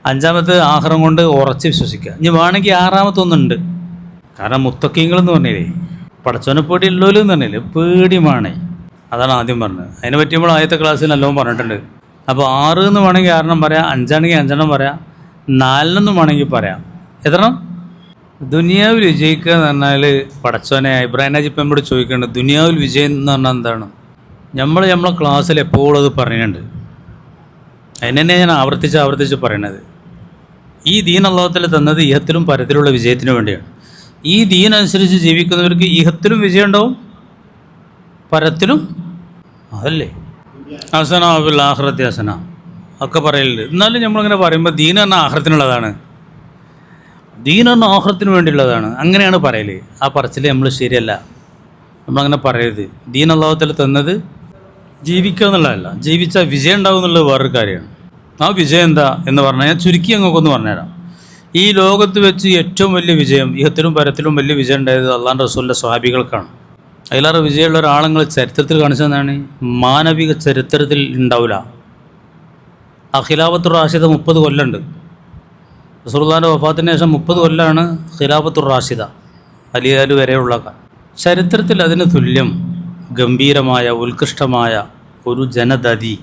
അഞ്ചാമത്തെ ആഹ്റം കൊണ്ട് ഉറച്ച് വിശ്വസിക്കുക. ഇനി വേണമെങ്കിൽ ആറാമത്തൊന്നുണ്ട്. കാരണം മുത്തക്കീങ്ങളെന്ന് പറഞ്ഞില്ലേ, പടച്ചോനെ പേടി ഉള്ളൂലെന്ന് പറഞ്ഞില്ലേ, പേടിയുമാണ്. അതാണ് ആദ്യം പറഞ്ഞത്. അതിനെ പറ്റി നമ്മൾ ആദ്യത്തെ ക്ലാസ്സിൽ നല്ലോണം പറഞ്ഞിട്ടുണ്ട്. അപ്പോൾ 6 എന്ന് വേണമെങ്കിൽ 6 പറയാം, 5ആണെങ്കിൽ 5 പറയാം, 4 വേണമെങ്കിൽ പറയാം. എത്രണ്ണം? ദുനിയാവിൽ വിജയിക്കുക എന്ന് പറഞ്ഞാൽ പടച്ചോനെ ഇബ്രാഹിം നാജി ഇപ്പം എന്നോട് ചോദിക്കുന്നുണ്ട്, ദുനിയാവിൽ വിജയം എന്ന് പറഞ്ഞാൽ എന്താണ്? നമ്മളെ ക്ലാസ്സിൽ എപ്പോഴും അത് പറയുന്നുണ്ട്. അതിനെ ഞാൻ ആവർത്തിച്ച് പറയണത്, ഈ ദീൻ അല്ലാഹു തന്നത് ഇഹത്തിലും പരത്തിലുള്ള വിജയത്തിന് വേണ്ടിയാണ്. ഈ ദീൻ അനുസരിച്ച് ജീവിക്കുന്നവർക്ക് ഇഹത്തിലും വിജയം ഉണ്ടാവും, പരത്തിലും. അതല്ലേ ഹസന ബിൽ ആഖിറത്തി ഹസന ഒക്കെ പറയലുണ്ട്. എന്നാലും നമ്മളിങ്ങനെ പറയുമ്പോൾ ദീൻ പറഞ്ഞാൽ ആഖിറത്തിനുള്ളതാണ്, ദീൻ പറഞ്ഞാൽ ആഖിറത്തിന് വേണ്ടിയുള്ളതാണ്, അങ്ങനെയാണ് പറയൽ. ആ പറച്ചിൽ നമ്മൾ ശരിയല്ല. നമ്മളങ്ങനെ പറയരുത്. ദീൻ അല്ലാഹു തന്നത് ജീവിക്കുക എന്നുള്ളതല്ല, ജീവിച്ചാൽ വിജയം ഉണ്ടാവും എന്നുള്ളത് വേറൊരു കാര്യമാണ്. ആ വിജയം എന്താ എന്ന് പറഞ്ഞാൽ ഞാൻ ചുരുക്കി അങ്ങൊക്കൊന്ന് പറഞ്ഞുതരാം. ഈ ലോകത്ത് വെച്ച് ഏറ്റവും വലിയ വിജയം, ഇഹത്തിലും പരത്തിലും വലിയ വിജയം ഉണ്ടായത് അള്ളാഹുവിൻ്റെ റസൂലിൻ്റെ സ്വഹാബികൾക്കാണ്. അതിലേറെ വിജയമുള്ള ഒരാളങ്ങൾ ചരിത്രത്തിൽ കാണിച്ചതെന്നാണ്? മാനവിക ചരിത്രത്തിൽ ഉണ്ടാവില്ല. ആ ഖിലാഫത്തുർ റാഷിദ 30 കൊല്ലമുണ്ട്. റസൂലുള്ളാഹിൻ്റെ വഫാത്തിന് ശേഷം 30 കൊല്ലമാണ് ഖിലാഫത്തുർ റാഷിദ, അലിയാൽ വരെയുള്ള ചരിത്രത്തിൽ. അതിന് തുല്യം ഗംഭീരമായ ഉത്കൃഷ്ടമായ ഒരു ജനതതി,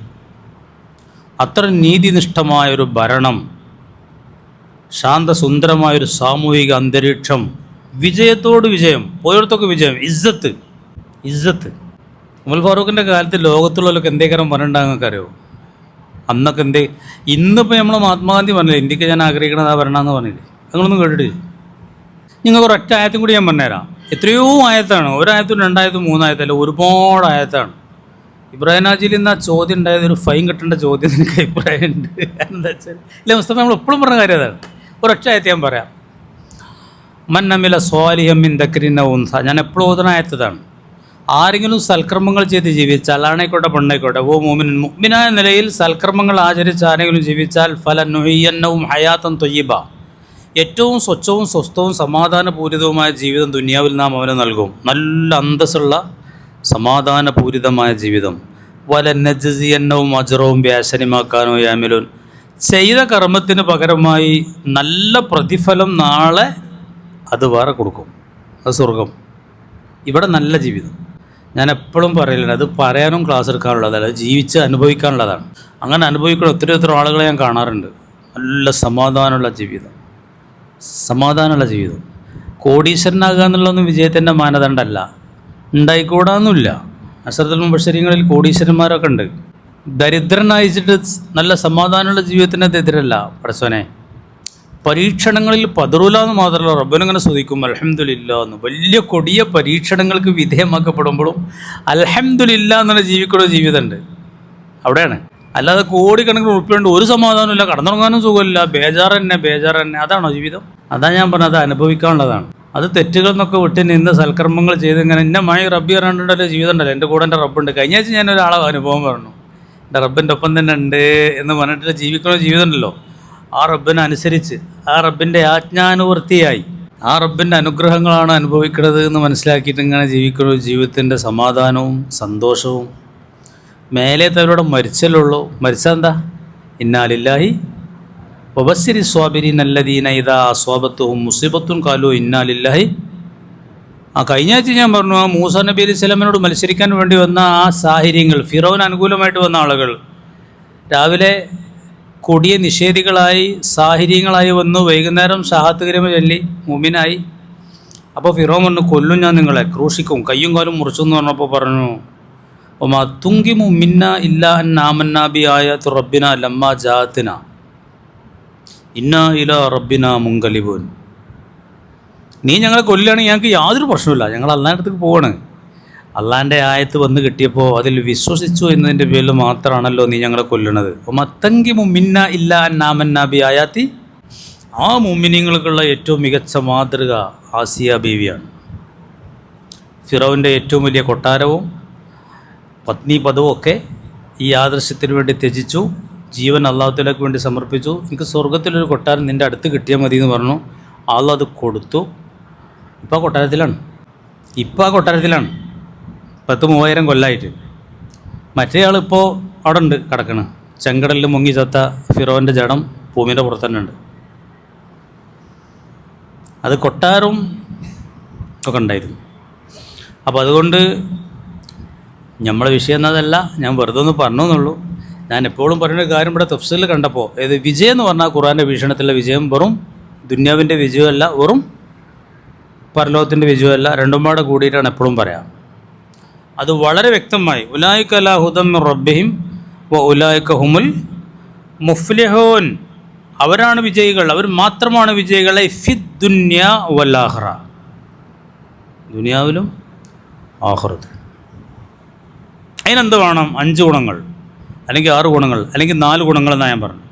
അത്ര നീതിനിഷ്ഠമായൊരു ഭരണം, ശാന്തസുന്ദരമായൊരു സാമൂഹിക അന്തരീക്ഷം, വിജയത്തോട് വിജയം, പോയടത്തൊക്കെ വിജയം, ഇസ്സത്ത്. ഉമർ ഫാറൂഖിൻ്റെ കാലത്ത് ലോകത്തുള്ളവർക്ക് എന്തേക്കാരം പറഞ്ഞിട്ടുണ്ടാകും അറിയോ? അന്നൊക്കെ ഇന്നിപ്പോൾ നമ്മൾ മഹാത്മാഗാന്ധി പറഞ്ഞില്ലേ, ഇന്ത്യക്ക് ഞാൻ ആഗ്രഹിക്കണത് ആ ഭരണമെന്ന് പറഞ്ഞില്ലേ? നിങ്ങളൊന്നും കേട്ടിട്ടില്ല? നിങ്ങൾക്ക് ഒരൊറ്റ ആയത്തും കൂടി ഞാൻ പറഞ്ഞുതരാം. എത്രയോ ആയത്താണ്, ഒരായത്തും 2 ആയത്തും 3 ആയത്തല്ല, ഒരുപാട് ആയത്താണ്. ഇബ്രാഹിം നാജിയിൽ നിന്ന് ആ ചോദ്യം ഉണ്ടായത് ഒരു ഫൈൻ കിട്ടേണ്ട ചോദ്യം എനിക്ക് അഭിപ്രായമുണ്ട്. എന്താ വെച്ചാൽ ഇല്ല മുസ്തഫ, നമ്മൾ എപ്പോഴും പറഞ്ഞ കാര്യം അതാണ്. ഒരൊറ്റ ആയത്ത് ഞാൻ പറയാം. മൻ അമില സ്വാലിഹം മിൻ ദക്രിൻ ഔ ഉൻസ, ഞാൻ എപ്പോഴും ഓതുന്ന ആയത്തതാണ്. ആരെങ്കിലും സൽക്കർമ്മങ്ങൾ ചെയ്ത് ജീവിച്ചാൽ, ആണായിക്കോട്ടെ പെണ്ണായിക്കോട്ടെ, ഓ മുഅ്മിനായ നിലയിൽ സൽക്കർമ്മങ്ങൾ ആചരിച്ച് ആരെങ്കിലും ജീവിച്ചാൽ ഫലനുഹിയന്നവും ഹയാത്തൻ ത്വയ്യിബ, ഏറ്റവും സ്വച്ഛവും സ്വസ്ഥവും സമാധാനപൂരിതവുമായ ജീവിതം ദുനിയാവിൽ നാം അവന് നൽകും. നല്ല അന്തസ്സുള്ള സമാധാനപൂരിതമായ ജീവിതം. വല നജ്സിയന്നവും അജ്റവും ബിഅഹ്സനിമാക്കാനോ യഅമലൂൻ, ചെയ്ത കർമ്മത്തിന് പകരമായി നല്ല പ്രതിഫലം നാളെ അത് വേറെ കൊടുക്കും, അത് സ്വർഗം. ഇവിടെ നല്ല ജീവിതം. ഞാൻ എപ്പോഴും പറയലുണ്ട്, അത് പറയാനും ക്ലാസ് എടുക്കാനുള്ളതല്ല, അത് ജീവിച്ച് അനുഭവിക്കാനുള്ളതാണ്. അങ്ങനെ അനുഭവിക്കുന്ന ഒത്തിരി ആളുകളെ ഞാൻ കാണാറുണ്ട്. നല്ല സമാധാനമുള്ള ജീവിതം. കോടീശ്വരനാകുക എന്നുള്ളതൊന്നും വിജയത്തിൻ്റെ മാനദണ്ഡമല്ല, ഉണ്ടായിക്കൂടാന്നുമില്ല. അശ്റഫുൽ മുബശ്ശരീങ്ങളിൽ കോടീശ്വരന്മാരൊക്കെ ഉണ്ട്. ദരിദ്രനായിച്ചിട്ട് നല്ല സമാധാനമുള്ള ജീവിതത്തിനത് എതിരല്ല. പടച്ചോനെ പരീക്ഷണങ്ങളിൽ പതറൂല എന്ന് മാത്രമല്ല, റബ്ബിനങ്ങനെ സ്തുതിക്കും അൽഹംദുലില്ലാ എന്ന്. വലിയ കൊടിയ പരീക്ഷണങ്ങൾക്ക് വിധേയമാക്കപ്പെടുമ്പോഴും അൽഹംദുലില്ലാ എന്നുള്ള ജീവിക്കുന്ന ജീവിതമുണ്ട്. അവിടെയാണ്. അല്ലാതെ കോടിക്കണക്കിന് ഉറുപ്പിയുണ്ട്, ഒരു സമാധാനമില്ല, കടന്നുറങ്ങാനും സുഖമില്ല, ബേജാറ് തന്നെ. അതാണോ ജീവിതം? അതാ ഞാൻ പറഞ്ഞത്, അത് അനുഭവിക്കാനുള്ളതാണ്. അത് തെറ്റുകളിൽ നിന്നൊക്കെ വിട്ട് നിന്ന് സൽക്കർമ്മങ്ങൾ ചെയ്ത് ഇങ്ങനെ എൻ്റെ മായ റബ്ബി പറഞ്ഞിട്ടുള്ള ജീവിതം ഉണ്ടല്ലോ. എൻ്റെ കൂടെ എൻ്റെ റബ്ബുണ്ട്. കഴിഞ്ഞ ആഴ്ച ഞാൻ ഒരാളെ അനുഭവം പറഞ്ഞു, എൻ്റെ റബ്ബിൻ്റെ ഒപ്പം തന്നെ ഉണ്ട് എന്ന് പറഞ്ഞിട്ട് ജീവിക്കുന്ന ജീവിതം ഉണ്ടല്ലോ. ആ റബ്ബിനെ അനുസരിച്ച്, ആ റബ്ബിൻ്റെ ആജ്ഞാനുവർത്തിയായി, ആ റബ്ബിൻ്റെ അനുഗ്രഹങ്ങളാണ് അനുഭവിക്കുന്നത് എന്ന് മനസ്സിലാക്കിയിട്ട് ഇങ്ങനെ ജീവിക്കുന്ന ജീവിതത്തിൻ്റെ സമാധാനവും സന്തോഷവും. മേലേത്തവരോട് മരിച്ചല്ലുള്ളൂ. മരിച്ചാൽ എന്താ? ഇന്നാ ലില്ലാഹി വബശ്ശിരി സ്വാബിരീന അല്ലദീന ഇദാ അസ്വാബത്തുഹും മുസീബത്തുൻ ഖാലൂ ഇന്നാ ലില്ലാഹി. കഴിഞ്ഞ ആഴ്ച ഞാൻ പറഞ്ഞു, ആ മൂസാ നബി അലൈഹി സ്വലാമിനോട് മത്സരിക്കാൻ വേണ്ടി വന്ന ആ സാഹിര്യങ്ങൾ, ഫിറൗന് അനുകൂലമായിട്ട് വന്ന ആളുകൾ രാവിലെ കൊടിയ നിഷേധികളായി സാഹിര്യങ്ങളായി വന്നു, വൈകുന്നേരം ഷഹാത്ത് കലിമ ചൊല്ലി മുഅ്മിനായി. അപ്പോൾ ഫിറൗൻ പറഞ്ഞു, കൊല്ലും ഞാൻ നിങ്ങളെ, ക്രൂശിക്കും, കയ്യും കാലും മുറിച്ചു എന്ന് പറഞ്ഞപ്പോൾ പറഞ്ഞു, ഒമാ തുങ്കിമു മിന്ന ഇല്ല അൻ ആമന്നാ ബി ആയാത്തു റബ്ബിന ലമ്മാ ജാഅത്നാ ഇന്നാ ഇലാ റബ്ബിനാ മുൻകലിബൂൻ. നീ ഞങ്ങളെ കൊല്ലുകയാണെങ്കിൽ ഞങ്ങൾക്ക് യാതൊരു പ്രശ്നമില്ല, ഞങ്ങൾ അള്ളാൻ്റെ അടുത്തേക്ക് പോവാണ്. അള്ളാൻ്റെ ആയത്ത് വന്ന് കിട്ടിയപ്പോൾ അതിൽ വിശ്വസിച്ചു എന്നതിൻ്റെ പേരിൽ മാത്രമാണല്ലോ നീ ഞങ്ങളെ കൊല്ലണത്. മത്തങ്കിമു മിന്ന ഇല്ല അൻ ആമന്നാ ബി ആയാത്തി. ആ മുഅ്മിനീങ്ങൾക്കുള്ള ഏറ്റവും മികച്ച മാതൃക ആസിയ ബീവിയാണ്. ഫിറൗൻ്റെ ഏറ്റവും വലിയ കൊട്ടാരവും പത്നി പദവും ഒക്കെ ഈ ആദർശത്തിന് വേണ്ടി ത്യജിച്ചു, ജീവൻ അള്ളാഹുത്തേക്ക് വേണ്ടി സമർപ്പിച്ചു. എനിക്ക് സ്വർഗത്തിലൊരു കൊട്ടാരം നിൻ്റെ അടുത്ത് കിട്ടിയാൽ മതി എന്ന് പറഞ്ഞു. അള്ളാഹ് അത് കൊടുത്തു. ഇപ്പോൾ ആ കൊട്ടാരത്തിലാണ്. 30,000 കൊല്ലമായിട്ട്. മറ്റേ ആളിപ്പോൾ അവിടെ ഉണ്ട് കിടക്കണ്. ചെങ്കടലിൽ മുങ്ങി ചത്ത ഫിറോൻ്റെ ജഡം ഭൂമിൻ്റെ പുറത്ത് തന്നെ ഉണ്ട്. അത് കൊട്ടാരവും ഒക്കെ ഉണ്ടായിരുന്നു. അപ്പോൾ അതുകൊണ്ട് നമ്മളെ വിഷയം എന്നതല്ല, ഞാൻ വെറുതെ ഒന്ന് പറഞ്ഞു എന്നുള്ളൂ. ഞാൻ എപ്പോഴും പറയുന്ന കാര്യം ഇവിടെ തഫ്സീറിൽ കണ്ടപ്പോൾ ഇത് വിജയം എന്ന് പറഞ്ഞാൽ ഖുർആൻ്റെ വീക്ഷണത്തിലുള്ള വിജയം വെറും ദുന്യാവിൻ്റെ വിജയമല്ല, വെറും പരലോകത്തിൻ്റെ വിജയമല്ല, രണ്ടും പാടെ കൂടിയിട്ടാണ് എപ്പോഴും പറയാം. അത് വളരെ വ്യക്തമായി ഉലായിക അലാ ഹുദം മിർ റബ്ബിഹിം വ ഉലായിക ഹുമുൽ മുഫ്ലിഹൂൻ, അവരാണ് വിജയികൾ, അവർ മാത്രമാണ് വിജയികളെ ഫിദ് ദുനിയ വൽ ആഖിറ, ദുനിയാവിലും ആഖിറത്തും. അതിനെന്ത് വേണം? 5 ഗുണങ്ങൾ അല്ലെങ്കിൽ 6 ഗുണങ്ങൾ അല്ലെങ്കിൽ 4 ഗുണങ്ങൾ എന്നാണ് ഞാൻ പറഞ്ഞു.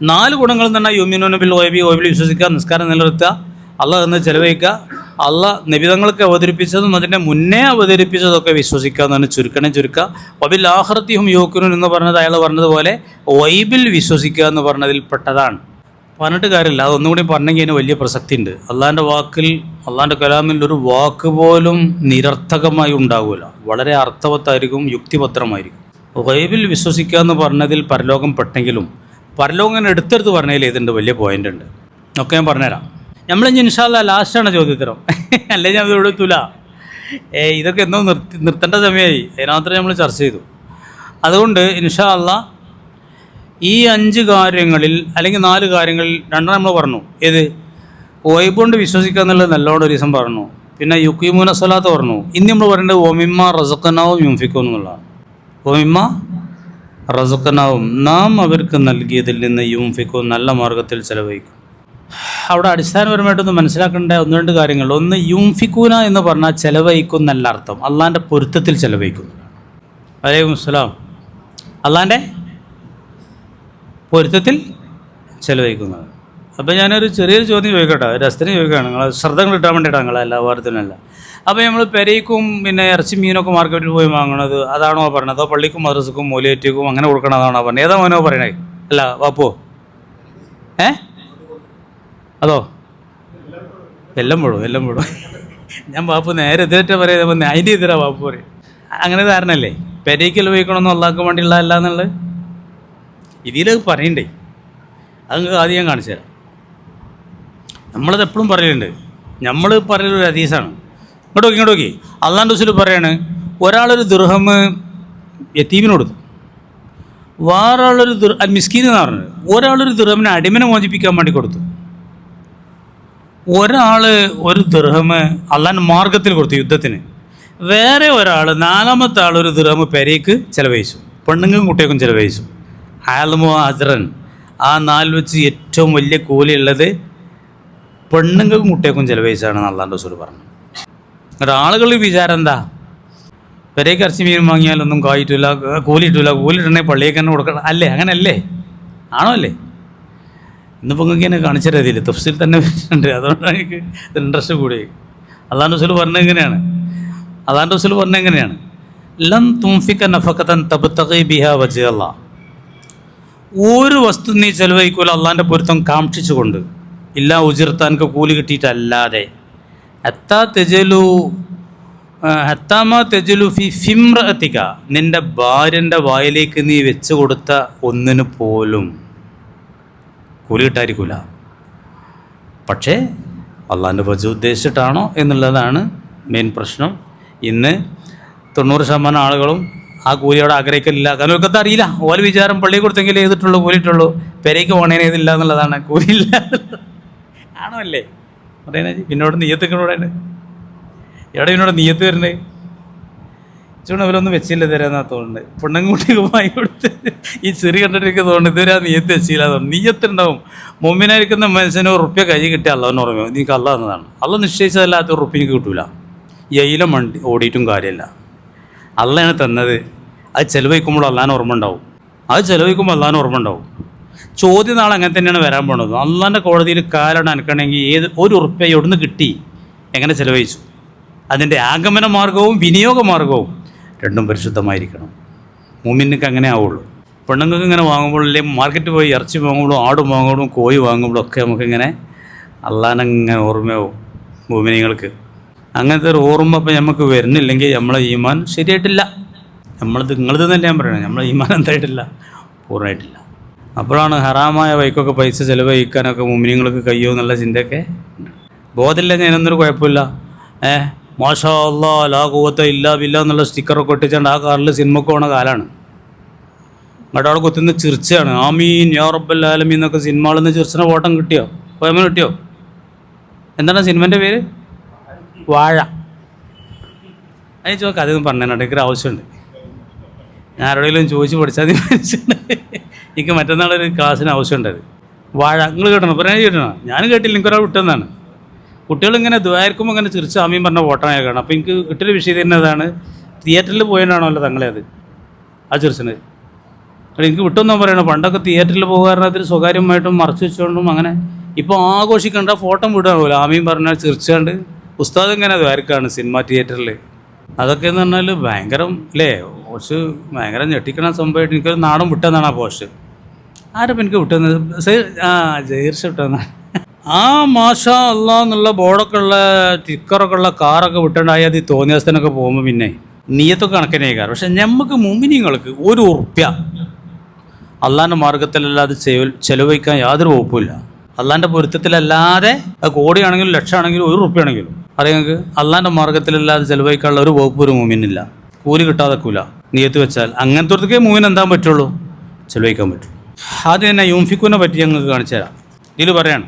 4 ഗുണങ്ങൾ എന്ന് പറഞ്ഞാൽ യുമിനൂന ബിൽ ഗൈബി, ഗൈബിൽ വിശ്വസിക്കുക, നിസ്കാരം നിലനിർത്തുക, അള്ളാഹ് എന്ന് ചെലവഴിക്കുക, അള്ളാഹ് നബിതങ്ങൾക്ക് അവതരിപ്പിച്ചതും അതിൻ്റെ മുന്നേ അവതരിപ്പിച്ചതൊക്കെ വിശ്വസിക്കുക എന്നാണ് ചുരുക്കുക. വബിൽ ആഖിറത്തിഹും യൂഖിനൂൻ എന്ന് പറഞ്ഞത് അയാൾ പറഞ്ഞതുപോലെ ഗൈബിൽ വിശ്വസിക്കുക എന്ന് പറഞ്ഞതിൽ പെട്ടതാണ്. പറഞ്ഞിട്ട് കാര്യമില്ല, അതൊന്നുകൂടി പറഞ്ഞെങ്കിൽ അതിന് വലിയ പ്രസക്തി ഉണ്ട്. അള്ളാഹിൻ്റെ വാക്കിൽ, അള്ളാഹിൻ്റെ കലാമിൽ ഒരു വാക്ക് പോലും നിരർത്ഥകമായി ഉണ്ടാകില്ല, വളരെ അർത്ഥവത്തായിരിക്കും, യുക്തിഭദ്രമായിരിക്കും. ഗൈബിൽ വിശ്വസിക്കുക എന്ന് പറഞ്ഞതിൽ പരലോകം പെട്ടെങ്കിലും പരലോകം എടുത്തെടുത്ത് പറഞ്ഞതിൽ ഇതിൻ്റെ വലിയ പോയിൻ്റ് ഉണ്ട്. ഒക്കെ ഞാൻ പറഞ്ഞുതരാം. നമ്മളിനി ഇൻഷാ അല്ലാഹ് ലാസ്റ്റാണ് ചോദ്യോത്തരം, അല്ലെങ്കിൽ ഞാൻ ഇവിടെ എത്തൂല. ഇതൊക്കെ എന്തോ നിർത്തേണ്ട സമയമായി, അതിനകത്ത് നമ്മൾ ചർച്ച ചെയ്തു. അതുകൊണ്ട് ഇൻഷാ അല്ലാഹ് ഈ 5 കാര്യങ്ങളിൽ അല്ലെങ്കിൽ 4 കാര്യങ്ങളിൽ 2 നമ്മൾ പറഞ്ഞു. ഏത്? ഗൈബ് കൊണ്ട് വിശ്വസിക്കുക എന്നുള്ളത് നല്ലോണം ഒരു ദിവസം പറഞ്ഞു. പിന്നെ യുഖീമൂന സ്വലാത്ത് പറഞ്ഞു. ഇന്ന് നമ്മൾ പറയേണ്ടത് വമിമ്മ റസഖ്നാഹും യുൻഫിഖൂൻ എന്നുള്ളതാണ്. വമിമ്മ റസഖ്നാഹും, നാം അവർക്ക് നൽകിയതിൽ നിന്ന് യുൻഫിഖൂൻ, നല്ല മാർഗത്തിൽ ചെലവഴിക്കും. അവിടെ അടിസ്ഥാനപരമായിട്ടൊന്ന് മനസ്സിലാക്കേണ്ട 1-2 കാര്യങ്ങൾ. ഒന്ന്, യുൻഫിഖൂന എന്ന് പറഞ്ഞാൽ ചെലവഴിക്കും എന്നല്ല അർത്ഥം, അള്ളാഹിൻ്റെ പൊരുത്തത്തിൽ ചെലവഴിക്കുന്നു. വലൈക്കും അസ്സലാം. അള്ളാഹിൻ്റെ പൊരുത്തത്തിൽ ചെലവഴിക്കുന്നത്. അപ്പോൾ ഞാനൊരു ചെറിയൊരു ചോദ്യം ചോദിക്കട്ടെ, രസത്തിന് ചോദിക്കുകയാണ്, നിങ്ങൾ ശ്രദ്ധ കിട്ടാൻ വേണ്ടിയിട്ടാണ്, നിങ്ങളല്ല വാർത്തനല്ല. അപ്പോൾ നമ്മൾ പെരയ്ക്കും പിന്നെ ഇറച്ചി മീനൊക്കെ മാർക്കറ്റിൽ പോയി വാങ്ങണത് അതാണോ പറഞ്ഞത്? അതോ പള്ളിക്കും മദ്രസക്കും മൂലിയേറ്റക്കും അങ്ങനെ കൊടുക്കണതാണോ പറഞ്ഞത്? ഏതാ മോനോ പറയണേ? അല്ല വാപ്പോ, അതോ എല്ലാം വിടും. ഞാൻ വാപ്പ് നേരെ എതിരേറ്റ പറയാം, അതിൻ്റെ എതിരാ വാപ്പ് പറയും. അങ്ങനെ ധാരണല്ലേ പെരയ്ക്കൽ ഉപയോഗിക്കണമെന്ന് അള്ളാഹ്ക്ക് വേണ്ടിയുള്ള അല്ല എന്നുള്ളത്. ഇതിലത് പറയണ്ടേ, അത് ആദ്യം ഞാൻ കാണിച്ചു തരാം. നമ്മളത് എപ്പോഴും പറയലുണ്ട്, നമ്മൾ പറയുന്നൊരു ഹദീസാണ്. ഇങ്ങോട്ട് നോക്കി അള്ളാഹുവിൻ്റെ റസൂൽ പറയാണ്, ഒരാളൊരു ദിർഹം യതീമിന് കൊടുത്തു, വേറൊരാളൊരു മിസ്കീൻ എന്ന് പറഞ്ഞത്, ഒരാളൊരു ദിർഹമിനെ അടിമനെ മോചിപ്പിക്കാൻ വേണ്ടി കൊടുത്തു, ഒരാൾ ഒരു ദിർഹം അള്ളാഹിൻ്റെ മാർഗത്തിൽ കൊടുത്തു യുദ്ധത്തിന്, വേറെ ഒരാൾ 4-മത്തെ ആൾ ഒരു ദിർഹം പെരയ്ക്ക് ചിലവഴിച്ചു, പെണ്ണുങ്ങൾക്കും കുട്ടികൾക്കും ചിലവഴിച്ചു. ആൽമോ അസ്റൻ, ആ 4 വെച്ച് ഏറ്റവും വലിയ കൂലിയുള്ളത് പെണ്ണുങ്ങൾക്കും കുട്ടികൾക്കും ചിലവഴിച്ചാണ് അള്ളാഹുവിൻ്റെ റസൂൽ പറഞ്ഞു. ആളുകൾ വിചാരം എന്താ, പെരയ്ക്ക് ഇറച്ചി മീൻ വാങ്ങിയാലൊന്നും കായിട്ടില്ല, കൂലിയിട്ടുണ്ടെങ്കിൽ പള്ളിയേക്ക് തന്നെ കൊടുക്കണം, അല്ലേ? അങ്ങനല്ലേ? ആണോ? അല്ലേ? ഇന്നിപ്പോൾ നിങ്ങൾക്ക് എന്നെ കാണിച്ചറിയതില്ല, തഫ്സീൽ തന്നെ ഉണ്ട്, അതുകൊണ്ടാണ് എനിക്ക് ഇൻട്രസ്റ്റ് കൂടി. അള്ളാഹുവിൻ്റെ റസൂൽ പറഞ്ഞത് എങ്ങനെയാണ്? ലൻ തുൻഫിക നഫഖതൻ തബ്തഗി ബിഹാ വജ്ഹ അല്ലാഹ്, ഒരു വസ്തു നീ ചെലവഴിക്കൂല അള്ളാഹിൻ്റെ പൊരുത്തം കാക്ഷിച്ചുകൊണ്ട്, ഇല്ലാ ഉജിർത്താൻക്ക് കൂലി കിട്ടിയിട്ടല്ലാതെ, ഹത്താമ തെജലു ഫി ഫിംറഅതിക, നിൻ്റെ ഭാര്യൻ്റെ വായിലേക്ക് നീ വെച്ച് കൊടുത്ത ഒന്നിന് പോലും കൂലി കിട്ടായിരിക്കില്ല. പക്ഷേ അള്ളാഹിൻ്റെ വജ് ഉദ്ദേശിച്ചിട്ടാണോ എന്നുള്ളതാണ് മെയിൻ പ്രശ്നം. ഇന്ന് 90% ആളുകളും ആ കൂലിയോടെ ആഗ്രഹിക്കലില്ല. കാരണം ഇവർക്കത് അറിയില്ല. ഓല് വിചാരം പള്ളി കൊടുത്തെങ്കിൽ ചെയ്തിട്ടുള്ളൂ, കൂലിയിട്ടുള്ളൂ, പെരയ്ക്ക് പോണേനെ ചെയ്തില്ല എന്നുള്ളതാണ്. കൂലിയില്ല ആണോ? അല്ലേ പറയണേ? പിന്നോട് നീയത്തിക്കണോടെ എവിടെ പിന്നോട് നീയത്ത് വരണേ? ചൂട് അവരൊന്നും വെച്ചില്ല തരാന്നാ തോന്നുന്നത്. പെണ്ണുകുട്ടിക്ക് വാങ്ങി കൊടുത്ത് ഈ ചെറി കണ്ടിട്ട് തോന്നുന്നു ഇതുവരെ ആ നീയത്ത് വെച്ചില്ല തോന്നുന്നു. നീയത്തുണ്ടാവും. മുമ്പിനായിരിക്കുന്ന മനുഷ്യന് റുപ്യ കൈ കിട്ടിയ അള്ളാഹെന്ന് ഓർമ്മ, നീക്ക് അള്ളാഹ് എന്നതാണ്. അള്ളാഹ് നിശ്ചയിച്ചതല്ലാത്ത റുപ്യ എനിക്ക് കിട്ടൂല. ഈ അയിലം വണ്ടി ഓടിയിട്ടും കാര്യമില്ല. അള്ളാഹാണ് തന്നത്. അത് ചിലവഴിക്കുമ്പോൾ അള്ളാഹാന് ഓർമ്മ ഉണ്ടാവും. ചോദ്യം നാളെ അങ്ങനെ തന്നെയാണ് വരാൻ പോണത്. അള്ളാഹിൻ്റെ കോടതിയിൽ കാലാണ് അനക്കണമെങ്കിൽ ഒരു ഉറുപ്പ്യ എവിടുന്ന് കിട്ടി, എങ്ങനെ ചിലവഴിച്ചു, അതിൻ്റെ ആഗമന മാർഗവും വിനിയോഗ മാർഗവും രണ്ടും പരിശുദ്ധമായിരിക്കണം. മുഅ്മിനീങ്ങൾക്ക് അങ്ങനെ ആവുള്ളൂ. പെണ്ണുങ്ങൾക്ക് ഇങ്ങനെ വാങ്ങുമ്പോൾ, അല്ലെങ്കിൽ മാർക്കറ്റ് പോയി ഇറച്ചി വാങ്ങുമ്പോഴും ആട് വാങ്ങുമ്പോഴും കോഴി വാങ്ങുമ്പോഴും ഒക്കെ നമുക്കിങ്ങനെ അള്ളാഹിനെ ഓർമ്മയാവും. മുഅ്മിനീങ്ങൾക്ക് അങ്ങനത്തെ ഒരു ഓർമ്മ ഇപ്പം നമുക്ക് വരുന്നില്ലെങ്കിൽ നമ്മളെ ഈമാൻ ശരിയായിട്ടില്ല. നിങ്ങളിത് തന്നെ ഞാൻ പറയണേ, നമ്മളെ ഈമാൻ എന്തായിട്ടില്ല, പൂർണ്ണമായിട്ടില്ല. അപ്പോഴാണ് ഹറാമായ വൈക്കൊക്കെ പൈസ ചിലവഴിക്കാനൊക്കെ മുഅ്മിനീങ്ങൾക്ക് കഴിയുമോ എന്നുള്ള ചിന്തയൊക്കെ. ബോധമില്ല ഞാനൊന്നൊരു കുഴപ്പമില്ല. മാഷാ അല്ലാ ലാ ഖുവത ഇല്ലാ ബില്ലാ എന്നുള്ള സ്റ്റിക്കറൊക്കെ ഒട്ടിച്ചാണ്ട് ആ കാറിൽ സിനിമക്ക് പോണ കാലമാണ്. അങ്ങോട്ട് അവിടെ കുത്തുന്ന ചിർച്ചയാണ്. ആമീൻ യാ റബ്ബൽ ആലമീൻ എന്നൊക്കെ സിനിമകളിൽ നിന്ന് ചിർച്ചിന് ഓട്ടം കിട്ടിയോ? പോയമ്മ കിട്ടിയോ? എന്താണ് സിനിമേൻ്റെ പേര്? വാഴ. അതിന് ചോദിക്കാം, അതൊന്നും പറഞ്ഞാൽ എനിക്കൊരു ആവശ്യമുണ്ട്. ഞാൻ ആരോടെങ്കിലും ചോദിച്ച് പഠിച്ചാൽ മതി. എനിക്ക് മറ്റന്നാളൊരു ക്ലാസ്സിന് ആവശ്യമുണ്ടത്. വാഴ നിങ്ങൾ കേട്ടണോ? പറയാൻ കേട്ടണോ? ഞാൻ കേട്ടില്ല, എനിക്കൊരാൾ വിട്ടെന്നാണ്. കുട്ടികളിങ്ങനെ ദ്വാരിക്കുമ്പോൾ ഇങ്ങനെ ചിരിച്ച് ആമീൻ പറഞ്ഞ ഓട്ടനായ കാണാം. അപ്പോൾ എനിക്ക് കിട്ടിയൊരു വിഷയം തന്നെതാണ്, തിയേറ്ററിൽ പോയതാണല്ലോ തങ്ങളെ ആ ചിരിച്ചത്. എനിക്ക് വിട്ടൊന്നും പറയണം. പണ്ടൊക്കെ തിയേറ്ററിൽ പോകാറുണ്ട്, അതിൽ സ്വകാര്യമായിട്ടും മറച്ചു വെച്ചുകൊണ്ടും അങ്ങനെ. ഇപ്പോൾ ആഘോഷിക്കേണ്ട ഫോട്ടോ വിടാൻ ആമീൻ പറഞ്ഞാൽ ചിരിച്ചാണ്ട് ഉസ്താദ് ഇങ്ങനെ ദ്വാരിക്കാണ് സിനിമ തിയേറ്ററിൽ. അതൊക്കെ എന്ന് പറഞ്ഞാൽ ഭയങ്കരം അല്ലേ, കുറച്ച് ഭയങ്കര ഞെട്ടിക്കണ സംഭവമായിട്ട് എനിക്കൊരു നാടും വിട്ടെന്നാണ് ആ പോസ്റ്റ്. ആരപ്പം എനിക്ക് വിട്ടെന്നത്? ജയീർഷ വിട്ടെന്നാണ്. ആ മാഷാ അല്ലാ എന്നുള്ള ബോർഡൊക്കെ ഉള്ള സ്റ്റിക്കറൊക്കെ ഉള്ള കാറൊക്കെ വിട്ടുണ്ടായി അത് തോന്നിയ ദിവസത്തിനൊക്കെ പോകുമ്പോൾ പിന്നെ നീയത്തൊക്കെ കണക്കിനേക്കാറ്. പക്ഷെ നമുക്ക് മുഅ്മിനീങ്ങൾക്ക് ₹1 അള്ളാൻ്റെ മാർഗത്തിലല്ലാതെ ചെലവഴിക്കാൻ യാതൊരു വകുപ്പില്ല. അള്ളാൻ്റെ പൊരുത്തത്തിലല്ലാതെ അത് കോടിയാണെങ്കിലും ലക്ഷമാണെങ്കിലും ₹1 ആണെങ്കിലും അറിയാം നിങ്ങൾക്ക് അള്ളാൻ്റെ മാർഗത്തിലല്ലാതെ ചെലവഴിക്കാനുള്ള ഒരു വകുപ്പ് ഒരു മുഅ്മിനില്ല. കൂലി കിട്ടാതെക്കൂല നീയത്ത് വെച്ചാൽ. അങ്ങനത്തെ മുഅ്മിൻ എന്താൻ പറ്റുള്ളൂ? ചെലവഴിക്കാൻ പറ്റും. ആദ്യം തന്നെ യുംഫിക്കുനെ പറ്റി ഞങ്ങൾക്ക് കാണിച്ചു തരാം. ഇതിൽ പറയാണ്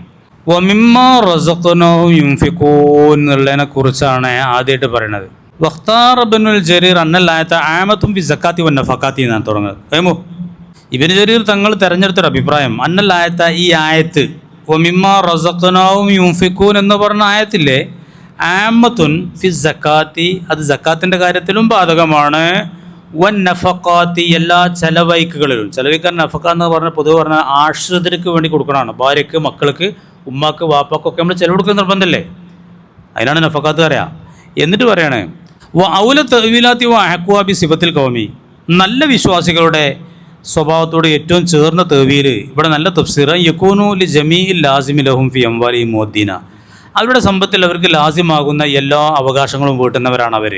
വമിമ്മാ റസഖ്നാഹും യുൻഫിഖൂൻ എന്നുള്ളതിനെ കുറിച്ചാണ് ആദ്യമായിട്ട് പറയണത്. വഖ്താറ ഇബ്നുൽ ജരീർ അന്നൽ ആയത ആമത്തും ഫി സക്കാത്തി വൻ നഫഖാത്തി എന്നാണ് തുടങ്ങുന്നത്. കേമോ ഇബ്നു ജരീർ തങ്ങൾ തിരഞ്ഞെടുത്തൊരു അഭിപ്രായം, അന്നൽ ആയത്ത ഈ ആയത്ത് വമിമ്മാ റസഖ്നാഹും യുൻഫിഖൂൻ എന്ന് പറഞ്ഞ ആയത്തില്ലേ, ആമത്തുൻ ഫി സക്കാത്തി അത് സക്കാത്തിൻ്റെ കാര്യത്തിലും ബാധകമാണ്, വൻ നഫഖാത്തി എല്ലാ ചെലവഴിക്കുകളിലും. ചെലവഴിക്കാൻ നഫഖ എന്ന് പറഞ്ഞാൽ പൊതുവെ പറഞ്ഞാൽ ആശ്രിതർക്ക് വേണ്ടി കൊടുക്കണതാണ്. ഭാര്യയ്ക്ക്, മക്കൾക്ക്, ഉമ്മാക്ക്, വാപ്പാക്കൊക്കെ നമ്മൾ ചെലവ് കൊടുക്കുന്ന നിർബന്ധമല്ലേ, അതിനാണ് നഫഖാത്ത് പറയാം. എന്നിട്ട് പറയാണ് ഔല തഅ്വീലാത്തി വഅഖ്വാബി സിഫത്തിൽ ഖൗമി, നല്ല വിശ്വാസികളുടെ സ്വഭാവത്തോട് ഏറ്റവും ചേർന്ന തഅ്വീൽ ഇവിടെ നല്ല തഫ്സീർ യകൂനു ലി ജമീഇൽ ലാസിമി ലഹും ഫി അംവാലിഹിം വദ്ദീന, അവരുടെ സമ്പത്തിൽ അവർക്ക് ലാസിമാകുന്ന എല്ലാ അവകാശങ്ങളും വീട്ടുന്നവരാണ് അവർ.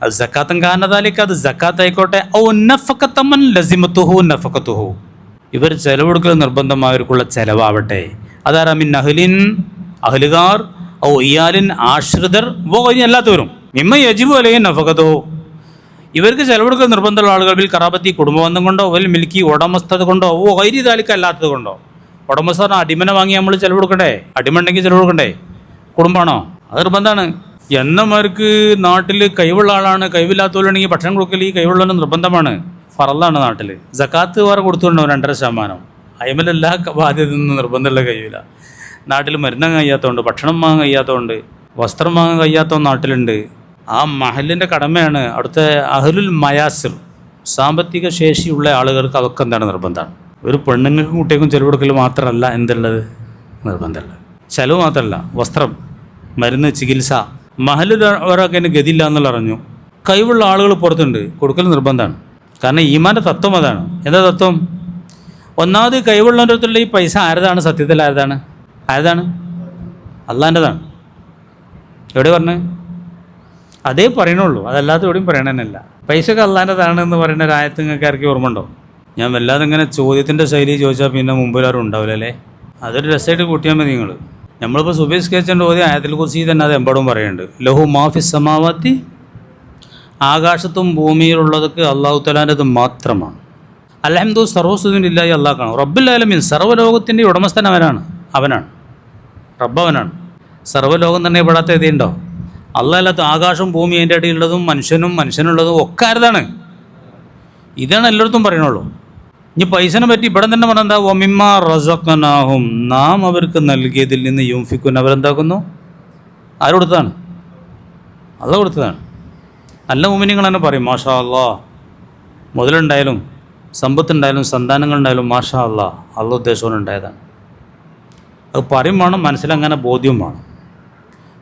അത് സക്കാത്തും കാരണതാലിക്ക് അത് സക്കാത്ത് ആയിക്കോട്ടെ, ഔ നഫഖത്തമൻ ലസിമത്തുഹു നഫഖത്തുഹു, ഇവർ ചെലവെടുക്കൽ നിർബന്ധമായവർക്കുള്ള ചെലവാവട്ടെ. അതാരാ മിൻ അഹ്ലിൻ അഹ്ലുകാർ, ഔ ഇയാലിൻ ആശ്രിതർ, ഇനി അല്ലാത്തവരും മിമ്മ യജിബു അലൈഹി നഫഖത്തുഹു, ഇവർക്ക് ചെലവെടുക്കൽ നിർബന്ധമുള്ള ആളുകൾ ബിൽ കറാബത്തി കുടുംബബന്ധം കൊണ്ടോ വൽ മിൽക്കി ഉടമസ്ഥത കൊണ്ടോ ഗൈരി ദാലിക അല്ലാത്തത് കൊണ്ടോ. ഉടമസ്ഥ അടിമനെ വാങ്ങി നമ്മൾ ചെലവെടുക്കണ്ടേ? അടിമ ഉണ്ടെങ്കിൽ ചെലവെടുക്കണ്ടേ? കുടുംബമാണോ? അത് നിർബന്ധമാണ്. എന്നമാർക്ക് നാട്ടിൽ കഴിവുള്ള ആളാണ്, കഴിവില്ലാത്തവരുണ്ടെങ്കിൽ ഭക്ഷണം കൊടുക്കൽ ഈ കഴിവുള്ളവന് നിർബന്ധമാണ്, ഫറലാണ് നാട്ടിൽ. സക്കാത്ത് വേറെ കൊടുത്തുകൊണ്ടോ 2.5%, അയമലെല്ലാ ബാധ്യതയൊന്നും നിർബന്ധമുള്ള കഴിയില്ല. നാട്ടിൽ മരുന്ന് കഴിയാത്തതുകൊണ്ട്, ഭക്ഷണം വാങ്ങാൻ കഴിയാത്തതുകൊണ്ട്, വസ്ത്രം വാങ്ങാൻ കഴിയാത്തവൻ നാട്ടിലുണ്ട്. ആ മഹലിൻ്റെ കടമയാണ്. അവിടുത്തെ അഹ്ലുൽ മയാസിർ, സാമ്പത്തിക ശേഷിയുള്ള ആളുകൾക്ക് അതൊക്കെ എന്താണ് നിർബന്ധമാണ്. ഒരു പെണ്ണുങ്ങൾക്കും കുട്ടികൾക്കും ചെലവ് കൊടുക്കൽ മാത്രമല്ല എന്തുള്ളത് നിർബന്ധമുള്ളത്. ചെലവ് മാത്രമല്ല, വസ്ത്രം, മരുന്ന്, ചികിത്സ. മഹലിൽ ഒരാൾക്ക് അതിന് ഗതിയില്ല എന്നുള്ള അറിഞ്ഞു, കഴിവുള്ള ആളുകൾ പുറത്തുണ്ട്, കൊടുക്കൽ നിർബന്ധമാണ്. കാരണം ഈമാൻ്റെ തത്വം അതാണ്. എന്താ തത്വം? ഒന്നാമത് കഴിവുള്ളവൻ്റെ അടുത്തുള്ള ഈ പൈസ ആരതാണ്? സത്യത്തിൽ ആരതാണ്? അള്ളാൻ്റെതാണ്. എവിടെ പറഞ്ഞ്? അതേ പറയണുള്ളൂ, അതല്ലാതെ എവിടെയും പറയണമെന്നല്ല. പൈസയൊക്കെ അള്ളാൻ്റെതാണ് എന്ന് പറയുന്ന ഒരു ആയത്ത് നിങ്ങൾക്ക് ആർക്കും ഓർമ്മ ഉണ്ടോ? ഞാൻ വല്ലാതെ ഇങ്ങനെ ചോദ്യത്തിൻ്റെ ശൈലി ചോദിച്ചാൽ പിന്നെ മുമ്പിലാരും ഉണ്ടാവില്ല അല്ലേ? അതൊരു രസമായിട്ട് കൂട്ടിയാൽ മതി നിങ്ങൾ. നമ്മളിപ്പോൾ സുബൈസ് കേച്ചൻ്റെ ഓതി ആയത്തിൽ കുറിച്ച് തന്നെ അത് എമ്പോഴും പറയുന്നുണ്ട്. ലഹു മാഫിസ് സമാവാത്തി, ആകാശത്തും ഭൂമിയിലുള്ളതൊക്കെ അള്ളാഹു തആലാൻ്റെത് മാത്രമാണ്. അൽഹംദു സർവ്വസ്തുതില്ലാഹി അള്ളാഹ്ക്കാണ്. റബ്ബുൽ ആലമീൻ, സർവ്വലോകത്തിൻ്റെ ഉടമസ്ഥൻ അവനാണ്. റബ്ബവനാണ്. സർവ്വലോകം തന്നെ പെടാത്ത എഴുതിയുണ്ടോ? അല്ലാത്ത ആകാശവും ഭൂമി അതിൻ്റെ ഇടയിലുള്ളതും മനുഷ്യനുള്ളതും ഒക്കെ ആരതാണ്? ഇതാണ് എല്ലായിടത്തും പറയണുള്ളൂ. ഇനി പൈസനെ പറ്റി ഇവിടെ തന്നെ പറഞ്ഞാൽ എന്താ? വമിമ്മാ റസഖ്നാഹും, നാം അവർക്ക് നൽകിയതിൽ നിന്ന് യുൻഫിഖൂൻ, അവരെന്താക്കുന്നു? ആര് കൊടുത്തതാണ്? അള്ളാഹ് കൊടുത്തതാണ്. നല്ല മുഅ്മിനീങ്ങൾ തന്നെ പറയും മാഷാ അല്ലാഹ്. മുതലുണ്ടായാലും സമ്പത്തുണ്ടായാലും സന്താനങ്ങളുണ്ടായാലും മാഷാ അല്ലാഹ്, അള്ളാഹ് ഉദ്ദേശം ഉണ്ടായതാണ്. അത് പറയും വേണം, മനസ്സിലങ്ങനെ ബോധ്യവും വേണം.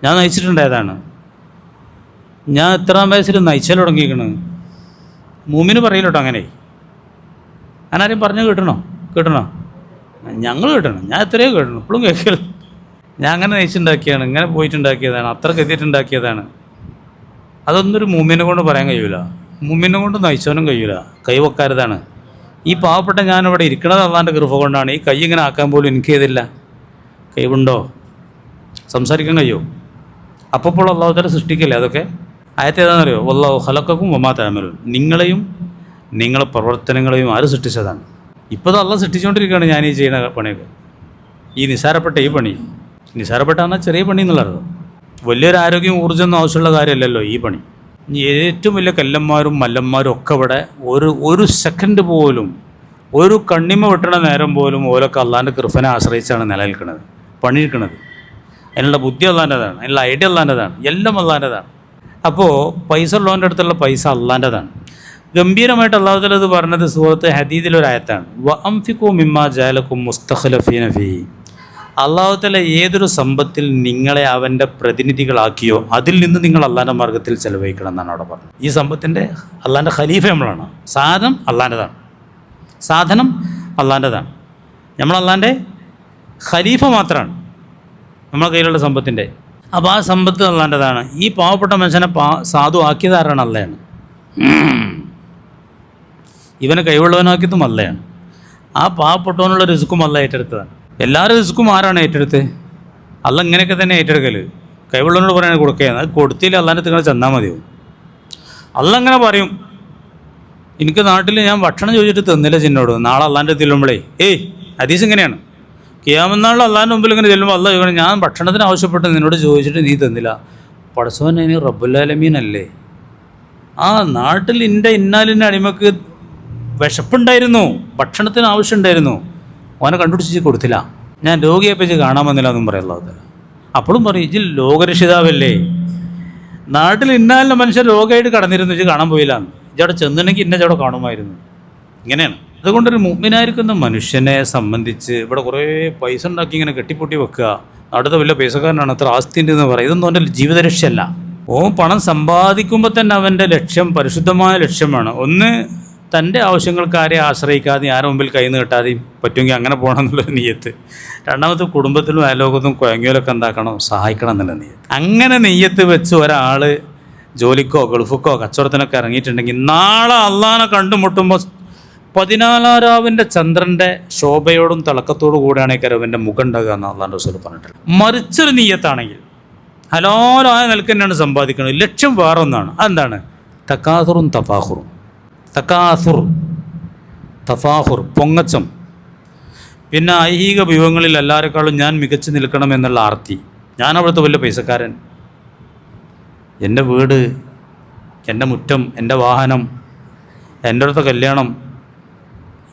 ഞാൻ നയിച്ചിട്ടുണ്ടായതാണ്. ഞാൻ എത്രാം വയസ്സിൽ നയിച്ചാൽ തുടങ്ങിയിരിക്കണ്. മുഅ്മിന് പറയില്ല കേട്ടോ അങ്ങനെ. ആരും പറഞ്ഞു കേട്ടണോ? ഞങ്ങൾ കേട്ടണം. ഞാൻ എത്രയോ കേട്ടണം, ഇപ്പോഴും കേൾക്കൽ. ഞാൻ അങ്ങനെ നയിച്ചുണ്ടാക്കിയാണ്, ഇങ്ങനെ പോയിട്ടുണ്ടാക്കിയതാണ്, അത്ര ഗതിയിട്ടുണ്ടാക്കിയതാണ്. അതൊന്നും ഒരു മുഅ്മിനെ കൊണ്ട് പറയാൻ കഴിയില്ല. മുഅ്മിനെ കൊണ്ട് നയിച്ചവനും കഴിയില്ല. കൈവക്കാരതാണ്. ഈ പാവപ്പെട്ട ഞാനിവിടെ ഇരിക്കണത് അള്ളാൻ്റെ കൃപ കൊണ്ടാണ്. ഈ കൈ ഇങ്ങനെ ആക്കാൻ പോലും എനിക്ക് ചെയ്തില്ല. കഴിവുണ്ടോ? സംസാരിക്കാൻ കഴിയുമോ? അപ്പോൾ അള്ളാഹു തആല സൃഷ്ടിക്കില്ലേ അതൊക്കെ? ആയത്തേതാണെന്നറിയോ? വല്ലാഹു ഖലഖക്കും വമാ തഅമലൂൻ. നിങ്ങളെയും നിങ്ങളെ പ്രവർത്തനങ്ങളെയും ആര് സൃഷ്ടിച്ചതാണ്? ഇപ്പോൾ അള്ളാഹ് സൃഷ്ടിച്ചുകൊണ്ടിരിക്കുകയാണ് ഞാൻ ഈ ചെയ്യുന്ന പണിയൊക്കെ. ഈ നിസാരപ്പെട്ട ഈ പണി, നിസാരപ്പെട്ട എന്നാൽ ചെറിയ പണി എന്നുള്ളത്, വലിയൊരു ആരോഗ്യം ഊർജ്ജമൊന്നും ആവശ്യമുള്ള കാര്യമല്ലല്ലോ ഈ പണി. ഏറ്റവും വലിയ കല്ലന്മാരും മല്ലന്മാരും ഒക്കെ ഇവിടെ ഒരു സെക്കൻഡ് പോലും, ഒരു കണ്ണിമ വെട്ടണ നേരം പോലും ഓരൊക്കെ അള്ളാൻ്റെ കൃപനെ ആശ്രയിച്ചാണ് നിലനിൽക്കുന്നത്, പണിയെടുക്കുന്നത്. അതിനുള്ള ബുദ്ധി അള്ളാൻ്റെതാണ്, അതിനുള്ള ഐഡിയ അള്ളാൻ്റെതാണ്, എല്ലാം അള്ളാൻ്റെതാണ്. അപ്പോൾ പൈസ ഉള്ളവൻ്റെ അടുത്തുള്ള പൈസ അള്ളാൻ്റെതാണ്. ഗംഭീരമായിട്ട് അള്ളാഹു തആല ഇത് പറഞ്ഞത് സൂറത്ത് ഹദീദിലൊരായത്താണ്. വ അംഫിഖൂ മിമ്മാ ജഅലകും മുസ്തഖ്ലഫീന ഫീഹി. അള്ളാഹു തആല ഏതൊരു സമ്പത്തിൽ നിങ്ങളെ അവൻ്റെ പ്രതിനിധികളാക്കിയോ അതിൽ നിന്ന് നിങ്ങൾ അള്ളാൻ്റെ മാർഗ്ഗത്തിൽ ചെലവഴിക്കണം എന്നാണ് അവിടെ പറഞ്ഞത്. ഈ സമ്പത്തിൻ്റെ അള്ളാൻ്റെ ഖലീഫ നമ്മളാണ്. സാധനം അള്ളാൻ്റെതാണ്, സാധനം അള്ളാൻ്റെതാണ്. നമ്മൾ അള്ളാൻ്റെ ഖലീഫ മാത്രമാണ് നമ്മളെ കയ്യിലുള്ള സമ്പത്തിൻ്റെ. അപ്പോൾ ആ സമ്പത്ത് അള്ളാൻ്റെതാണ്. ഈ പാവപ്പെട്ട മനുഷ്യനെ സാധു ആക്കിയത് ആരാണ്? അള്ളയാണ്. ഇവനെ കൈവെള്ളവനാക്കിയതും അള്ളയാണ്. ആ പാവപ്പെട്ടവനുള്ള റിസ്ക്കും അള്ള ഏറ്റെടുത്തതാണ്. എല്ലാവരും റിസ്ക്കും ആരാണ് ഏറ്റെടുത്ത്? അള്ള ഇങ്ങനെയൊക്കെ തന്നെ ഏറ്റെടുക്കൽ. കൈവെള്ളവനോട് പറയാൻ കൊടുക്കുകയാണ്. അത് കൊടുത്തില്ല അള്ളാൻ്റെ നിങ്ങൾ ചെന്നാൽ മതിയാവും. അള്ള അങ്ങനെ പറയും, എനിക്ക് നാട്ടിൽ ഞാൻ ഭക്ഷണം ചോദിച്ചിട്ട് തന്നില്ല ചിന്നോട്, നാളെ അള്ളാൻ്റെ ചെല്ലുമ്പോഴേ ഹദീസ് ഇങ്ങനെയാണ്, ഖിയാമത്ത് അള്ളാൻ്റെ മുമ്പിൽ ഇങ്ങനെ ചെല്ലുമ്പോൾ അള്ള ചോദിക്കണം, ഞാൻ ഭക്ഷണത്തിന് ആവശ്യപ്പെട്ട് നിന്നോട് ചോദിച്ചിട്ട് നീ തന്നില്ല. പടച്ചവൻ അതിന് റബ്ബുൽ ആലമീൻ അല്ലേ? ആ നാട്ടിൽ ഇന്നാലിൻ്റെ അടിമക്ക് വിശപ്പുണ്ടായിരുന്നു, ഭക്ഷണത്തിന് ആവശ്യമുണ്ടായിരുന്നു, ഓനെ കണ്ടുപിടിച്ച് കൊടുത്തില്ല. ഞാൻ രോഗിയെ പറ്റി കാണാൻ വന്നില്ല എന്നും പറയും അല്ലാഹു തആല. അപ്പോഴും പറയും ഇജ്ജ് ലോകരക്ഷിതാവല്ലേ, നാട്ടിൽ ഇന്നാലിൻ്റെ മനുഷ്യർ രോഗമായിട്ട് കടന്നിരുന്നു, ഇജ്ജ് കാണാൻ പോയില്ല, ഇജ്ജവിടെ ചെന്നിട്ടുണ്ടെങ്കിൽ ഇന്ന അവിടെ കാണുമായിരുന്നു. ഇങ്ങനെയാണ്. അതുകൊണ്ടൊരു മുഅ്മിനായിരിക്കുന്ന മനുഷ്യനെ സംബന്ധിച്ച് ഇവിടെ കുറേ പൈസ ഉണ്ടാക്കി ഇങ്ങനെ കെട്ടിപ്പൊട്ടി വെക്കുക, അടുത്ത വലിയ പൈസക്കാരനാണ്, അത്ര ആസ്തിൻ്റെ എന്ന് പറയും, ഇതൊന്നും അവൻ്റെ ജീവിത ലക്ഷ്യമല്ല. പണം സമ്പാദിക്കുമ്പോൾ തന്നെ അവൻ്റെ ലക്ഷ്യം പരിശുദ്ധമായ ലക്ഷ്യമാണ്. ഒന്ന്, തൻ്റെ ആവശ്യങ്ങൾക്ക് ആരെയും ആശ്രയിക്കാതെയും ആരുടെ മുമ്പിൽ കൈ നീട്ടാതെയും പറ്റുമെങ്കിൽ അങ്ങനെ പോകണം എന്നുള്ളൊരു നിയ്യത്ത്. രണ്ടാമത്തെ, കുടുംബത്തിലും അയലോകത്തും കുഴങ്ങിയോലൊക്കെ എന്താക്കണം, സഹായിക്കണം എന്നുള്ള നിയ്യത്ത്. അങ്ങനെ നിയ്യത്ത് വെച്ച് ഒരാൾ ജോലിക്കോ ഗൾഫിക്കോ കച്ചവടത്തിനൊക്കെ ഇറങ്ങിയിട്ടുണ്ടെങ്കിൽ നാളെ അള്ളാനെ കണ്ടുമുട്ടുമ്പോൾ 14 ചന്ദ്രൻ്റെ ശോഭയോടും തിളക്കത്തോടു കൂടെയാണ് ഈ കരവൻ്റെ മുഖം ഉണ്ടാകുക എന്ന് അള്ളാഹുവിൻ്റെ റസൂൽ പറഞ്ഞിട്ടുണ്ട്. മറിച്ചൊരു നിയ്യത്താണെങ്കിൽ ഹലാലായ നിലക്ക് തന്നെയാണ് സമ്പാദിക്കുന്നത്, ലക്ഷ്യം വേറെ ഒന്നാണ്. അതെന്താണ്? തക്കാസുറും തഫാഹുറും. തഫാഹുർ പൊങ്ങച്ചം, പിന്നെ ഐഹിക വിഭവങ്ങളിൽ എല്ലാവരെക്കാളും ഞാൻ മികച്ചു നിൽക്കണം എന്നുള്ള ആർത്തി. ഞാൻ അവിടുത്തെ വലിയ പൈസക്കാരൻ, എൻ്റെ വീട്, എൻ്റെ മുറ്റം, എൻ്റെ വാഹനം, എൻ്റെ അടുത്ത കല്യാണം,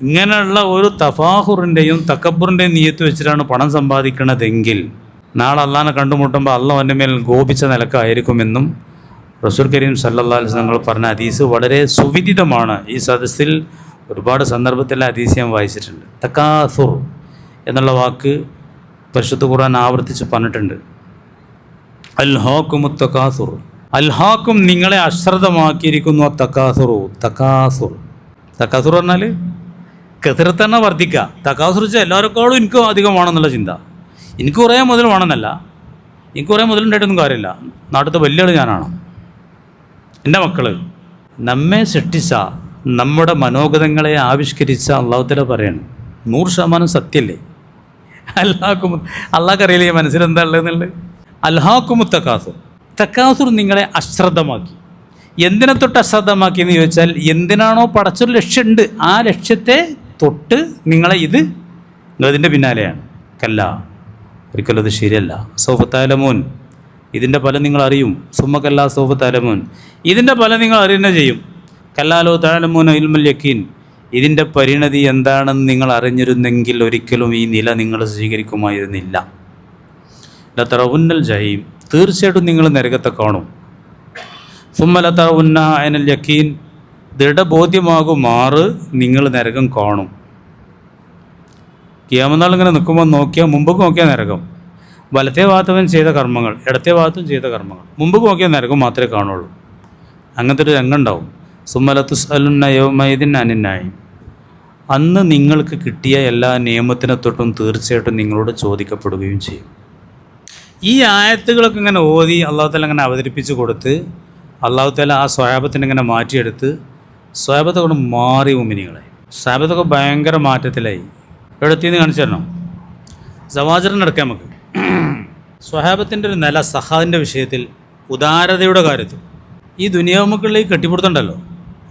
ഇങ്ങനെയുള്ള ഒരു തഫാഹുറിൻ്റെയും തക്കബറിൻ്റെയും നിയ്യത്ത് വെച്ചിട്ടാണ് പണം സമ്പാദിക്കണതെങ്കിൽ നാളെ അള്ളാനെ കണ്ടുമുട്ടുമ്പോൾ അള്ളാഹ് എൻ്റെ മേൽ കോപിച്ച നിലക്കായിരിക്കുമെന്നും റസൂൽ കരീം സല്ലല്ലാഹു അലൈഹി വസല്ലം പറഞ്ഞ ഹദീസ് വളരെ സുവിദിതമാണ്. ഈ സദസ്സിൽ ഒരുപാട് സന്ദർഭത്തിൽ ഹദീസ് ഞാൻ വായിച്ചിട്ടുണ്ട്. തക്കാസുർ എന്നുള്ള വാക്ക് പരിശുദ്ധ ഖുർആൻ ആവർത്തിച്ച് പറഞ്ഞിട്ടുണ്ട്. അൽഹാക്കുമു തക്കാസുർ, അൽഹാക്കും നിങ്ങളെ അശ്രദ്ധമാക്കിയിരിക്കുന്നു. തക്കാസുറു, തക്കാസുർ പറഞ്ഞാൽ കെതിർത്തന്നെ വർദ്ധിക്കുക. തക്കാസുർ വെച്ചാൽ എല്ലാവരെക്കാളും എനിക്ക് അധികം വേണമെന്നുള്ള ചിന്ത. എനിക്ക് കുറേ മുതൽ വേണമെന്നല്ല, എനിക്ക് കുറേ മുതലുണ്ടായിട്ടൊന്നും കാര്യമില്ല, നാട്ടിലത്തെ വലിയ ആൾ ഞാനാണ്, എൻ്റെ മക്കൾ. നമ്മെ സൃഷ്ടിച്ച, നമ്മുടെ മനോഗതങ്ങളെ ആവിഷ്കരിച്ച അല്ലാഹു തആല പറയാണ്, 100% സത്യമല്ലേ? അള്ളാഹ്ക്കറിയില്ലേ മനസ്സിലെന്താ ഉള്ളതെന്നുള്ളത്. അൽഹാക്കുമു തക്കാസുർ, തക്കാസുർ നിങ്ങളെ അശ്രദ്ധമാക്കി. എന്തിനെ തൊട്ട് അശ്രദ്ധമാക്കിയെന്ന് ചോദിച്ചാൽ, എന്തിനാണോ പടച്ചൊരു ലക്ഷ്യമുണ്ട് ആ ലക്ഷ്യത്തെ തൊട്ട് നിങ്ങളെ നിങ്ങളതിൻ്റെ പിന്നാലെയാണ്. കല്ല, ഒരിക്കലും അത് ശരിയല്ല. സൗഫ തഅലമൂൻ, ഇതിൻ്റെ ഫലം നിങ്ങൾ അറിയും. സുമ്മക്കല്ല സൗഫ തഅലമൂൻ, ഇതിൻ്റെ ഫലം നിങ്ങൾ അറിയുക ചെയ്യും. കല്ലാലോ തഅലമൂന ഇൽമുൽ യഖീൻ, ഇതിൻ്റെ പരിണതി എന്താണെന്ന് നിങ്ങൾ അറിഞ്ഞിരുന്നെങ്കിൽ ഒരിക്കലും ഈ നില നിങ്ങൾ സ്വീകരിക്കുമായിരുന്നില്ല. ലതറവുന്നൽ ജഹീം, തീർച്ചയായിട്ടും നിങ്ങൾ നരകത്തെ കാണും. സുമ്മ ലതറവുന്ന അയനൽ യഖീൻ, ദൃഢബോധ്യമാകുമാറ് നിങ്ങൾ നരകം കാണും. ഖിയാമത്ത് നാൾ ഇങ്ങനെ നിൽക്കുമ്പോൾ നോക്കിയാൽ മുമ്പ് നോക്കിയാൽ നരകം, വലത്തെ ഭാഗത്തവൻ ചെയ്ത കർമ്മങ്ങൾ, ഇടത്തെ ഭാഗത്തും ചെയ്ത കർമ്മങ്ങൾ, മുമ്പ് നോക്കിയാൽ നരകം മാത്രമേ കാണുള്ളൂ. അങ്ങനത്തെ ഒരു രംഗം ഉണ്ടാവും. സുമ്മല തുസ്അലുന്ന യൗമഇദിൻ അനിൻ നഈം, അന്ന് നിങ്ങൾക്ക് കിട്ടിയ എല്ലാ നിയമത്തിനെ തൊട്ടും തീർച്ചയായിട്ടും നിങ്ങളോട് ചോദിക്കപ്പെടുകയും ചെയ്യും. ഈ ആയത്തുകളൊക്കെ ഇങ്ങനെ ഓതി അല്ലാഹു തആല അങ്ങനെ അവതരിപ്പിച്ച് കൊടുത്ത് അല്ലാഹു തആല ആ സ്വഹാബത്തിനെ ഇങ്ങനെ മാറ്റിയെടുത്ത് സ്വഹാബത്തെ കൊണ്ട് മാറി മുഅ്മിനീങ്ങളെ സഹാബത്തൊക്കെ ഭയങ്കര മാറ്റത്തിലായി. എവിടെത്തിന്ന് കാണിച്ചു തരണം. സവാജറിനെടുക്കാം നമുക്ക്. സ്വഹാബത്തിൻ്റെ ഒരു നില സഹാദിൻ്റെ വിഷയത്തിൽ, ഉദാരതയുടെ കാര്യത്തിൽ. ഈ ദുനിയാവുമക്കുള്ള ഈ കെട്ടിപ്പിടുത്തുണ്ടല്ലോ,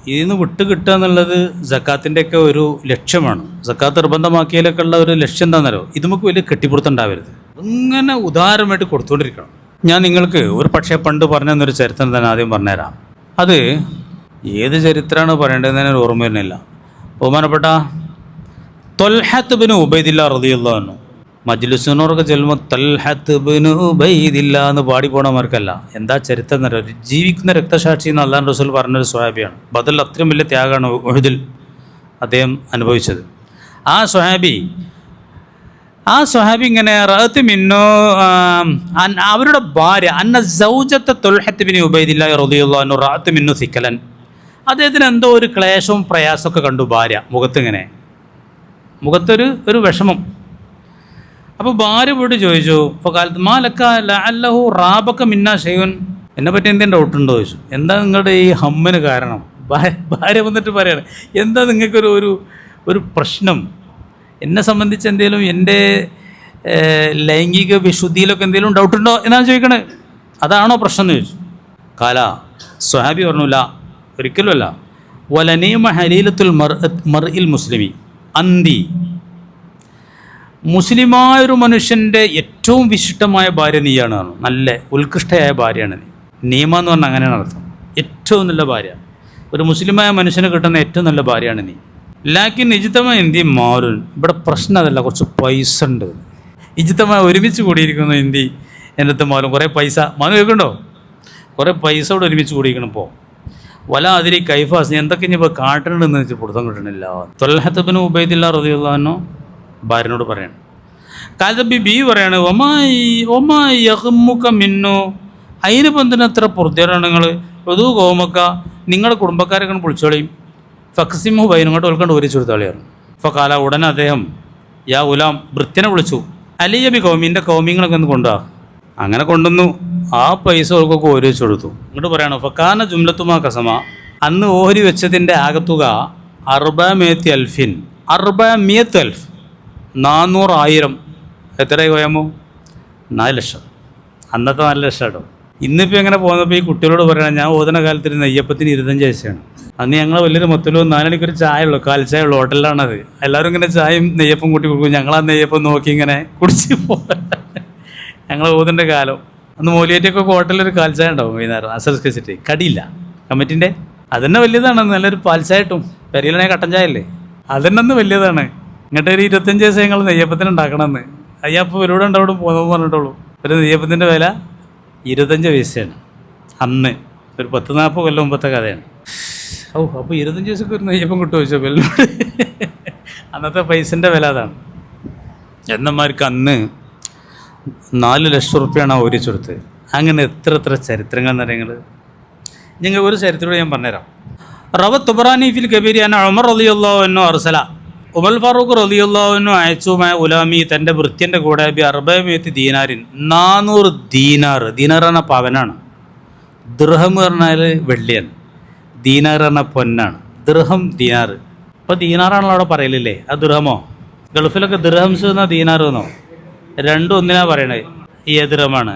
ഇതിൽ നിന്ന് വിട്ട് കിട്ടുക എന്നുള്ളത് സക്കാത്തിൻ്റെയൊക്കെ ഒരു ലക്ഷ്യമാണ്. സക്കാത്ത് നിർബന്ധമാക്കിയതിലൊക്കെ ഉള്ള ഒരു ലക്ഷ്യം എന്താണെന്നല്ലോ, ഇത് നമുക്ക് വലിയ കെട്ടിപ്പിടുത്തം ഉണ്ടാവരുത്. ഇങ്ങനെ ഉദാരമായിട്ട് കൊടുത്തുകൊണ്ടിരിക്കണം. ഞാൻ നിങ്ങൾക്ക് ഒരു പക്ഷേ പണ്ട് പറഞ്ഞെന്നൊരു ചരിത്രം തന്നെ ആദ്യം പറഞ്ഞുതരാം. അത് ഏത് ചരിത്രമാണ് പറയേണ്ടതെന്ന് ഒരു ഓർമ്മ വരുന്നില്ല. ബഹുമാനപ്പെട്ട ത്വൽഹത്ത് ബിൻ ഉബൈദില്ലാ റളിയല്ലാഹു അൻഹു മജ്ലിസുനോറൊക്കെ ചെല്ലുമ്പോൾ തൽഹത്ത് ബിൻ ഉബൈദില്ലാ എന്ന് പാടിപ്പോണമാർക്കല്ല. എന്താ ചരിത്രം എന്നറിയാം. ഒരു ജീവിക്കുന്ന രക്തസാക്ഷി എന്ന് അല്ലാഹു റസൂൽ പറഞ്ഞൊരു സ്വഹാബിയാണ്. ബദറിൽ അത്രയും വലിയ ത്യാഗമാണ് ഉഹുദിൽ അദ്ദേഹം അനുഭവിച്ചത്. ആ സ്വഹാബി ഇങ്ങനെ റഅത്ത് മിന്നു അവരുടെ ഭാര്യ അന്ന സൗജത്തെ ത്വൽഹത്ത് ബിൻ ഉബൈദില്ലാ റളിയല്ലാഹു അൻഹു റഅത്ത് മിന്നു സിക്കലൻ. അദ്ദേഹത്തിന് എന്തോ ഒരു ക്ലേശവും പ്രയാസമൊക്കെ കണ്ടു. ഭാര്യ മുഖത്തൊരു വിഷമം. അപ്പോൾ ഭാര്യ പോയിട്ട് ചോദിച്ചു, ഇപ്പോൾ കാലത്ത് മാലക്ക ലഅല്ലഹു റാബക്ക മിന്ന ഷൈഉൻ, എന്നെ പറ്റി എന്തെങ്കിലും ഡൗട്ടുണ്ടോ ചോദിച്ചു. എന്താ നിങ്ങളുടെ ഈ ഹമ്മിന് കാരണം? ഭാര്യ വന്നിട്ട് പറയാണ്, എന്താ നിങ്ങൾക്കൊരു ഒരു പ്രശ്നം, എന്നെ സംബന്ധിച്ച് എന്തെങ്കിലും എൻ്റെ ലൈംഗിക വിശുദ്ധിയിലൊക്കെ എന്തെങ്കിലും ഡൗട്ടുണ്ടോ എന്നാണ് ചോദിക്കണേ. അതാണോ പ്രശ്നം എന്ന് ചോദിച്ചു. സ്വഹാബി പറഞ്ഞില്ല, ഒരിക്കലുമല്ല. വലനീമ ഹലീലത്തുൽ മർഇൽ മുസ്ലിമി അന്തി, മുസ്ലിമായൊരു മനുഷ്യൻ്റെ ഏറ്റവും വിശിഷ്ടമായ ഭാര്യ നീയാണ്. നല്ല ഉത്കൃഷ്ടയായ ഭാര്യയാണ് നീ. നീമ എന്ന് പറഞ്ഞാൽ അങ്ങനെയാണ് അർത്ഥം. ഏറ്റവും നല്ല ഭാര്യ, ഒരു മുസ്ലിമായ മനുഷ്യന് കിട്ടുന്ന ഏറ്റവും നല്ല ഭാര്യയാണ് നീ. ലാക്കിൻ ഇജിത്തമ എന്തി മാറുൻ, ഇവിടെ പ്രശ്നം അതല്ല, കുറച്ച് പൈസ ഉണ്ട്. ഇജിത്തമ ഒരുമിച്ച് കൂടിയിരിക്കുന്നു എന്തി എൻ്റെ അടുത്ത് മാറും, കുറേ പൈസ മാനു കേൾക്കണ്ടോ, കുറേ പൈസ കൂടെ ഒരുമിച്ച് കൂടിയിരിക്കണം. ഇപ്പോൾ വല അതിരി കൈഫാസ്, നീ എന്തൊക്കെ ഇനി ഇപ്പോൾ കാട്ടണമെന്ന് വെച്ച് പൊടുത്തം കിട്ടണില്ല. ത്വൽഹത്ത് ബിൻ ഉബൈദില്ലാ റളിയല്ലാഹു അൻഹു ഭാര്യനോട് പറയാണ്. കാലത്ത് ബി പറയാണ്, ഒമായി യഹ്മുക്ക മിന്നു, അതിനിപ്പോൾ എന്തിനത്ര പൊറുതിയാണ് നിങ്ങൾ, ഒതു കോമക്ക, നിങ്ങളുടെ കുടുംബക്കാരൊക്കെ വിളിച്ചോളിയും, ഫക്സിമു ബൈനങ്ങോട്ട് ഓൽക്കണ്ട് ഒരിച്ചു കൊടുത്താളിയായിരുന്നു. ഫക്കാല, ഉടനെ അദ്ദേഹം യാ ഉലാം ഭൃത്യനെ വിളിച്ചു, അലിയബി കൗമിൻ്റെ കൗമിങ്ങളൊക്കെ ഒന്ന് കൊണ്ടുപോകാം. അങ്ങനെ കൊണ്ടുവന്നു. ആ പൈസ ഓർക്കൊക്കെ ഓരി വെച്ച് കൊടുത്തു. ഇങ്ങോട്ട് പറയണോ, ഫക്കാന ജുംലത്തുമാ കസമ, അന്ന് ഓഹരി വെച്ചതിൻ്റെ ആകത്തുക 400,000 400,000. എത്രയായി പോയാമോ? 4 ലക്ഷം. അന്നത്തെ 4 ലക്ഷം കേട്ടോ. ഇന്നിപ്പോൾ എങ്ങനെ പോകുന്നപ്പോൾ ഈ കുട്ടികളോട് പറയണം, ഞാൻ ഓതുന്ന കാലത്തിൽ നെയ്യപ്പത്തിന് 25 പൈസയാണ്. അന്ന് ഞങ്ങൾ വലിയൊരു മൊത്തലോ 4 മണിക്കൊരു ചായ ഉള്ളൂ, കാൽച്ചായ ഉള്ളൂ, ഹോട്ടലിലാണത്. എല്ലാവരും ഇങ്ങനെ ചായയും നെയ്യപ്പം കൂട്ടി കൊടുക്കും. ഞങ്ങൾ ആ നെയ്യപ്പം നോക്കി ഇങ്ങനെ കുടിച്ച് പോകാൻ ഞങ്ങൾ ഓതുന്ന കാലം. അന്ന് മൂലിയേറ്റൊക്കെ ഹോട്ടലിലൊരു കാൽച്ചായ ഉണ്ടാവും വൈകുന്നേരം അസർസ്കരിച്ചിട്ട്, കടിയില്ല കമ്മിറ്റിൻ്റെ. അതന്നെ വലിയതാണ്. നല്ലൊരു പാൽച്ചായ കിട്ടും. പെരിയിലാണെങ്കിൽ കട്ടൻ ചായ അല്ലേ, അതന്നെ അന്ന് വലിയതാണ്. ഇങ്ങോട്ട് ഒരു 25 പൈസ ഞങ്ങൾ നെയ്യപ്പത്തിന് ഉണ്ടാക്കണമെന്ന്. അയ്യപ്പോൾ ഇവരോട് ഉണ്ടാവും പോകുന്നത് പറഞ്ഞിട്ടുള്ളൂ. ഒരു നെയ്യപ്പത്തിൻ്റെ വില 25 പൈസയാണ്. അന്ന് ഒരു 10-40 കൊല്ലം മുമ്പത്തെ കഥയാണ്. അപ്പോൾ 25 പൈസക്ക് ഒരു നെയ്യപ്പം കിട്ടുമോ ചോദിച്ചോ വെല്ലോട്. അന്നത്തെ പൈസൻ്റെ വില അതാണ്. എന്നമാർക്ക് അന്ന് 4 ലക്ഷം റുപ്യാണ് ഒരിച്ചു കൊടുത്തത്. അങ്ങനെ എത്ര ചരിത്രങ്ങൾ എന്നറിയങ്ങൾ. ഞങ്ങൾ ഒരു ചരിത്രത്തോടെ ഞാൻ പറഞ്ഞുതരാം. റവ തുബറാനി ഫിൽ കബീരി അന ഉമർ റളിയല്ലാഹു അൻഹു അർസല, ഉമർ ഫാറൂഖ് റളിയല്ലാഹു അൻഹു അയച്ചുമായ ഉലാമി തൻ്റെ ഭൃത്യൻ്റെ കൂടെ 400 ദീനാറിൻ 400 ദീനാർ. ദീനാർ പറഞ്ഞാൽ പവനാണ്. ദിർഹം പറഞ്ഞാൽ വെള്ളിയാണ്. ദീനാർ പറഞ്ഞാൽ പൊന്നാണ്. ദിർഹം ദീനാർ. ഇപ്പോൾ ദീനാറാണല്ലോ അവിടെ പറയലില്ലേ, ആ ദിർഹമോ? ഗൾഫിലൊക്കെ ദിർഹംസ് എന്നോ ദീനാർ എന്നോ രണ്ടും ഒന്നിനാ പറയണത്. ഈ ദിർഹമാണ്.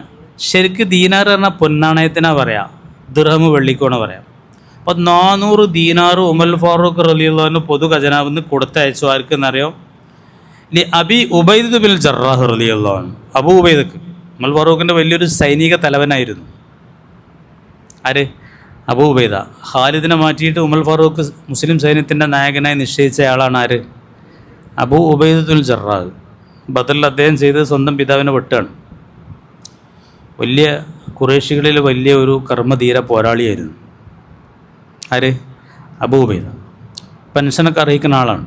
ശരിക്ക് ദീനാർ പറഞ്ഞാൽ പൊന്നാണയത്തിനാണ് പറയാം, ദിർഹം വെള്ളിക്കോണ പറയാം. അപ്പോൾ 400 ദീനാർ ഉമർ ഫാറൂഖ് റളിയല്ലാഹു അൻഹു പൊതു ഖജനാവിന്ന് കൊടുത്തയച്ചു. ആർക്ക് എന്നറിയോ? അബി ഉബൈദ് ബിൻ ജറാഹ് റളിയല്ലാഹു അൻഹു. അബൂ ഉബൈദക്ക് ഉമർ ഫാറൂഖിൻ്റെ വലിയൊരു സൈനിക തലവനായിരുന്നു. ആര്? അബൂ ഉബൈദ. ഖാലിദിനെ മാറ്റിയിട്ട് ഉമർ ഫാറൂഖ് മുസ്ലിം സൈന്യത്തിൻ്റെ നായകനായി നിശ്ചയിച്ച ആളാണ്. ആര്? Abu Ubaid bin Jarrah. ബദറിൽ അദ്ദേഹം ചെയ്തത് സ്വന്തം പിതാവിനെ വെട്ടാണ്. വലിയ ഖുറൈശികളിൽ വലിയ ഒരു കർമ്മധീര പോരാളിയായിരുന്നു. ആര്? അബൂ ഉബൈദ. പെൻഷനൊക്കെ അറിയിക്കുന്ന ആളാണ്.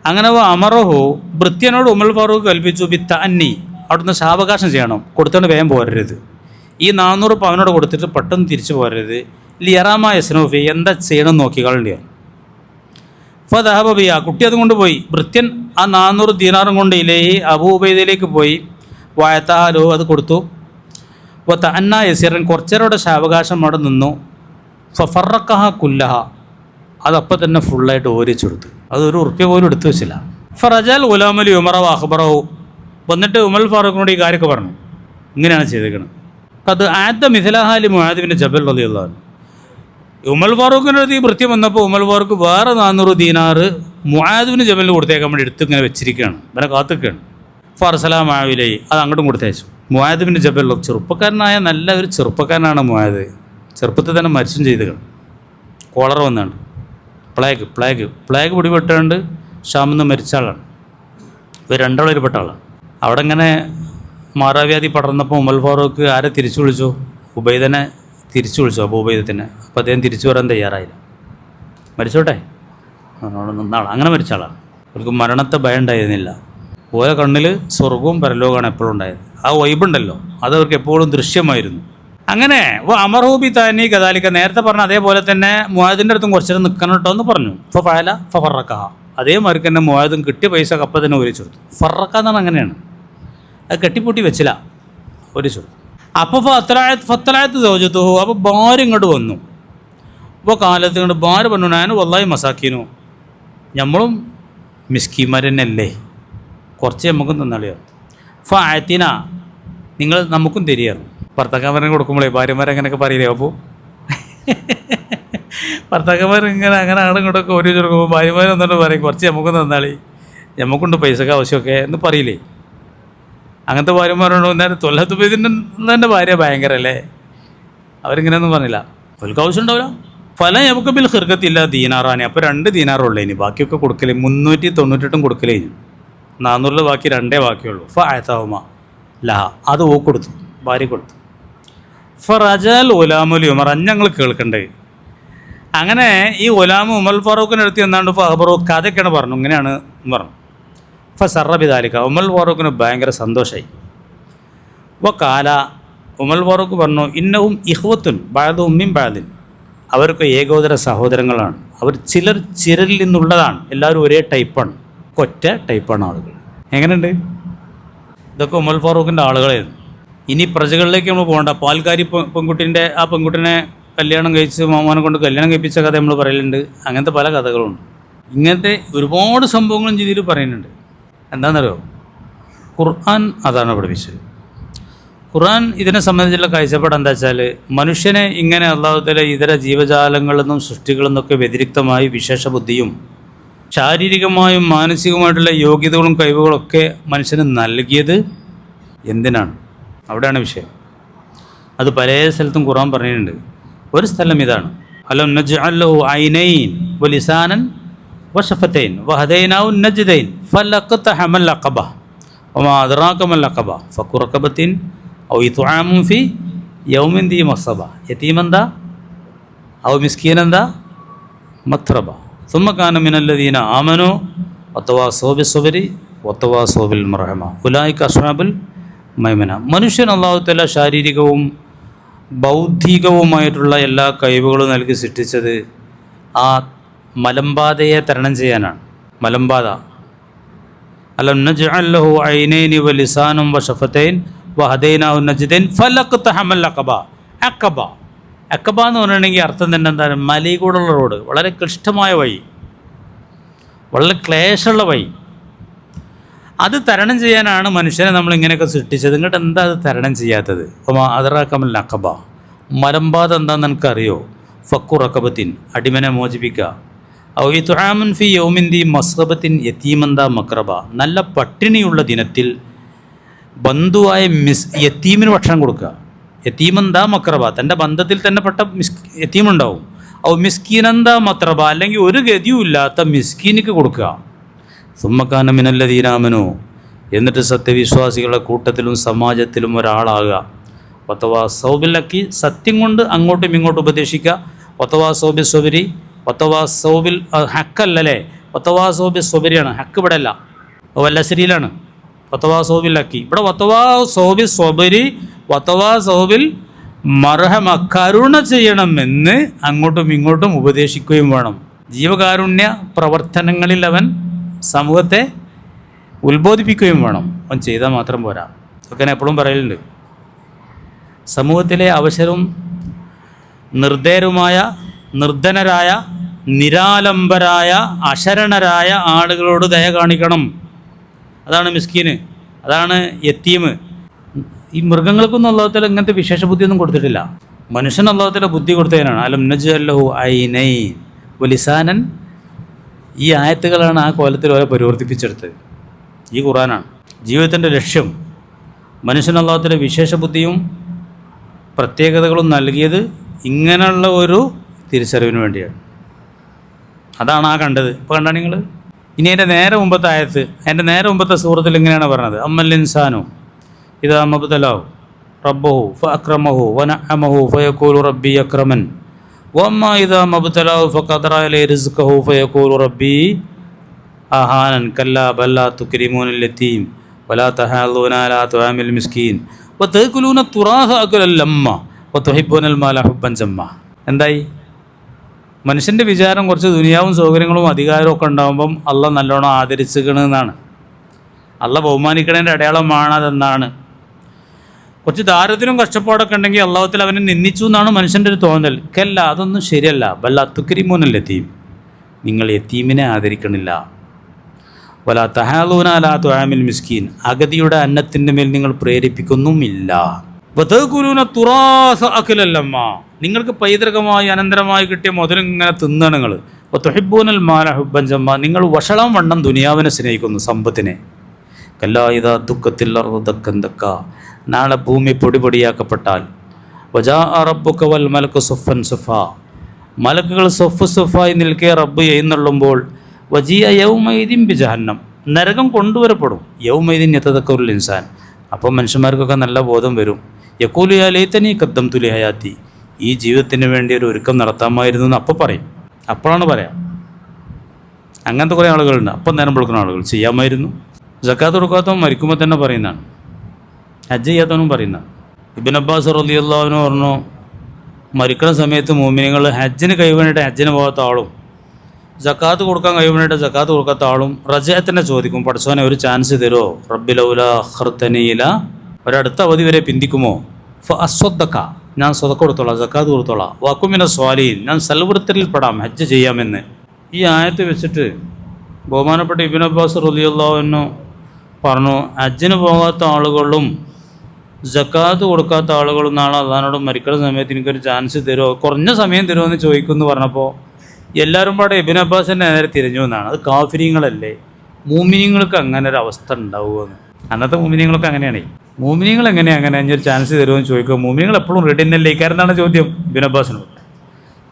അങ്ങനെ അമറഹു ഭൃത്യനോട് ഉമർ ഫാറൂഖ് കൽപ്പിച്ചു, ബിത്ത അന്നി, അവിടുന്ന് സാവകാശം ചെയ്യണം, കൊടുത്തോണ്ട് വേഗം പോരരുത്. ഈ 400 പവനോട് കൊടുത്തിട്ട് പെട്ടെന്ന് തിരിച്ചു പോരരുത്. ലിയറാമ യസ്നോഫി, എന്താ ചെയ്യണം നോക്കിക്കളണ്ടിയാണ്. ഫദഹബിയ, കുട്ടി അതുകൊണ്ട് പോയി. ഭൃത്യൻ ആ 400 ദീനാറും കൊണ്ട് ഇലേഹി അബൂ ഉബൈദയിലേക്ക് പോയി. വായത്താലോ, അത് കൊടുത്തു. അന്ന യസീറൻ, കുറച്ചേരോടെ സാവകാശം അവിടെ നിന്നു. ഫറക്കഹ കുല്ലഹ, അതപ്പം തന്നെ ഫുള്ളായിട്ട് ഓരിച്ചെടുത്തു. അതൊരു ഉറുപ്പ്യ പോലും എടുത്തു വെച്ചില്ല. ഫറജൽ ഗുലാമുൽ ഉമറ അഖ്ബറഹു, വന്നിട്ട് ഉമർ ഫാറൂഖിനോട് ഈ കാര്യമൊക്കെ പറഞ്ഞു. ഇങ്ങനെയാണ് ചെയ്തേക്കുന്നത്. അത് ആദ്യ മിഥിലഹാലി മുആദ് ബിൻ ജബൽ റളിയല്ലാഹു അൻഹു. ഉമർ ഫാറൂഖിൻ്റെ അടുത്ത് ഈ ഭൃത്യം വന്നപ്പോൾ ഉമർ ഫാറൂഖ് വേറെ 400 ദീനാർ മുആദ് ബിൻ ജബലിന് കൊടുത്തേക്കാൻ വേണ്ടി എടുത്ത് ഇങ്ങനെ വെച്ചിരിക്കുകയാണ്, ഇവനെ കാത്തിക്കുകയാണ്. ഫർസലാം ആവിലൈ, അത് അങ്ങോട്ടും കൊടുത്തയച്ചു. മുആദ് ബിൻ ജബൽ ചെറുപ്പക്കാരനായ നല്ല ഒരു ചെറുപ്പക്കാരനാണ് മുആദ്. ചെറുപ്പത്തിൽ തന്നെ മരിച്ചും ചെയ്തുകൾ. കോളറ വന്നുണ്ട്, പ്ലേഗ് പിടിപെട്ടുകൊണ്ട് ഷാമിൽ നിന്ന് മരിച്ച ആളാണ്. ഇവർ രണ്ടാളിൽപ്പെട്ട ആളാണ്. അവിടെ ഇങ്ങനെ മാറാവ്യാധി പടർന്നപ്പോൾ ഉമർ ഫാറൂഖ് ആരെ തിരിച്ചു വിളിച്ചു? ഉബൈദനെ തിരിച്ചു വിളിച്ചു, അബൂ ഉബൈദത്തിനെ. അപ്പോൾ അദ്ദേഹം തിരിച്ചു വരാൻ തയ്യാറായില്ല. മരിച്ചോട്ടെ അവിടെ നിന്നാളാണ്, അങ്ങനെ മരിച്ച ആളാണ്. അവർക്ക് മരണത്തെ ഭയം ഉണ്ടായിരുന്നില്ല. ഓരോ കണ്ണിൽ സ്വർഗവും പരലോകമാണ് എപ്പോഴും ഉണ്ടായത്. ആ വൈബുണ്ടല്ലോ, അത് അവർക്ക് എപ്പോഴും ദൃശ്യമായിരുന്നു. അങ്ങനെ അമർഹൂബി താനി കദാലിക്ക, നേരത്തെ പറഞ്ഞ അതേപോലെ തന്നെ മുആദിൻ്റെ അടുത്തും കുറച്ചേരം നിൽക്കണം കേട്ടോ എന്ന് പറഞ്ഞു. ഇപ്പോൾ ഫഅല ഫറക്ക, അതേമാതിരി തന്നെ മുആദും കിട്ടിയ പൈസ കപ്പ തന്നെ ഒരിച്ചു കൊടുത്തു. ഫറക്ക എന്നാണ്, അങ്ങനെയാണ്. അത് കെട്ടിപ്പൂട്ടി വെച്ചില്ല, ഒരിച്ചു കൊടുത്തു. അപ്പോൾ ഫത്തലായത്ത് സൗജത്തു, അപ്പോൾ ഭാര്യ ഇങ്ങോട്ട് വന്നു. അപ്പോൾ കാലത്ത് ഇങ്ങോട്ട് ഭാര്യ പറഞ്ഞു, ഞാൻ വല്ലാഹി മസാക്കീനു, നമ്മളും മിസ്കീന്മാർ തന്നെയല്ലേ, കുറച്ച് നമുക്കും തന്നാളിയോ. ഫഅതിന, നിങ്ങൾ നമുക്കും തരികയാണ്. ഭർത്താക്കന്മാരെ കൊടുക്കുമ്പോഴേ ഭാര്യമാരങ്ങനെയൊക്കെ പറയില്ലേ? അപ്പോൾ ഭർത്താക്കന്മാർ ഇങ്ങനെ അങ്ങനെ ആണ് ഇങ്ങോട്ടൊക്കെ ഓരോ കൊടുക്കുമ്പോൾ ഭാര്യമാർ എന്നിട്ട് പറയും, കുറച്ച് നമുക്കും തന്നാളി, നമുക്കുണ്ട് പൈസക്ക് ആവശ്യമൊക്കെ എന്ന് പറയില്ലേ? അങ്ങനത്തെ ഭാര്യമാരുണ്ടോ? എന്നാലും തൊല്ലത്തുബൈദിൻ്റെ തന്നെ ഭാര്യ ഭയങ്കര അല്ലേ, അവരിങ്ങനെയൊന്നും പറഞ്ഞില്ല. അവർക്ക് ആവശ്യം ഉണ്ടാവില്ല. ഫലം നമുക്ക് ബിൽ ഹിർക്കത്തില്ല ദീനാറാണ്. അപ്പോൾ 2 ദീനാറുള്ളൂ. ഇനി ബാക്കിയൊക്കെ കൊടുക്കലേ 398 കൊടുക്കലേ. 400 ബാക്കി 2 ബാക്കിയുള്ളൂ. ഫഅതഹുമ ലഹ, അത് ഓ കൊടുത്തു, ഭാര്യ കൊടുത്തു. ഫറജൽ ഉലാമുൽ ഉമർ, ഞങ്ങൾ കേൾക്കണ്ടേ. അങ്ങനെ ഈ ഉലാമു ഉമർ ഫാറൂഖിൻ്റെ അടുത്ത് എന്നാണ്ട് ഫറൂഖ് കഥയൊക്കെയാണ് പറഞ്ഞു, ഇങ്ങനെയാണ് പറഞ്ഞു. ഫസറ ബിദാലിക, ഉമർ ഫാറൂഖിന് ഭയങ്കര സന്തോഷമായി. കാല, ഉമർ ഫാറൂഖ് പറഞ്ഞു, ഇന്നവും ഇഹ്വത്തുൻ ബഅദുഹും മിൻ ബഅദിൻ, അവർക്ക് ഏകോദര സഹോദരങ്ങളാണ്. അവർ ചിലരിൽ നിന്നുള്ളതാണ്. എല്ലാവരും ഒരേ ടൈപ്പാണ്, ഒറ്റ ടൈപ്പാണ് ആളുകൾ. എങ്ങനെയുണ്ട്? ഇതൊക്കെ ഉമർ ഫാറൂഖിൻ്റെ ആളുകളായിരുന്നു. ഇനി പ്രജകളിലേക്ക് നമ്മൾ പോകണ്ട. പാൽക്കാരി പെൺകുട്ടീൻ്റെ ആ പെൺകുട്ടിനെ കല്യാണം കഴിച്ച് മാമോനെ കൊണ്ട് കല്യാണം കഴിപ്പിച്ച കഥ നമ്മൾ പറയലുണ്ട്. അങ്ങനത്തെ പല കഥകളുണ്ട്. ഇങ്ങനത്തെ ഒരുപാട് സംഭവങ്ങളും രീതിയിൽ പറയുന്നുണ്ട്. എന്താണെന്നറിയോ? ഖുർആൻ അതാണ് പഠിപ്പിച്ചത്. ഖുർആൻ ഇതിനെ സംബന്ധിച്ചുള്ള കാഴ്ചപ്പാട് എന്താ വെച്ചാൽ, മനുഷ്യനെ ഇങ്ങനെ അല്ലാഹു തആല ഇതര ജീവജാലങ്ങളിൽ നിന്നും സൃഷ്ടികളിൽ നിന്നൊക്കെ വ്യതിരിക്തമായി വിശേഷ ബുദ്ധിയും ശാരീരികമായും മാനസികമായിട്ടുള്ള യോഗ്യതകളും കഴിവുകളൊക്കെ മനുഷ്യന് നൽകിയത് എന്തിനാണ്? അവിടെയാണ് വിഷയം. അത് പല സ്ഥലത്തും ഖുർആൻ പറഞ്ഞിട്ടുണ്ട്. ഒരു സ്ഥലം ഇതാണ്, അലം നജ്അൽ ലഹു ഐനൈൻ വലിസാനൻ വശഫതൈൻ വഹദൈനാഹു നജ്ദൈൻ ഫലഖതഹമൽ അഖബ വമാ അദ്റാക മൽ അഖബ ഫഖു റഖബത്തിൻ ഔ ഇത്ആമുൻ ഫി യൗമിൻ ദി മസബ യതീമൻ ദാ ഔ മിസ്കീനൻ ദാ മത്രബ സുമ്മ കാന മിനല്ലദീന ആമനു വതവാസൗ ബിസ്സബ്രി വതവാസൗ ബിൽ മർഹമ ഉലൈക അസ്ഹാബുൽ മൈമന. മനുഷ്യൻ അല്ലാഹു തആല ശാരീരികവും ബൗദ്ധികവുമായിട്ടുള്ള എല്ലാ കഴിവുകളും നൽകി സൃഷ്ടിച്ചത് ആ മലമ്പാതയെ തരണം ചെയ്യാനാണ്. മലമ്പാത, അലം നജ്അൽ ലഹു ഐനൈനി വലിസാനും വശഫതൈൻ വഹദൈനാഹു നജ്ദൈൻ ഫലഖതഹമൽ അഖബ. അഖബ അഖബ എന്ന് പറഞ്ഞിട്ടുണ്ടെങ്കിൽ അർത്ഥം തന്നെ എന്താണ്? മലയിൽ കൂടെയുള്ള റോഡ്, വളരെ ക്ലിഷ്ടമായ വഴി, വളരെ ക്ലേശമുള്ള വഴി. അത് തരണം ചെയ്യാനാണ് മനുഷ്യനെ നമ്മൾ ഇങ്ങനെയൊക്കെ സൃഷ്ടിച്ചത്. ഇങ്ങോട്ട് എന്താ അത് തരണം ചെയ്യാത്തത്? അദ്റാകമൽ അഖബ, മലമ്പാത എന്താണെന്ന് എനിക്കറിയോ? ഫഖു റഖബത്തിൻ, അടിമനെ മോചിപ്പിക്കുക. ഔ ഇത്ആമുൻ ഫി യൗമിൻ ദി മസ്റബത്തിൻ യതീമൻ ദാ മക്രബ, നല്ല പട്ടിണിയുള്ള ദിനത്തിൽ ബന്ധുവായ യത്തീമിന് ഭക്ഷണം കൊടുക്കുക. യതീമൻ ദാ മക്രബ, തൻ്റെ ബന്ധത്തിൽ തന്നെ പെട്ട യതീമുണ്ടാവും. ഔ മിസ്കീനൻ ദാ മത്രബ, അല്ലെങ്കിൽ ഒരു ഗതിയും ഇല്ലാത്ത മിസ്കീനിക്ക് കൊടുക്കുക. സുമ്മക്കാന മിനല്ലദീന ആമനു, എന്നിട്ട് സത്യവിശ്വാസികളുടെ കൂട്ടത്തിലും സമാജത്തിലും ഒരാളാകുക. വതവാസൗ ബിൽ ഹഖി, സത്യം കൊണ്ട് അങ്ങോട്ടും ഇങ്ങോട്ടും ഉപദേശിക്കുക. വതവാസൗ ബിസ് സബ്രി, വതവാസൗ ബിൽ ഹക്കല്ലേ, വതവാസൗ ബിസ് സബ്രിയാണ്. ഹക്ക് ഇവിടെ അല്ല, വല്ലശ്രീയിലാണ്. വതവാസൗ ബിൽ ഹഖി ഇവിടെ വതവാസൗ ബിസ് സബ്രി വതവാസൗ ബിൽ മർഹമ, കരുണ ചെയ്യണമെന്ന് അങ്ങോട്ടും ഇങ്ങോട്ടും ഉപദേശിക്കുകയും വേണം. ജീവകാരുണ്യ പ്രവർത്തനങ്ങളിൽ അവൻ സമൂഹത്തെ ഉത്ബോധിപ്പിക്കുകയും വേണം. അവൻ ചെയ്താൽ മാത്രം പോരാ. ഒക്കെ ഞാൻ എപ്പോഴും പറയലുണ്ട്, സമൂഹത്തിലെ അവശരും നിർദ്ധേരുമായ നിർധനരായ നിരാലംബരായ അശരണരായ ആളുകളോട് ദയ കാണിക്കണം. അതാണ് മിസ്കീന്, അതാണ് യത്തീമ്. ഈ മൃഗങ്ങൾക്കൊന്നും അല്ലാഹുതആല ഇങ്ങനത്തെ വിശേഷ ബുദ്ധിയൊന്നും കൊടുത്തിട്ടില്ല. മനുഷ്യൻ അല്ലാഹുതആല ബുദ്ധി കൊടുത്തതിനാണ്. അലം നജ്അൽ ലഹു ഐനൈൻ വലിസാനൻ. ഈ ആയത്തുകളാണ് ആ കോലത്തിൽ ഓരോ പരിവർത്തിപ്പിച്ചെടുത്തത്. ഈ ഖുർആനാണ് ജീവിതത്തിൻ്റെ ലക്ഷ്യം. മനുഷ്യൻ അല്ലാഹുതആല വിശേഷ ബുദ്ധിയും പ്രത്യേകതകളും നൽകിയത് ഇങ്ങനെയുള്ള ഒരു തിരിച്ചറിവിന് വേണ്ടിയാണ്. അതാണ് ആ കണ്ടത്. ഇപ്പോൾ കണ്ടാണ് നിങ്ങൾ. ഇനി അതിൻ്റെ നേരെ മുമ്പത്തെ ആയത്ത്, അതിൻ്റെ നേരെ മുമ്പത്തെ സൂറത്തിൽ ഇങ്ങനെയാണ് പറഞ്ഞത്: അമ്മൽ ഇൻസാനു ഇദാ മബ്തലാഹു റബ്ബുഹു ഫഅക്രമഹു വനഅമഹു ഫയഖൂലു റബ്ബി അക്രമൻ വഅമ്മാ ഇദാ മബ്തലാഹു ഫഖദറ അലൈഹി റിസ്ഖഹു ഫയഖൂലു റബ്ബി അഹാനൻ കല്ലാ ബൽ ലാ തുക്രിമൂനൽ യതീം വലാ തഹാളൂന അലാ തുആമിൽ മിസ്കീൻ വതഅകുലൂന തുറാഹ അകലൽ ലമ്മ വതുഹിബ്ബൂനൽ മാല ഹുബ്ബൻ ജമ്മ. എന്തായി? മനുഷ്യൻ്റെ വിചാരം കുറച്ച് ദുനിയാവും സൗകര്യങ്ങളും അധികാരവും ഒക്കെ ഉണ്ടാകുമ്പം അള്ളാഹ് നല്ലോണം ആദരിച്ചുകണെന്നാണ്. അള്ളാഹ് ബഹുമാനിക്കണതിൻ്റെ അടയാളമാണതെന്നാണ്. കുറച്ച് ദാരിദ്ര്യവും കഷ്ടപ്പാടൊക്കെ ഉണ്ടെങ്കിൽ അള്ളാഹുത്തിൽ അവനെ നിന്ദിച്ചു എന്നാണ് മനുഷ്യൻ്റെ ഒരു തോന്നൽ. കല്ല, അതൊന്നും ശരിയല്ല. ബല്ല തുക്രിമൂനൽ യതീം, നിങ്ങൾ യതീമിനെ ആദരിക്കണില്ല. വലാ തഹാലൂന അലാ തുആമിൽ മിസ്കീൻ, അഗതിയുടെ അന്നത്തിൻ്റെ മേൽ നിങ്ങൾ പ്രേരിപ്പിക്കുന്നുമില്ല. വതഅകുലൂന തുറാസ അകലൽ ലമ്മ, നിങ്ങൾക്ക് പൈതൃകമായി അനന്തരമായി കിട്ടിയ മുതലിങ്ങനെ തിന്നാണ് നിങ്ങൾ. വതുഹിബ്ബൂനൽ മാല ഹുബ്ബൻ ജമ്മ, നിങ്ങൾ വഷളം വണ്ണം ദുനിയാവിനെ സ്നേഹിക്കുന്നു, സമ്പത്തിനെ. കല്ലാ ഇദാ ദുക്കത്തിൽ അർദു ദക്കൻ ദക്ക, നാളെ ഭൂമി പൊടിപൊടിയാക്കപ്പെട്ടാൽ. വജാഅ റബ്ബുക വൽ മലക്കു സുഫൻ സുഫാ, മലക്കുകൾ സൊഫ് സുഫായി നിൽക്കെ റബ്ബ് എഴുന്നള്ളുമ്പോൾ. വജിയ യൗമൈദിൻ ബി ജഹന്നം, നരകം കൊണ്ടുവരപ്പെടും. യൗമൈദിൻ യതദക്കറുൽ ഇൻസാൻ, അപ്പോൾ മനുഷ്യന്മാർക്കൊക്കെ നല്ല ബോധം വരും. യഖൂലു യാ ലൈതനി ഖദ്ദംതു ലി ഹയാത്തി, ഈ ജീവിതത്തിന് വേണ്ടി ഒരു ഒരുക്കം നടത്താമായിരുന്നു എന്ന് അപ്പോൾ പറയും. അപ്പോഴാണ് പറയാം. അങ്ങനത്തെ കുറേ ആളുകളുണ്ട്. അപ്പം നേരം കൊടുക്കുന്ന ആളുകൾ ചെയ്യാമായിരുന്നു. സക്കാത്ത് കൊടുക്കാത്തവൻ മരിക്കുമ്പോൾ തന്നെ പറയുന്നതാണ്. ഹജ്ജ് ചെയ്യാത്തവനും പറയുന്നതാണ്. ഇബ്നു അബ്ബാസ് റളിയല്ലാഹു അൻഹു പറഞ്ഞു, മരിക്കുന്ന സമയത്ത് മുഅ്മിനീങ്ങൾ ഹജ്ജിന് കഴിവാനായിട്ട് ഹജ്ജിന് പോകാത്ത ആളും സക്കാത്ത് കൊടുക്കാൻ കഴിവാനായിട്ട് സക്കാത്ത് കൊടുക്കാത്ത ആളും റജഅത്തിനെ ചോദിക്കും, പടച്ചോനെ ഒരു ചാൻസ് തരുമോ, റബ്ബി ലൗലാ അഖർതനി ഇലാ, ഒരടുത്ത അവധി വരെ പിന്തിക്കുമോ, ഫഅസ്വദ്ദക, ഞാൻ സ്വതക്ക കൊടുത്തോളാം, സക്കാത്ത് കൊടുത്തോളാം, വഅകുമിന സ്വാലിഹീൻ, ഞാൻ സൽവൃത്തരിൽ പെടാം, ഹജ്ജ് ചെയ്യാമെന്ന്. ഈ ആയത്ത് വെച്ചിട്ട് ബഹുമാനപ്പെട്ട ഇബ്നു അബ്ബാസ് റളിയല്ലാഹു അൻഹു പറഞ്ഞു, ഹജ്ജിന് പോകാത്ത ആളുകളും സക്കാത്ത് കൊടുക്കാത്ത ആളുകളും നാളെ അള്ളാഹിനോട് മരിക്കുന്ന സമയത്ത് എനിക്കൊരു ചാൻസ് തരുമോ, കുറഞ്ഞ സമയം തരുമോ എന്ന് ചോദിക്കുമെന്ന് പറഞ്ഞപ്പോൾ എല്ലാവരും പാടെ ഇബ്നു അബ്ബാസിൻ്റെ നേരെ തിരിഞ്ഞു എന്നാണ്. അത് കാഫിരീങ്ങളല്ലേ, മൂമിനീങ്ങൾക്ക് അങ്ങനെ ഒരു അവസ്ഥ ഉണ്ടാവുമെന്ന്. അന്നത്തെ മൂമിനീങ്ങളൊക്കെ അങ്ങനെയാണ്. മൂമിനീങ്ങൾ എങ്ങനെയാണ് അങ്ങനെ ഒരു ചാൻസ് തരുമോ എന്ന് ചോദിക്കുക? മൂമിനീങ്ങൾ എപ്പോഴും റെഡി തന്നെയല്ലേ ഇക്കാരെന്നാണ് ചോദ്യം ഇബ്നു അബ്ബാസിനോട്.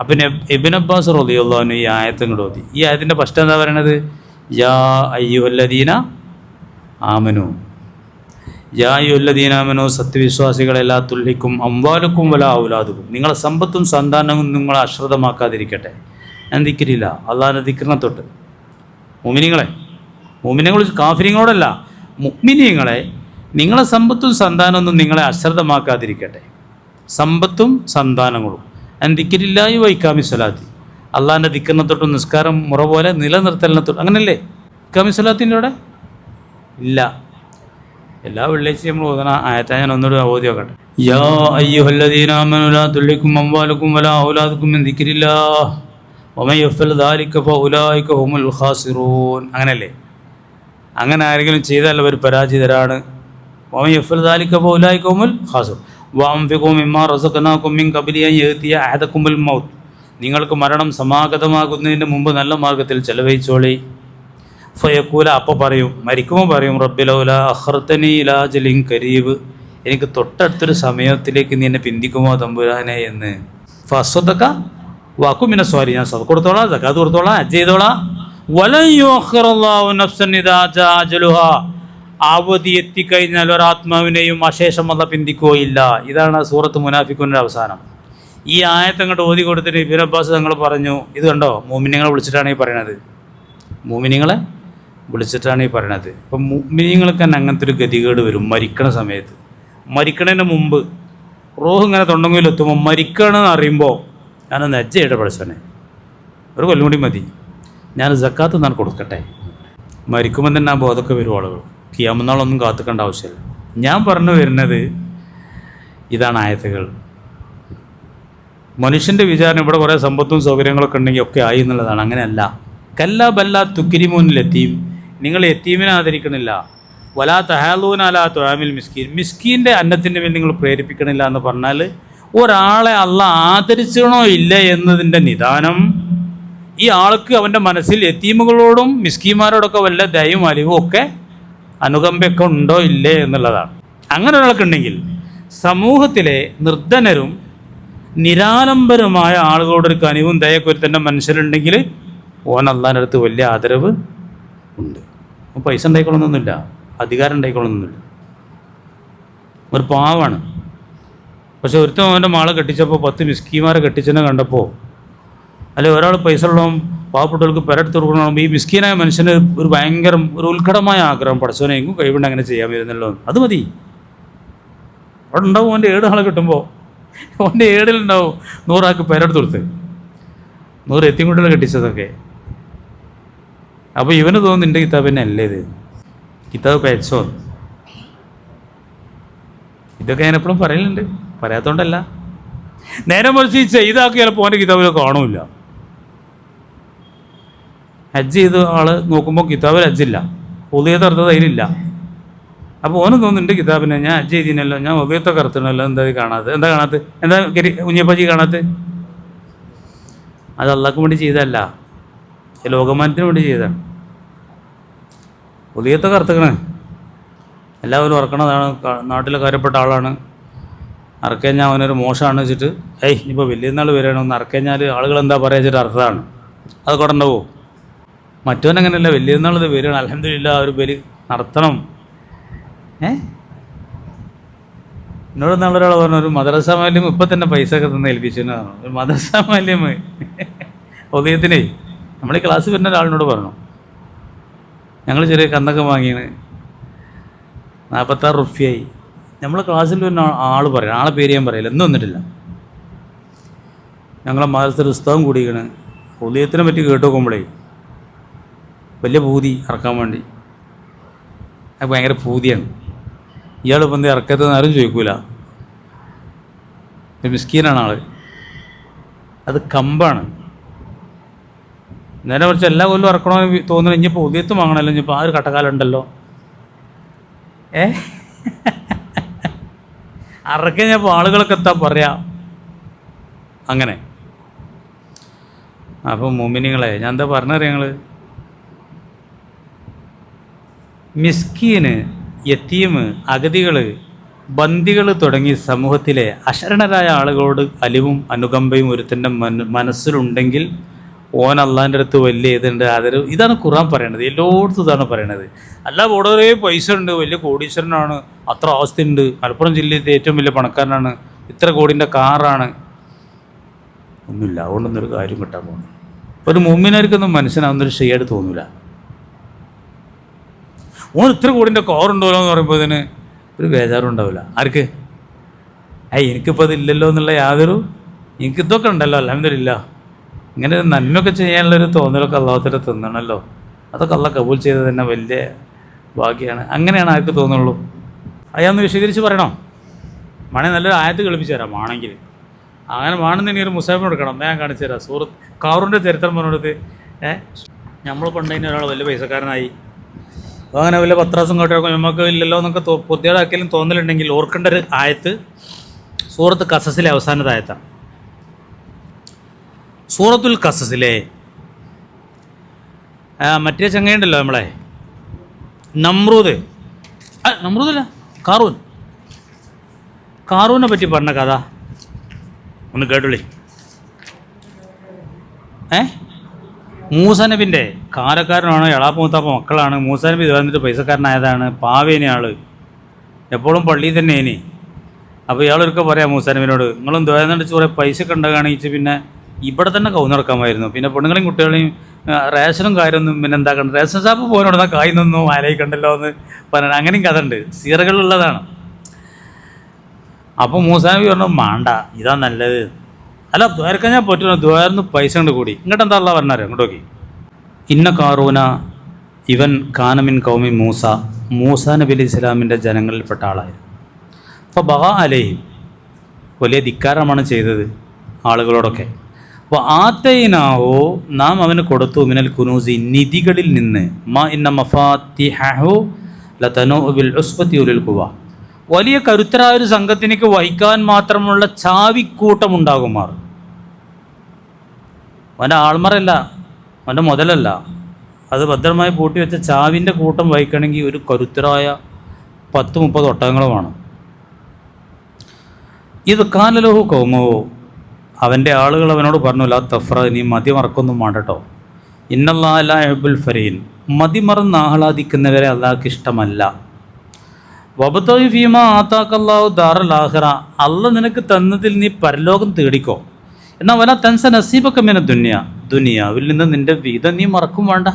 അപ്പം ഇബ്നു അബ്ബാസ് റളിയല്ലാഹു അൻഹു ഈ ആയത്ത് ഇങ്ങോട്ട് ഓതി. ഈ ആയത്തിൻ്റെ ഫസ്റ്റ് എന്താ പറയണത്? യാ അയ്യുഹല്ലദീന ആമനു, യാ അയ്യുഹല്ലദീന ആമനു, സത്യവിശ്വാസികളെ, ലാ തുൽഹിക്കും അംവാലുക്കും വലാ ഔലാദുക്കും, നിങ്ങളെ സമ്പത്തും സന്താനവും നിങ്ങളെ അശ്രദ്ധമാക്കാതിരിക്കട്ടെ. ഞാൻ ദിക്രില്ല, അള്ളാഹിൻ്റെ ദിക്റിനെ തൊട്ട്. മുഅ്മിനീങ്ങൾ കാഫിരീങ്ങളോടല്ല, മുഅ്മിനീങ്ങളെ നിങ്ങളെ സമ്പത്തും സന്താനമൊന്നും നിങ്ങളെ അശ്രദ്ധമാക്കാതിരിക്കട്ടെ. സമ്പത്തും സന്താനങ്ങളും ദിക്രില്ലാഹി വ ഇഖാമി സ്വലാത്തി, അള്ളാഹിൻ്റെ ദിക്റിനെ തൊട്ടും നിസ്കാരം മുറ പോലെ നിലനിർത്തലിനെ തൊട്ട്. അങ്ങനല്ലേ ഇഖാമി സ്വലാത്തിൻ്റെ അവിടെ ഇല്ല. എല്ലാ വെള്ളിയാഴ്ചയും നമ്മൾ ഓതണ ആയത്താ ഞാൻ ഒന്നുകൂടി ഓതി നോക്കട്ടെ. യാ അയ്യുഹല്ലദീന ആമനു ലാ തുൽഹിക്കും അംവാലുക്കും വലാ ഔലാദുക്കും മിൻ ദിക്രില്ലാഹ് വമൻ യഫ്അൽ ദാലിക ഫഉലൈക ഹുമുൽ ഖാസിറൂൻ. അങ്ങനല്ലേ? അങ്ങനെ ആരെങ്കിലും ചെയ്താൽ അവർ പരാജിതരാണ്. വമൻ യഫ്അൽ ദാലിക ഫഉലൈക ഹുമുൽ ഖാസിറൂൻ. വഅൻഫിഖൂ മിമ്മാ റസഖനാകും മിൻ ഖബ്ലി അൻ യഅതിയ അഹദകുമുൽ മൗത്ത്, നിങ്ങൾക്ക് മരണം സമാഗതമാകുന്നതിന് മുമ്പ് നല്ല മാർഗത്തിൽ ചെലവഴിച്ചോളി. ഫയഖൂല, അപ്പോൾ പറയും, മരിക്കുമ്പോൾ പറയും, റബ്ബി ലൗലാ അഖർതനി ഇലാ അജലിൻ ഖരീബ്, എനിക്ക് തൊട്ടടുത്തൊരു സമയത്തിലേക്ക് നീ എന്നെ പിന്തിക്കുമോ തമ്പുരാനെ എന്ന്. ഫഅസ്വദ്ദക വഅകുമിന സ്വാലിഹീൻ, ഞാൻ സദഖ കൊടുത്തോളാം, സക്കാത്ത് കൊടുത്തോളാം, ഹജ്ജ് ചെയ്തോളാം. വലൻ യുഅഖിറല്ലാഹു നഫ്സൻ ഇദാ ജാ അജലുഹാ, അവധി എത്തിക്കഴിഞ്ഞാൽ ഒരാത്മാവിനെയും അശേഷം അല്ലാഹ് പിന്തിക്കുകയില്ല. ഇതാണ് സൂറത്ത് മുനാഫിഖൂനിൻ്റെ അവസാനം. ഈ ആയത്ത് അങ്ങോട്ട് ഓതി കൊടുത്തിട്ട് ഇബ്നു അബ്ബാസ് തങ്ങൾ പറഞ്ഞു, ഇത് കണ്ടോ, മുഅ്മിനീങ്ങളെ വിളിച്ചിട്ടാണ് ഈ പറയണത്, മുഅ്മിനീങ്ങളെ വിളിച്ചിട്ടാണ് ഈ പറയണത്. അപ്പം മുഅ്മിനീങ്ങൾക്ക് തന്നെ അങ്ങനത്തെ ഒരു ഗതികേട് വരും മരിക്കണ സമയത്ത്. മരിക്കണതിന് മുമ്പ് റൂഹ് ഇങ്ങനെ തൊണ്ടെങ്കിലെത്തുമ്പോൾ മരിക്കണമെന്ന് അറിയുമ്പോൾ ഞാനൊന്ന് ഹജ്ജ് ചെയ്യട്ടെ പഠിച്ചോനെ, ഒരു കൊല്ലം കൂടി മതി, ഞാൻ സക്കാത്ത് എന്നാണ് കൊടുക്കട്ടെ. മരിക്കുമ്പോൾ തന്നെ ആ ബോധമൊക്കെ വരും ആളുകൾ. ഖിയാമത്ത് നാളൊന്നും കാത്തുക്കേണ്ട ആവശ്യമില്ല. ഞാൻ പറഞ്ഞു വരുന്നത് ഇതാണ് ആയത്തുകൾ. മനുഷ്യൻ്റെ വിചാരം ഇവിടെ കുറേ സമ്പത്തും സൗകര്യങ്ങളൊക്കെ ഉണ്ടെങ്കിൽ ഒക്കെ ആയി എന്നുള്ളതാണ്. അങ്ങനെയല്ല. കല്ല ബല്ല തുക്കിരിമൂനിൽ എത്തീം, നിങ്ങൾ എത്തീമിനെ ആദരിക്കണില്ല. വലാ തഹാലൂൻ അലാ തുആമിൽ മിസ്കീൻ, മിസ്കീൻ്റെ അന്നത്തിൻ്റെ മേൽ നിങ്ങൾ പ്രേരിപ്പിക്കണില്ല എന്ന് പറഞ്ഞാൽ ഒരാളെ അള്ളാഹ് ആദരിച്ചണോ ഇല്ല എന്നതിൻ്റെ നിദാനം ഈ ആൾക്ക് അവൻ്റെ മനസ്സിൽ യതീമുകളോടും മിസ്കീന്മാരോടൊക്കെ വല്ല ദയവും അലിവും ഒക്കെ അനുകമ്പയൊക്കെ ഉണ്ടോ ഇല്ലേ എന്നുള്ളതാണ്. അങ്ങനെ ഒരാൾക്കുണ്ടെങ്കിൽ സമൂഹത്തിലെ നിർധനരും നിരാലംബരുമായ ആളുകളോടൊരു കനിവും ദയൊക്കെ ഒരു തന്നെ മനുഷ്യരുണ്ടെങ്കിൽ ഓൻ അള്ളാഹിൻ്റെ അടുത്ത് വലിയ ആദരവ് ഉണ്ട്. പൈസ ഉണ്ടായിക്കൊള്ളണമെന്നൊന്നുമില്ല, അധികാരം ഉണ്ടായിക്കൊള്ളണമെന്നില്ല, ഒരു പാവാണ്. പക്ഷെ ഒരുത്തൻ അവൻ്റെ മാളെ കെട്ടിച്ചപ്പോൾ 10 മിസ്കീന്മാരെ കെട്ടിച്ചെന്നെ കണ്ടപ്പോൾ, അല്ലെ ഒരാൾ പൈസ ഉള്ളതും പാവപ്പെട്ടവർക്ക് പെരെടുത്ത് കൊടുക്കണമെങ്കിൽ ഈ മിസ്കീനായ മനുഷ്യന് ഒരു ഭയങ്കര ഒരു ഉത്കടമായ ആഗ്രഹം, പഠിച്ചവനെ എങ്ങും കഴിവുണ്ട് അങ്ങനെ ചെയ്യാൻ വരുന്നല്ലോ, അത് മതി. അവിടെ ഉണ്ടാവും അവൻ്റെ 7 ആളെ കിട്ടുമ്പോൾ അവൻ്റെ 7-ലുണ്ടാവും 100 ആൾക്ക് പെരെടുത്ത് കൊടുത്ത്, 100 എത്തിക്കുട്ടികളെ കെട്ടിച്ചതൊക്കെ. അപ്പോൾ ഇവന് തോന്നുന്നു എൻ്റെ കിതാബ് തന്നെ അല്ലേ ഇത്, കിതാബ് പേച്ചോ. ഇതൊക്കെ ഞാൻ എപ്പോഴും പറയലുണ്ട്, പറയാത്തതുകൊണ്ടല്ല. നേരെ മറിച്ച് ഈ ചെയ്താക്കി ചിലപ്പോൾ അവൻ്റെ കിതാബിൽ കാണൂല. ഹജ്ജ് ചെയ്ത ആൾ നോക്കുമ്പോൾ കിതാബിൽ ഹജ്ജില്ല, ഉദയത്തെ അർത്ഥം അതിലില്ല. അപ്പോൾ ഓനും തോന്നുന്നുണ്ട് കിതാബിനെ ഞാൻ ഹജ്ജ് ചെയ്തിനല്ലോ, ഞാൻ ഉദയത്തൊക്കെ അർത്ഥനല്ലോ, എന്താ കാണാത്തത്, എന്താ കാണാത്തത്, എന്താ കുഞ്ഞപ്പജി കാണാത്തത്? അത് അള്ളാഹ്ക്ക് വേണ്ടി ചെയ്തതല്ല, ലോകമാനത്തിന് വേണ്ടി ചെയ്തതാണ്. ഉദയത്തൊക്കെ അർത്ഥക്കണേ, എല്ലാവരും ഉറക്കണതാണ്, നാട്ടിലെ കാര്യപ്പെട്ട ആളാണ്. അറക്കഴിഞ്ഞാൽ അവനൊരു മോശമാണ് വെച്ചിട്ട് ഇപ്പോൾ വലിയ നാൾ വരികയാണ്, ഒന്ന് അറക്കഴിഞ്ഞാൽ ആളുകൾ എന്താ പറയുക വെച്ചിട്ട് അർത്ഥമാണ്. അത് കൊണ്ടുണ്ടാവോ? മറ്റവനങ്ങനെയല്ല, വലിയ നാൾ ഇത് വരികയാണ്, അൽഹംദുലില്ലാ ഒരു ബലി നടത്തണം. എന്നോട് നാളൊരാൾ പറഞ്ഞു, ഒരു മദ്രസ മാലിയം ഇപ്പം തന്നെ പൈസ ഒക്കെ തന്നെ ഏൽപ്പിച്ചെന്നാണ്. ഒരു മദ്രസ മാലിയം ഉദയത്തിനേ നമ്മൾ ഈ ക്ലാസ് വരുന്ന ഒരാളിനോട് പറഞ്ഞു, ഞങ്ങൾ ചെറിയ കന്നൊക്കെ വാങ്ങിയാണ് 46 റുപ്യായി. നമ്മൾ ക്ലാസ്സിൽ വരുന്ന ആൾ പറയണം, ആളെ പേര് ഞാൻ പറയില്ല, എന്നും വന്നിട്ടില്ല. ഞങ്ങളെ മദ്രസയിൽ പുസ്തകം കൂടിയാണ്, ഉദയത്തിനെ പറ്റി കേട്ട് നോക്കുമ്പോഴേ വലിയ പൂതി ഇറക്കാൻ വേണ്ടി. അത് ഭയങ്കര പൂതിയാണ്. ഇയാളിപ്പോൾ എന്ത് ഇറക്കത്തെന്ന് ആരും ചോദിക്കൂല, മിസ്കീനാണ് ആൾ. അത് കമ്പാണ്. നേരെ കുറച്ച് എല്ലാ കൊല്ലം ഇറക്കണമെന്ന് തോന്നുന്നു. ഇനിയിപ്പോൾ ഉദയത്ത് വാങ്ങണമല്ലോ, ഇനിയിപ്പോൾ ആ ഒരു കട്ടക്കാലം ഉണ്ടല്ലോ. അറക്കഴിഞ്ഞപ്പോൾ ആളുകളൊക്കെ എത്താ പറയാ അങ്ങനെ. അപ്പം മുഅ്മിനീങ്ങളെ ഞാൻ എന്താ പറഞ്ഞറിയാം, ഞങ്ങൾ മിസ്കീന്, യതീം, അഗതികൾ, ബന്ദികൾ തുടങ്ങി സമൂഹത്തിലെ അശരണരായ ആളുകളോട് അലിവും അനുകമ്പയും ഒരുത്തൻ്റെ മനസ്സിലുണ്ടെങ്കിൽ ഓൻ അള്ളാഹിൻ്റെ അടുത്ത് വലിയ ഇതുണ്ട്, ആദരവ്. ഇതാണ് ഖുർആൻ പറയണത്, എല്ലായിടത്തും ഇതാണ് പറയണത്. അല്ല വളരെ പൈസ ഉണ്ട്, വലിയ കോടീശ്വരനാണ്, അത്ര ആസ്തിയുണ്ട്, മലപ്പുറം ജില്ലയിലെ ഏറ്റവും വലിയ പണക്കാരനാണ്, ഇത്ര കോടിൻ്റെ കാറാണ്, ഒന്നുമില്ല. അതുകൊണ്ടൊന്നൊരു കാര്യം കിട്ടാൻ പോകുന്നു. ഒരു മുഅ്മിനാർക്കൊന്നും മനസ്സിനാവുന്നൊരു ഷെയ്ഡ് തോന്നില്ല. ഓൻ ഇത്ര കോടിൻ്റെ കാറുണ്ടല്ലോ എന്ന് പറയുമ്പോൾ ഇതിന് ഒരു ബേജാറും ഉണ്ടാവില്ല. ആർക്ക്? എനിക്കിപ്പോൾ അതില്ലല്ലോ എന്നുള്ള യാതൊരു, എനിക്കിതൊക്കെ ഉണ്ടല്ലോ അൽഹംദുലില്ലാ. ഇങ്ങനെ ഒരു നന്മയൊക്കെ ചെയ്യാനുള്ളൊരു തോന്നലൊക്കെ അള്ളാഹുവിൻ്റെ തന്നണല്ലോ. അതൊക്കെ അള്ളാഹ് കബൂൽ ചെയ്തത് തന്നെ വലിയ ഭാഗ്യമാണ്. അങ്ങനെയാണ് ആർക്ക് തോന്നുള്ളൂ. അതൊന്ന് വിശദീകരിച്ച് പറയണോ? വേണമെങ്കിൽ നല്ലൊരു ആയത്ത് കളിപ്പിച്ച് തരാം വേണമെങ്കിൽ. അങ്ങനെ വേണമെന്ന് ഇനി ഒരു മുസാഫിന് കൊടുക്കണം, ഞാൻ കാണിച്ചു തരാം. സൂറത്ത് കാറൂൻ്റെ ചരിത്രം പറഞ്ഞെടുത്ത് നമ്മൾ കൊണ്ടതിന് ഒരാൾ വലിയ പൈസക്കാരനായി, അങ്ങനെ വലിയ പത്രാസും കാട്ടും നമുക്ക് ഇല്ലല്ലോ എന്നൊക്കെ പുതിയതാക്കിയാലും തോന്നലുണ്ടെങ്കിൽ ഓർക്കേണ്ട ഒരു ആയത്ത് സൂറത്ത് ഖസസിലെ അവസാനത്തെ ആയത്താണ്. സൂറത്തുൽ ഖസസിലെ മറ്റേ ചങ്ങയുണ്ടല്ലോ നമ്മളെ നമ്രൂദല്ല കാറൂനെ പറ്റി പറഞ്ഞ കഥ ഒന്ന് കേട്ടുള്ളി. മൂസ നബിൻ്റെ കാലക്കാരനാണ്, എളാപ്പൂത്താപ്പ മക്കളാണ്. മൂസ നബി വന്നിട്ട് പൈസക്കാരനായതാണ്, പാവേനെ ആൾ, എപ്പോഴും പള്ളിയിൽ തന്നെ ഇനി. അപ്പോൾ ഇയാളൊക്കെ പറയാം മൂസ നബിനോട്, നിങ്ങളും ദ്വയന്നിട്ട് കുറേ പൈസ ഒക്കെ ഉണ്ടാകാണെങ്കിൽ പിന്നെ ഇവിടെ തന്നെ കൗന്നിറക്കാമായിരുന്നു, പിന്നെ പെണ്ണുങ്ങളെയും കുട്ടികളെയും റേഷനും കാര്യമൊന്നും പിന്നെ എന്താക്കണം, റേഷൻ ഷാപ്പ് പോകാനോടുന്ന കായ് നിന്നും ആലോചിക്കണ്ടല്ലോ എന്ന് പറയാൻ. അങ്ങനെയും കഥ ഉണ്ട്, സീറകളുള്ളതാണ്. അപ്പോൾ മൂസ നബി പറഞ്ഞു, മാണ്ട, ഇതാ നല്ലത്. അല്ല ദ്വാരക്കാൻ ഞാൻ പറ്റുന്ന ദ്വാരന്ന് പൈസ കൊണ്ട് കൂടി ഇങ്ങോട്ട് എന്താ പറഞ്ഞാൽ ഇങ്ങോട്ട് നോക്കി. ഇന്ന കാറൂന ഇവൻ കാനമിൻ കൗമി മൂസ നബി അലൈഹി ഇസ്ലാമിൻ്റെ ജനങ്ങളിൽപ്പെട്ട ആളായിരുന്നു. അപ്പോൾ ബഹ അലൈഹിം വലിയ ധിക്കാരമാണ് ചെയ്തത് ആളുകളോടൊക്കെ. അപ്പോൾ ആത്തൈനാവോ നാം അവന് കൊടുത്തു മിനൽ കുനൂസി നിധികളിൽ നിന്ന് മാ ഇന്ന മഫാത്തിഹു ലതനൂ ബിൽ ഉസ്ബതി ഉലിൽ ഖുവ വലിയ കരുത്തരായ ഒരു സംഘത്തിനേക്ക് വഹിക്കാൻ മാത്രമുള്ള ചാവിക്കൂട്ടമുണ്ടാകുമാർ. അവൻ്റെ ആൾമറല്ല, അവൻ്റെ മുതലല്ല, അത് ഭദ്രമായി പൂട്ടി വെച്ച ചാവിൻ്റെ കൂട്ടം വഹിക്കണമെങ്കിൽ ഒരു കരുത്തരായ 10-30 ഒട്ടകങ്ങളുമാണ്. ഇത് കാലലോഹു കൗമവോ അവൻ്റെ ആളുകൾ അവനോട് പറഞ്ഞു, ലാ തഫ്ര, നീ മതിമറക്കൊന്നും വേണ്ടട്ടോ. ഇന്നല്ലാഹ ലാ യുഹിബ്ബുൽ ഫരീൻ, മതിമറന്ന് ആഹ്ലാദിക്കുന്നവരെ അല്ലാഹുക്ക് ഇഷ്ടമല്ല. വബ്തഗി ഫീമാ ആതാക്കല്ലാഹു ദാറൽ ആഖിറ, അല്ലാഹ് നിനക്ക് തന്നതിൽ നീ പരലോകം തേടിക്കോ. എന്നാൽ വല തൻസ നസീബക മിന ദുനിയാവിൽ നിന്ന് നിൻ്റെ വീതം നീ മറക്കും വേണ്ട.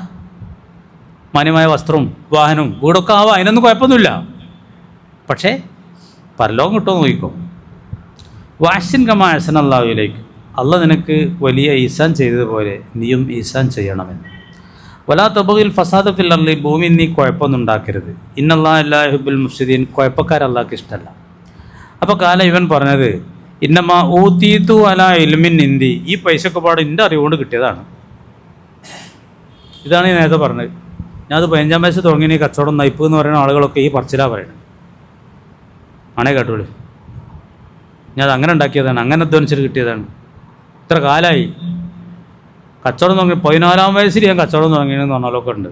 മാന്യമായ വസ്ത്രവും വാഹനവും വീടൊക്കെ ആവാം, അതിനൊന്നും കുഴപ്പമൊന്നുമില്ല. പക്ഷേ പരലോകം കിട്ടുമോ നോക്കിക്കോ. വാഹ്സിൻ കമാ അഹ്സന അല്ലാഹു ഇലൈക്, അല്ലാഹ് നിനക്ക് വലിയ ഈസാൻ ചെയ്തതുപോലെ നീയും ഈസാൻ ചെയ്യണമെന്ന്. വലാ തബ്ഗിൽ ഫസാദ ഫിൽ അർളി, ഭൂമിയിൽ നീ കുഴപ്പമൊന്നും ഉണ്ടാക്കരുത്. ഇന്നല്ലാഹ ലാ യുഹിബ്ബുൽ മുഫ്സിദീൻ, കുഴപ്പക്കാർ അല്ലാഹുക്ക് ഇഷ്ടമല്ല. അപ്പോൾ കാലം ഇവൻ പറഞ്ഞത്, ഇന്നമാ ഊതീതു അലാ ഇൽമിൻ ഇന്ദി, ഈ പൈസയൊക്കെ പാട് എൻ്റെ അറിവുകൊണ്ട് കിട്ടിയതാണ്. ഇതാണ് ഈ നേരത്തെ പറഞ്ഞത്. ഞാനത് 15 വയസ്സ് തുടങ്ങിയ കച്ചവടം നയിപ്പ് എന്ന് പറയുന്ന ആളുകളൊക്കെ ഈ പറച്ചിലാണ് പറയുന്നത്. ആണേ കേട്ടോളൂ, ഞാനത് അങ്ങനെ ഉണ്ടാക്കിയതാണ്, അങ്ങനെ അധ്വാനിച്ചിട്ട് കിട്ടിയതാണ്. ഇത്ര കാലമായി കച്ചവടം തുടങ്ങി. 14-ാം വയസ്സിൽ ഞാൻ കച്ചവടം തുടങ്ങിയെന്ന് പറഞ്ഞാലൊക്കെ ഉണ്ട്.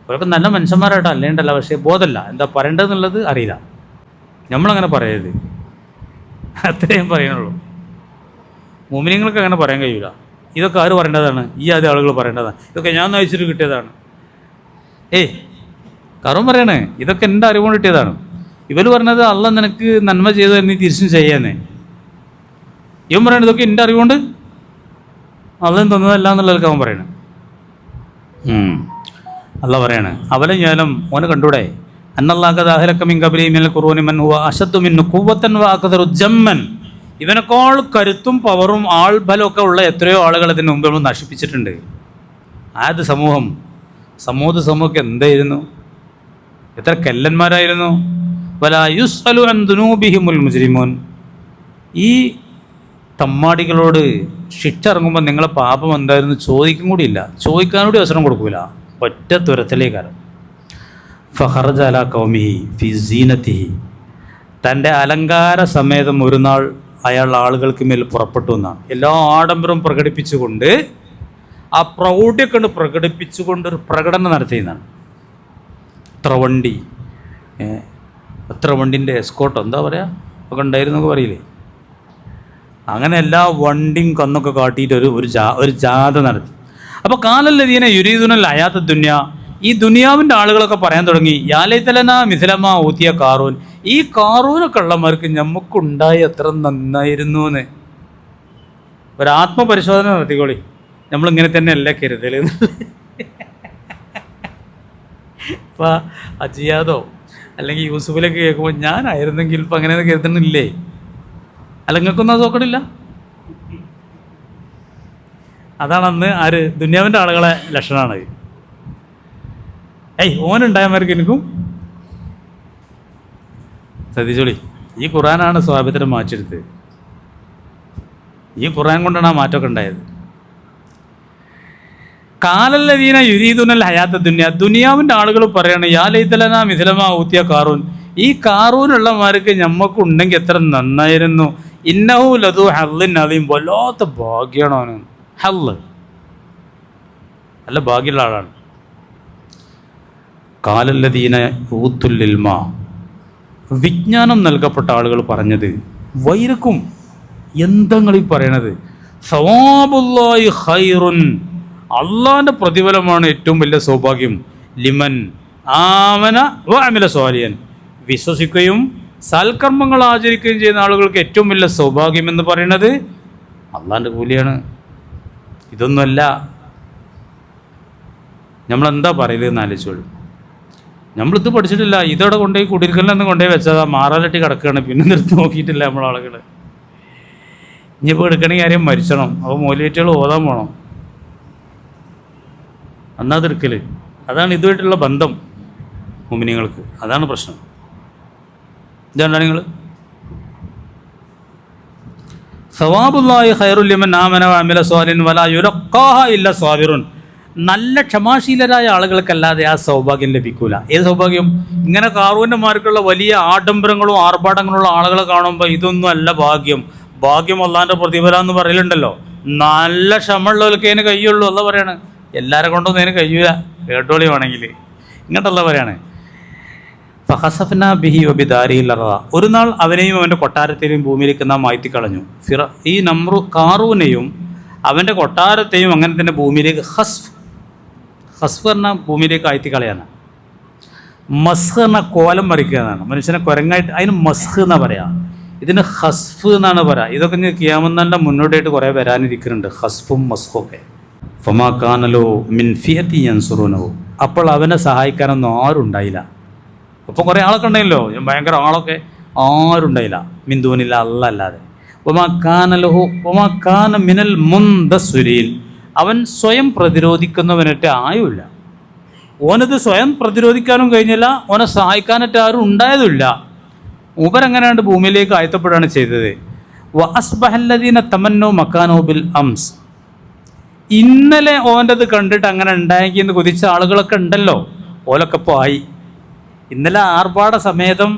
അവരൊക്കെ നല്ല മനുഷ്യന്മാരായിട്ട് അല്ലേണ്ടല്ല, പക്ഷേ ബോധമല്ല, എന്താ പറയേണ്ടതെന്നുള്ളത് അറിയില്ല. നമ്മളങ്ങനെ പറയരുത്, അത്രയും പറയുന്നുള്ളൂ. മുഅ്മിനീങ്ങൾക്ക് അങ്ങനെ പറയാൻ കഴിയില്ല. ഇതൊക്കെ ആര് പറയേണ്ടതാണ്? ഈ ആദ്യ ആളുകൾ പറയേണ്ടതാണ്. ഇതൊക്കെ ഞാൻ നയിച്ചിട്ട് കിട്ടിയതാണ്. കറും പറയണേ, ഇതൊക്കെ എൻ്റെ അറിവുകൊണ്ട് കിട്ടിയതാണ്. ഇവർ പറഞ്ഞത് അള്ളാഹ് നിനക്ക് നന്മ ചെയ്തു നീ തിരിച്ചും ചെയ്യാന്നേ. ഇവൻ പറയണത് ഇതൊക്കെ എൻ്റെ അറിവുകൊണ്ട് അള്ളാഹ് തന്നതല്ല എന്നുള്ളതൊക്കെ അവൻ പറയണേ. അള്ളാഹ് പറയാണ്, അവലെ ഞാനും ഓനെ കണ്ടൂടെ, അന്നല്ലാഹ ദാഹിലക മിൻ ഖബ്രി മിനൽ ഖുറൂനി മൻ ഹുവ അശദ്ദു മിൻഹു ഖുവ്വതൻ വഅക്തറു ജമ്മൻ, ഇവനേക്കാൾ കരുത്തും പവറും ആൾബലമൊക്കെ ഉള്ള എത്രയോ ആളുകൾ ഇതിന് മുമ്പ് നമ്മൾ നശിപ്പിച്ചിട്ടുണ്ട്. ആദ്യ സമൂഹമൊക്കെ എന്തായിരുന്നു, എത്ര കല്ലന്മാരായിരുന്നു. വലാ യുസ്അലു അൻ ദുനൂബിഹിമുൽ മുജ്രിമൂൻ, ഈ തമ്മാടികളോട് ശിക്ഷ ഇറങ്ങുമ്പോൾ നിങ്ങളെ പാപം എന്തായിരുന്നു ചോദിക്കും കൂടിയില്ല, ചോദിക്കാനൂടി അവസരം കൊടുക്കൂല. ഒറ്റ തുരത്തിലേക്കാരം. ഫഖറജ അലാ ഖൗമിഹി ഫി സീനത്തിഹി, തൻ്റെ അലങ്കാര സമേതം ഒരു നാൾ അയാൾ ആളുകൾക്ക് മേൽ പുറപ്പെട്ടു എന്നാണ്. എല്ലാ ആഡംബരവും പ്രകടിപ്പിച്ചുകൊണ്ട്, ആ പ്രൗഢിയൊക്കെ പ്രകടിപ്പിച്ചുകൊണ്ടൊരു പ്രകടനം നടത്തിയെന്നാണ്. എത്ര വണ്ടിൻ്റെ എസ്കോട്ടോ എന്താ പറയുക ഒക്കെ ഉണ്ടായിരുന്നൊക്കെ പറയില്ലേ. അങ്ങനെ എല്ലാ വണ്ടിയും കന്നൊക്കെ കാട്ടിയിട്ട് ഒരു ജാഥ നടത്തി. അപ്പോൾ കാലല്ലദീന യുരീദുനൽ ഹയാത്ത ദുനിയ, ഈ ദുനിയാവിൻ്റെ ആളുകളൊക്കെ പറയാൻ തുടങ്ങി, യാ ലൈതലനാ മിസ്ലമാ ഊതിയ കാറൂൻ, ഈ കാറൂനൊക്കെ ഉള്ളമാർക്ക് നമുക്കുണ്ടായി എത്ര നന്നായിരുന്നു എന്ന്. ഒരാത്മപരിശോധന നടത്തിക്കോളി, നമ്മളിങ്ങനെ തന്നെ അല്ല കരുതൽ. ഇപ്പം അജിയാദോ അല്ലെങ്കിൽ യൂസുഫിലൊക്കെ കേൾക്കുമ്പോൾ ഞാനായിരുന്നെങ്കിൽ ഇപ്പം അങ്ങനെ കരുതണില്ലേ? അല്ല, നിങ്ങൾക്കൊന്നും അത് നോക്കണില്ല. അതാണ് അന്ന് ആര് ദുനിയാവിൻ്റെ ആളുകളെ ലക്ഷണമാണ്. ഓനുണ്ടായമാർക്ക് എനിക്കും ശ്രദ്ധിച്ചോളി. ഈ ഖുർആനാണ് സ്വഹാബത്തിനെ മാറ്റിയെടുത്തത്. ഈ ഖുർആൻ കൊണ്ടാണ് ആ മാറ്റമൊക്കെ ഉണ്ടായത്. കാലല്ലദീന യുരീദുനൽ ഹയാത്ത ദുനിയ, ദുനിയാവിൻ്റെ ആളുകൾ പറയാണ്, യാ ലൈതലനാ മിസ്ലമാ ഊതിയ കാറൂൻ, ഈ കാറൂനുള്ളമാർക്ക് ഞമ്മക്കുണ്ടെങ്കിൽ എത്ര നന്നായിരുന്നു. ഇന്നഹു ലദു ഹള്ളിൻ അദീം, വല്ലാത്ത ഭാഗ്യമാണ് അവന്. ഹല്ല് നല്ല ഭാഗ്യമുള്ള ആളാണ്. കാലല്ലദീന ഊത്തുൽ ഇൽമ, വിജ്ഞാനം നൽകപ്പെട്ട ആളുകൾ പറഞ്ഞത്, വൈരക്കും എന്തെങ്ങളീ പറയണത്, സവാബുല്ലാഹി ഖൈറുൻ, അള്ളാഹിൻ്റെ പ്രതിഫലമാണ് ഏറ്റവും വലിയ സൗഭാഗ്യം. ലിമൻ ആമന വ അമില സ്വാലിഹൻ, വിശ്വസിക്കുകയും സൽക്കർമ്മങ്ങൾ ആചരിക്കുകയും ചെയ്യുന്ന ആളുകൾക്ക് ഏറ്റവും വലിയ സൗഭാഗ്യം എന്ന് പറയുന്നത് അള്ളാഹിൻ്റെ കൂലിയാണ്. ഇതൊന്നുമല്ല. നമ്മളെന്താ പറയലെന്ന് ആലോചിച്ചോളൂ. നമ്മളിത് പഠിച്ചിട്ടില്ല, ഇതോടെ കൊണ്ടുപോയി കുടിയിരിക്കലിനെന്ന് കൊണ്ടുപോയി വെച്ചതാ, മാറാലട്ടി കിടക്കുകയാണ്, പിന്നെ നിർത്തി നോക്കിയിട്ടില്ല നമ്മളാളുകൾ. ഇനിയിപ്പോൾ എടുക്കണമെങ്കിൽ ആരെയും മരിച്ചണം, അപ്പോൾ മൗലിയേറ്റുകൾ ഓതാൻ പോകണം, അന്നത് എടുക്കൽ. അതാണ് ഇതുമായിട്ടുള്ള ബന്ധം മുഅ്മിനീങ്ങൾക്ക്. അതാണ് പ്രശ്നം. ഇതാണ് നിങ്ങൾ സവാബുല്ലാഹി ഖൈറുൽ ലിമൻ ആമന വഅമില സ്വാലിഹൻ വലാ യുലഖാഹ ഇല്ല സ്വാബിറുൻ. നല്ല ക്ഷമാശീലരായ ആളുകൾക്കല്ലാതെ ആ സൗഭാഗ്യം ലഭിക്കൂല. ഏത് സൗഭാഗ്യം? ഇങ്ങനെ കാറൂൻ്റെ മാർക്കുള്ള വലിയ ആഡംബരങ്ങളും ആർഭാടങ്ങളുള്ള ആളുകളെ കാണുമ്പോൾ ഇതൊന്നും അല്ല ഭാഗ്യം. ഭാഗ്യം അള്ളാൻ്റെ പ്രതിഫലം എന്ന് പറയലുണ്ടല്ലോ. നല്ല ക്ഷമയുള്ളവർക്ക് അതിന് കഴിയുള്ളൂ അല്ല പറയാണ്. എല്ലാവരെ കൊണ്ടൊന്നും അതിന് കഴിയൂല, കേട്ടോളി വേണമെങ്കിൽ. ഇങ്ങോട്ടല്ല പറയാണ്. ഫഹസഫ്ന ബിഹി വബിദാരിഹിൽ അർള. ഒരു നാൾ അവനെയും അവൻ്റെ കൊട്ടാരത്തെയും ഭൂമിയിലേക്ക് നാം മാറ്റിക്കളഞ്ഞു. ഈ കാറൂനെയും അവൻ്റെ കൊട്ടാരത്തെയും അങ്ങനെ തന്നെ ഭൂമിയിലേക്ക് ഹസ്ഫ് പറഞ്ഞാൽ ഭൂമിയിലേക്ക് ആഴ്ത്തിക്കളയാണ്. മസ്ഹ് പറഞ്ഞാൽ കോലം മറിക്കുക എന്നാണ്. മനുഷ്യനെ കുരങ്ങായിട്ട് അതിന് മസ്ഹ് എന്നാണ് പറയുക. ഇതിന് ഹസ്ഫ് എന്നാണ് പറയുക. ഇതൊക്കെ ഇനി ഖിയാമത്തിൻ്റെ മുന്നോട്ടായിട്ട് കുറേ വരാനിരിക്കുന്നുണ്ട്, ഹസ്ഫും മസ്ഹും ഒക്കെ. ഫമാ കാനലോ മിൻ ഫിയത്തി യൻസുറൂനഹു. അപ്പോൾ അവനെ സഹായിക്കാനൊന്നും ആരും ഉണ്ടായില്ല. അപ്പോൾ കുറേ ആളൊക്കെ ഉണ്ടായില്ലോ, ഭയങ്കര ആളൊക്കെ, ആരും ഉണ്ടായില്ല മിൻ ദൂനില്ല അല്ലാതെ. വമാ കാനലഹു വമാ കാന മിനൽ മുന്തസ്വിരീൻ. അവൻ സ്വയം പ്രതിരോധിക്കുന്നവനായിട്ട് ആയുമില്ല. ഓനത് സ്വയം പ്രതിരോധിക്കാനും കഴിഞ്ഞില്ല, ഓനെ സഹായിക്കാനായിട്ട് ആരും ഉണ്ടായതുമില്ല. മൂപ്പരങ്ങനെയാണ്ട് ഭൂമിയിലേക്ക് ആഴ്ത്തപ്പെടുകയാണ് ചെയ്തത്. വ അസ്ബഹല്ലദീന തമന്നോ മക്കാനോ ബിൽ അംസ്. ഇന്നലെ ഓൻ്റെത് കണ്ടിട്ട് അങ്ങനെ ഉണ്ടായെങ്കിൽ എന്ന് കൊതിച്ച ആളുകളൊക്കെ ഉണ്ടല്ലോ, ഓലൊക്കെ ഇപ്പോൾ ആയി. ഇന്നലെ ആർഭാട സമേതം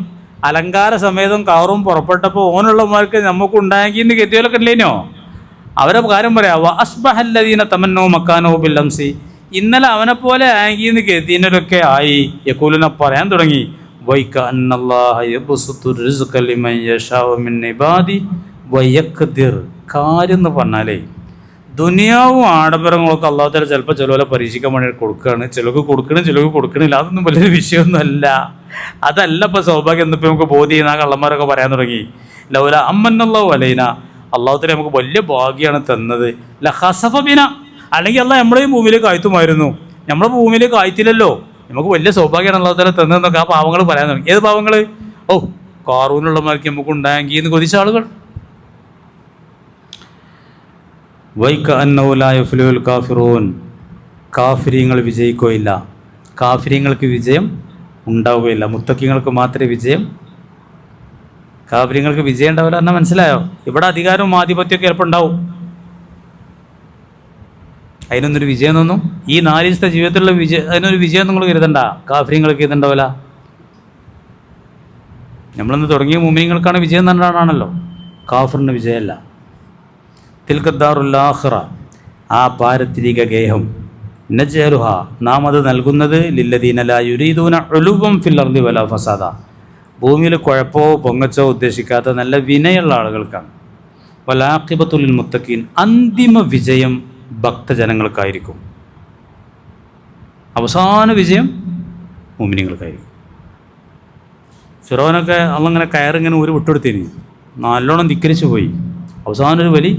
അലങ്കാര സമേതം കാറും പുറപ്പെട്ടപ്പോൾ ഓനുള്ളമാർക്ക് നമുക്ക് ഉണ്ടായെങ്കിൽ എന്ന് കെത്തിയോലൊക്കെ ഇല്ലേനോ, അവരെ കാര്യം പറയാം. വ അസ്ബഹല്ലദീന തമന്നോ മക്കാനോ ബിൽ അംസി. ഇന്നലെ അവനെപ്പോലെ ആയെങ്കിൽ എന്ന് കെത്തിനൊക്കെ ആയി. യഖൂലുന പറയാൻ തുടങ്ങി, വൈക അന്നല്ലാഹ യബ്സുത്തു റിസ്ഖ ലിമൻ യശാഉ മിൻ ഇബാദി വയഖ്ദിർ. കാര്യം എന്ന് പറഞ്ഞാലേ ദുനിയാവും ആഡംബരങ്ങളൊക്കെ അള്ളാഹു തആല ചിലപ്പോൾ ചിലവരെ പരീക്ഷിക്കാൻ വേണ്ടി കൊടുക്കുകയാണ്. ചിലർക്ക് കൊടുക്കണം, ചിലർക്ക് കൊടുക്കണില്ല. അതൊന്നും വലിയൊരു വിഷയമൊന്നുമല്ല. അതല്ല ഇപ്പോൾ സൗഭാഗ്യം എന്നിപ്പോൾ നമുക്ക് ബോധ്യം. ആ കള്ളന്മാരൊക്കെ പറയാൻ തുടങ്ങി. ലൗല അമ്മന്നല്ലാഹു അലൈന. അള്ളാഹു തആല നമുക്ക് വലിയ ഭാഗ്യമാണ് തന്നത്. ലഖസഫ ബിന. അല്ലെങ്കിൽ അള്ളാഹ് നമ്മളെയും ഭൂമിയിലേക്ക് ആഴ്ത്തുമായിരുന്നു. നമ്മളെ ഭൂമിയിലേക്ക് ആഴ്ത്തില്ലല്ലോ, നമുക്ക് വലിയ സൗഭാഗ്യമാണ് അള്ളാഹു തആല തന്നതെന്നൊക്കെ ആ പാവങ്ങൾ പറയാൻ തുടങ്ങി. ഏത് പാവങ്ങൾ? ഓ, കാറൂനുള്ളമാർക്ക് നമുക്ക് ഉണ്ടായെങ്കിൽ എന്ന് കൊതിച്ച ആളുകൾ. വൈക അന്നഹു ലാ യുഫ്ലിഹുൽ കാഫിറൂൻ. കാഫിരീങ്ങൾ വിജയിക്കുകയില്ല, കാഫിരീങ്ങൾക്ക് വിജയം ഉണ്ടാവുകയില്ല. മുത്തക്കിങ്ങൾക്ക് മാത്രമേ വിജയം, കാഫിരീങ്ങൾക്ക് വിജയം ഉണ്ടാവില്ല എന്നാൽ മനസ്സിലായോ? ഇവിടെ അധികാരവും ആധിപത്യമൊക്കെ ചിലപ്പോൾ ഉണ്ടാവും, അതിനൊന്നൊരു വിജയം തോന്നും. ഈ 4 ദിവസത്തെ ജീവിതത്തിലുള്ള അതിനൊരു വിജയം നിങ്ങൾ കരുതണ്ട. കാഫിരീങ്ങൾക്ക് ഇതുണ്ടാവില്ല. നമ്മളിന്ന് തുടങ്ങിയ മുഅ്മിനീങ്ങൾക്കാണ് വിജയം തന്നെയാണല്ലോ, കാഫിറിന് വിജയമല്ല. തിൽക്കദ്ദാറുൽ ആഖിറ. ആ പാരത്രിക ഗേഹം, നജ്അലുഹ നാം അത് നൽകുന്നത് ലില്ലദീന ലാ യുരീദൂന ഉലുവൻ ഫിൽ അർളി വലാ ഫസാദ. ഭൂമിയിൽ കുഴപ്പമോ പൊങ്ങച്ചോ ഉദ്ദേശിക്കാത്ത നല്ല വിനയുള്ള ആളുകൾക്കാണ്. വലാഖിബത്തുൽ ലിൽ മുത്തഖീൻ. അന്തിമ വിജയം ഭക്തജനങ്ങൾക്കായിരിക്കും. അവസാന വിജയം മുഅ്മിനീങ്ങൾക്കായിരിക്കും. ഫിറോനൊക്കെ അള്ളങ്ങനെ കയറിങ്ങനെ ഒരു വിട്ടുകൊടുത്തിന്, നല്ലോണം ധിക്കരിച്ചു പോയി. അവസാനം ഒരു വലി,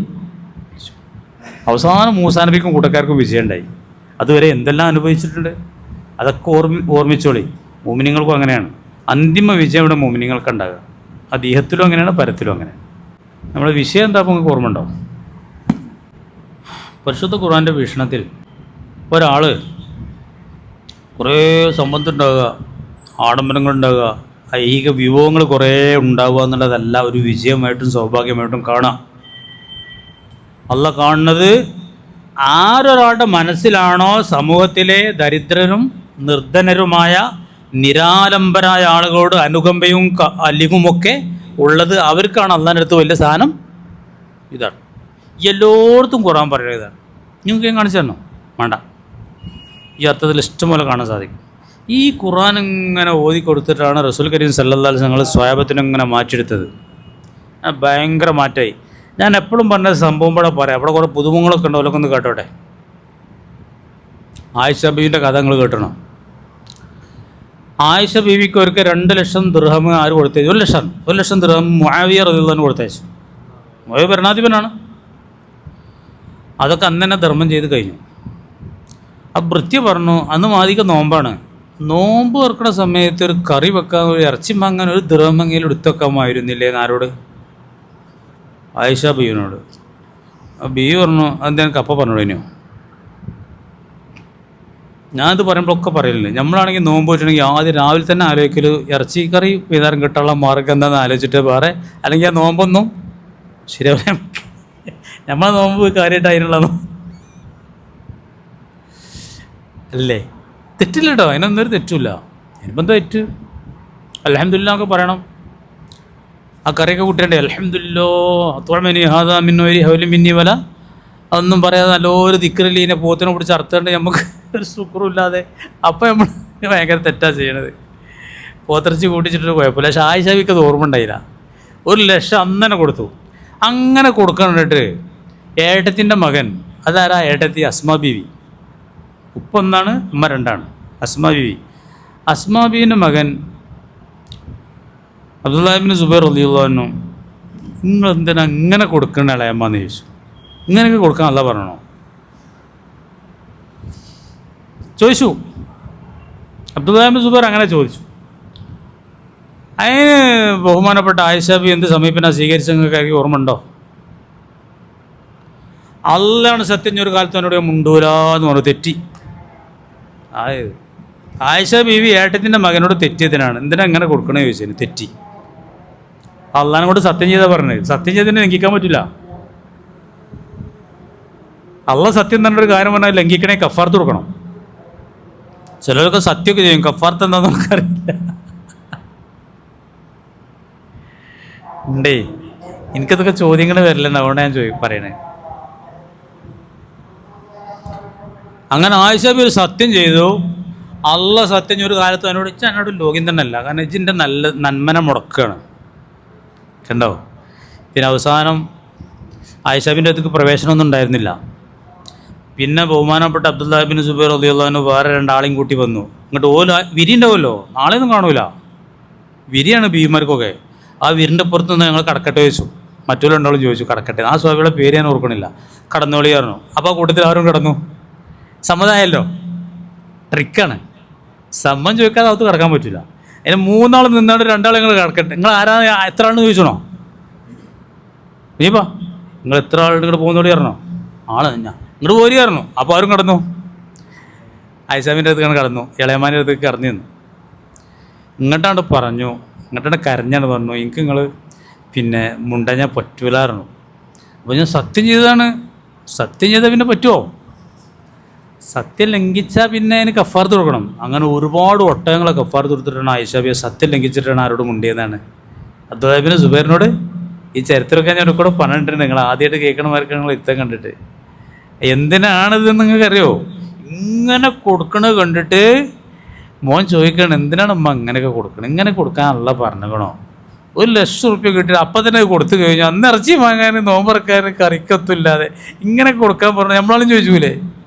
അവസാനം മൂസാ നബിക്കും കൂട്ടക്കാർക്കും വിജയം ഉണ്ടായി. അതുവരെ എന്തെല്ലാം അനുഭവിച്ചിട്ടുണ്ട് അതൊക്കെ ഓർമ്മിച്ചോളി. മുഅ്മിനീങ്ങൾക്കും അങ്ങനെയാണ് അന്തിമ വിജയം ഇവിടെ മുഅ്മിനീങ്ങൾക്ക് ഉണ്ടാകുക. അത് ഇഹത്തിലും അങ്ങനെയാണ്, പരത്തിലും അങ്ങനെയാണ്. നമ്മുടെ വിഷയം എന്താ അപ്പോൾ നിങ്ങൾക്ക് ഓർമ്മ ഉണ്ടോ? പരിശുദ്ധ ഖുർആൻ്റെ വീക്ഷണത്തിൽ ഒരാൾ കുറേ സമ്പത്ത് ഉണ്ടാകുക, ആഡംബരങ്ങളുണ്ടാകുക, ഐഹിക വിഭവങ്ങൾ കുറേ ഉണ്ടാവുക എന്നുള്ളതല്ല ഒരു വിജയമായിട്ടും സൗഭാഗ്യമായിട്ടും കാണാം. അള്ളാഹ് കാണുന്നത് ആരൊരാളുടെ മനസ്സിലാണോ സമൂഹത്തിലെ ദരിദ്രരും നിർധനരുമായ നിരാലംബരായ ആളുകളോട് അനുകമ്പയും അലിവുമൊക്കെ ഉള്ളത്, അവർക്കാണ് അള്ളാഹിൻ്റെ അടുത്ത് വലിയ സാധനം. ഇതാണ് എല്ലായിടത്തും ഖുർആൻ പറയുന്നത്. ഇതാണ്. നിങ്ങൾക്ക് ഞാൻ കാണിച്ചു തരണോ? വേണ്ട. ഈ അർത്ഥത്തിൽ ഇഷ്ടംപോലെ കാണാൻ സാധിക്കും. ഈ ഖുർആൻ ഇങ്ങനെ ഓതി കൊടുത്തിട്ടാണ് റസൂൽ കരീം സല്ലല്ലാഹു അലൈഹി വസല്ലം സ്വഹാബത്തിനെ ഇങ്ങനെ മാറ്റിയെടുത്തത്. ഭയങ്കര മാറ്റമായി. ഞാൻ എപ്പോഴും പറഞ്ഞ സംഭവം ഇവിടെ പറയാം. അവിടെ കുറേ പുതുമുഖങ്ങളൊക്കെ ഉണ്ട്, അവരൊക്കെ ഒന്ന് കേട്ടോട്ടെ. ആയിഷ ബീവിൻ്റെ കഥ നിങ്ങൾ കേട്ടണം. ആയിഷ ബീവിക്ക് അവർക്ക് 2 ലക്ഷം ദിർഹം ആര് കൊടുത്തേച്ചു? 1 ലക്ഷം ദിർഹം മുആവിയ റളിയല്ലാഹു അൻഹു കൊടുത്തേച്ചു. മുആവിയ ഭരണാധിപനാണ്. അതൊക്കെ അന്ന് തന്നെ ധർമ്മം ചെയ്ത് കഴിഞ്ഞു. ആ ഭൃത്യ പറഞ്ഞു, അന്ന് മാതിക നോമ്പാണ്. നോമ്പ് തുറക്കുന്ന സമയത്ത് ഒരു കറി വെക്കാൻ, ഒരു ഇറച്ചി വാങ്ങാൻ ഒരു ദിർഹമെങ്കിലും എടുത്തു വെക്കാമായിരുന്നില്ലേ എന്നാരോട്? ആയിഷ ബീവിനോട്. ആ ബീവി പറഞ്ഞു, അതെന്താ കപ്പ പറഞ്ഞോളൂ. ഞാനത് പറയുമ്പോഴൊക്കെ പറയലില്ല. നമ്മളാണെങ്കിൽ നോമ്പ് വെച്ചിട്ടുണ്ടെങ്കിൽ ആദ്യം രാവിലെ തന്നെ ആലോചിക്കൽ ഇറച്ചി കറി വൈകുന്നേരം കിട്ടാനുള്ള മാർഗ്ഗം എന്താണെന്ന് ആലോചിച്ചിട്ട് വേറെ, അല്ലെങ്കിൽ ആ നോമ്പൊന്നും ശരിയാവില്ല. നമ്മളെ നോമ്പ് കാര്യമായിട്ട് അതിനുള്ള അല്ലേ? തെറ്റില്ല കേട്ടോ, അതിനൊന്നും ഒരു തെറ്റില്ല. ഇനിയിപ്പോൾ എന്താ തെറ്റ്? അൽഹംദുലില്ലാ ഒക്കെ പറയണം. ആ കറിയൊക്കെ കൂട്ടേണ്ടേ അൽഹംദുലില്ലാ അത്വഅമനി ഹാദാ മിൻ ഗൈരി ഹൗലിൻ മിന്നി വല, അതൊന്നും പറയാതെ നല്ലൊരു ദിക്റിലീനെ പോത്തിനെ പിടിച്ച് അറുത്തേണ്ട നമുക്ക് ഒരു ശുക്രുമില്ലാതെ. അപ്പം നമ്മൾ ഭയങ്കര തെറ്റാണ് ചെയ്യണത്. പോത്തിറച്ചി കൂട്ടിച്ചിട്ടൊരു കുഴപ്പമില്ല. പക്ഷേ ആയിഷാബിക്ക് അത് ഓർമ്മ ഉണ്ടായില്ല. 1,00,000 അന്നനെ കൊടുത്തു. അങ്ങനെ കൊടുക്കണ്ടിട്ട് ഏട്ടത്തിൻ്റെ മകൻ, അതാരാ ഏട്ടത്തി? അസ്മാ ബീവി. ഉപ്പ ഒന്നാണ്, ഉമ്മ രണ്ടാണ്. അസ്മാ ബീവി. അസ്മാ ബീവിൻ്റെ മകൻ അബ്ദുല്ലാഹിബ്നു സുബൈർ റളിയല്ലാഹു അൻഹു, നിങ്ങൾ എന്തിനാ ഇങ്ങനെ കൊടുക്കണ ഇളയമ്മാന്ന് ചോദിച്ചു. ഇങ്ങനെയൊക്കെ കൊടുക്കാൻ അല്ലാഹ് പറഞ്ഞോ ചോദിച്ചു. അബ്ദുല്ലാഹിബ്നു സുബൈർ അങ്ങനെ ചോദിച്ചു. അതിന് ബഹുമാനപ്പെട്ട ആയിഷ ബി എന്ത് സമീപനം സ്വീകരിച്ച നിങ്ങൾക്ക് ഓർമ്മ ഉണ്ടോ? അല്ലാണ് സത്യം, ഒരു കാലത്ത് എന്നോട് മുണ്ടൂലാന്ന് പറഞ്ഞു. തെറ്റി. അതായത് ആയിഷ ബീവി ഏട്ടത്തിൻ്റെ മകനോട് തെറ്റിയതിനാണ്. എന്തിനാ ഇങ്ങനെ കൊടുക്കണേ ചോദിച്ചതിന് തെറ്റി. അള്ളാഹിനെ കൊണ്ട് സത്യം ചെയ്താ പറഞ്ഞത്. സത്യം ചെയ്തതിന് ലംഘിക്കാൻ പറ്റില്ല. അള്ളാഹ് സത്യം തന്നെ ഒരു കാര്യം പറഞ്ഞാൽ ലംഘിക്കണേ കഫാർത്ത് കൊടുക്കണം. ചിലരൊക്കെ സത്യമൊക്കെ ചെയ്യും, കഫാർത്ത് എന്താണെന്ന് നമുക്കറിയില്ല. ഉണ്ടേ, എനിക്കതൊക്കെ ചോദ്യങ്ങൾ വരില്ല, അതുകൊണ്ട് ഞാൻ പറയണേ. അങ്ങനെ ആയിഷ ബി ഒരു സത്യം ചെയ്തു. അള്ള സത്യം ഒരു കാലത്ത് എന്നോട് എന്നോട് ലോകം തന്നെ അല്ല, കാരണം ഇജിൻ്റെ നന്മനെ മുടക്കുകയാണ് കണ്ടോ. പിന്നെ അവസാനം ആയിഷാബിൻ്റെ അടുത്തേക്ക് പ്രവേശനമൊന്നും ഉണ്ടായിരുന്നില്ല. പിന്നെ ബഹുമാനപ്പെട്ട അബ്ദുല്ലാഹിബ്നു സുബൈർ റളിയല്ലാഹു അൻഹു വേറെ 2 ആളെയും കൂട്ടി വന്നു. ഇങ്ങോട്ട് വിരി ഉണ്ടാവുമല്ലോ, നാളെയൊന്നും കാണൂല, വിരിയാണ് ബീവിമാർക്കൊക്കെ. ആ വിരിൻ്റെ പുറത്ത് നിന്ന് ഞങ്ങൾ കടക്കട്ടെ ചോദിച്ചു. മറ്റുള്ള 2 ആളും ചോദിച്ചു കടക്കട്ടെ. ആ സ്വാമിയുടെ പേര് ഞാൻ ഓർക്കണില്ല. കടന്നോളി പറഞ്ഞു. അപ്പോൾ ആ കൂട്ടത്തിൽ ആരും കിടന്നു. സമ്മതമായല്ലോ. ട്രിക്കാണ്. സമ്മതം ചോദിക്കാതെ അകത്ത് കിടക്കാൻ പറ്റില്ല. അതിന് 3 ആൾ നിന്നാണ്ട് 2 ആൾ നിങ്ങൾ കിടക്കട്ടെ. നിങ്ങൾ ആരാ എത്ര ആളെന്ന് ചോദിച്ചണോ? നീപ്പാ നിങ്ങൾ എത്ര ആളുടെ ഇങ്ങോട്ട് പോകുന്നോടി പറഞ്ഞോ? ആള് ഞാൻ ഇങ്ങോട്ട് പോരി പറഞ്ഞു. അപ്പോൾ ആരും കിടന്നു. ആയിഷാബിൻ്റെ അടുത്ത് കടന്നു, ഇളയമാൻ്റെ അടുത്തേക്ക് കറങ്ങി നിന്നു. ഇങ്ങോട്ടാണ്ട് പറഞ്ഞു, ഇങ്ങോട്ടാണ്ട് കരഞ്ഞാണ് പറഞ്ഞു, എനിക്ക് നിങ്ങൾ പിന്നെ മുണ്ട ഞാൻ പറ്റൂലായിരുന്നു. അപ്പോൾ ഞാൻ സത്യം ചെയ്തതാണ്. സത്യം ചെയ്താൽ പിന്നെ പറ്റുമോ? സത്യം ലംഘിച്ചാൽ പിന്നെ അതിന് കഫാർത്ത് കൊടുക്കണം. അങ്ങനെ ഒരുപാട് ഒട്ടകങ്ങളെ കഫാർത്ത് കൊടുത്തിട്ടാണ് ആയിഷാബിയെ സത്യം ലംഘിച്ചിട്ടാണ് ആരോട് മുണ്ടിയതാണ്. അബ്ദുല്ലാഹിബ്നു സുബൈറിനോട് ഈ ചരിത്രമൊക്കെ ഞാൻ കൂടെ പറഞ്ഞിട്ടുണ്ട്. നിങ്ങൾ ആദ്യമായിട്ട് കേൾക്കണമാർക്ക് നിങ്ങൾ ഇത്തം കണ്ടിട്ട് എന്തിനാണിതെന്ന് നിങ്ങൾക്കറിയോ? ഇങ്ങനെ കൊടുക്കണത് കണ്ടിട്ട് മോൻ ചോദിക്കണം, എന്തിനാണ് അമ്മ ഇങ്ങനെയൊക്കെ കൊടുക്കണം? ഇങ്ങനെ കൊടുക്കാനല്ല പറഞ്ഞിക്കണോ? 1,00,000 റുപ്യ കിട്ടിയിട്ട് അപ്പം തന്നെ കൊടുത്തു കഴിഞ്ഞാൽ അന്ന് ഇറച്ചി വാങ്ങാൻ നോമ്പറക്കാൻ കറിക്കത്തില്ലാതെ ഇങ്ങനെ കൊടുക്കാൻ പറഞ്ഞു. നമ്മളാളും ചോദിച്ചൂലേ?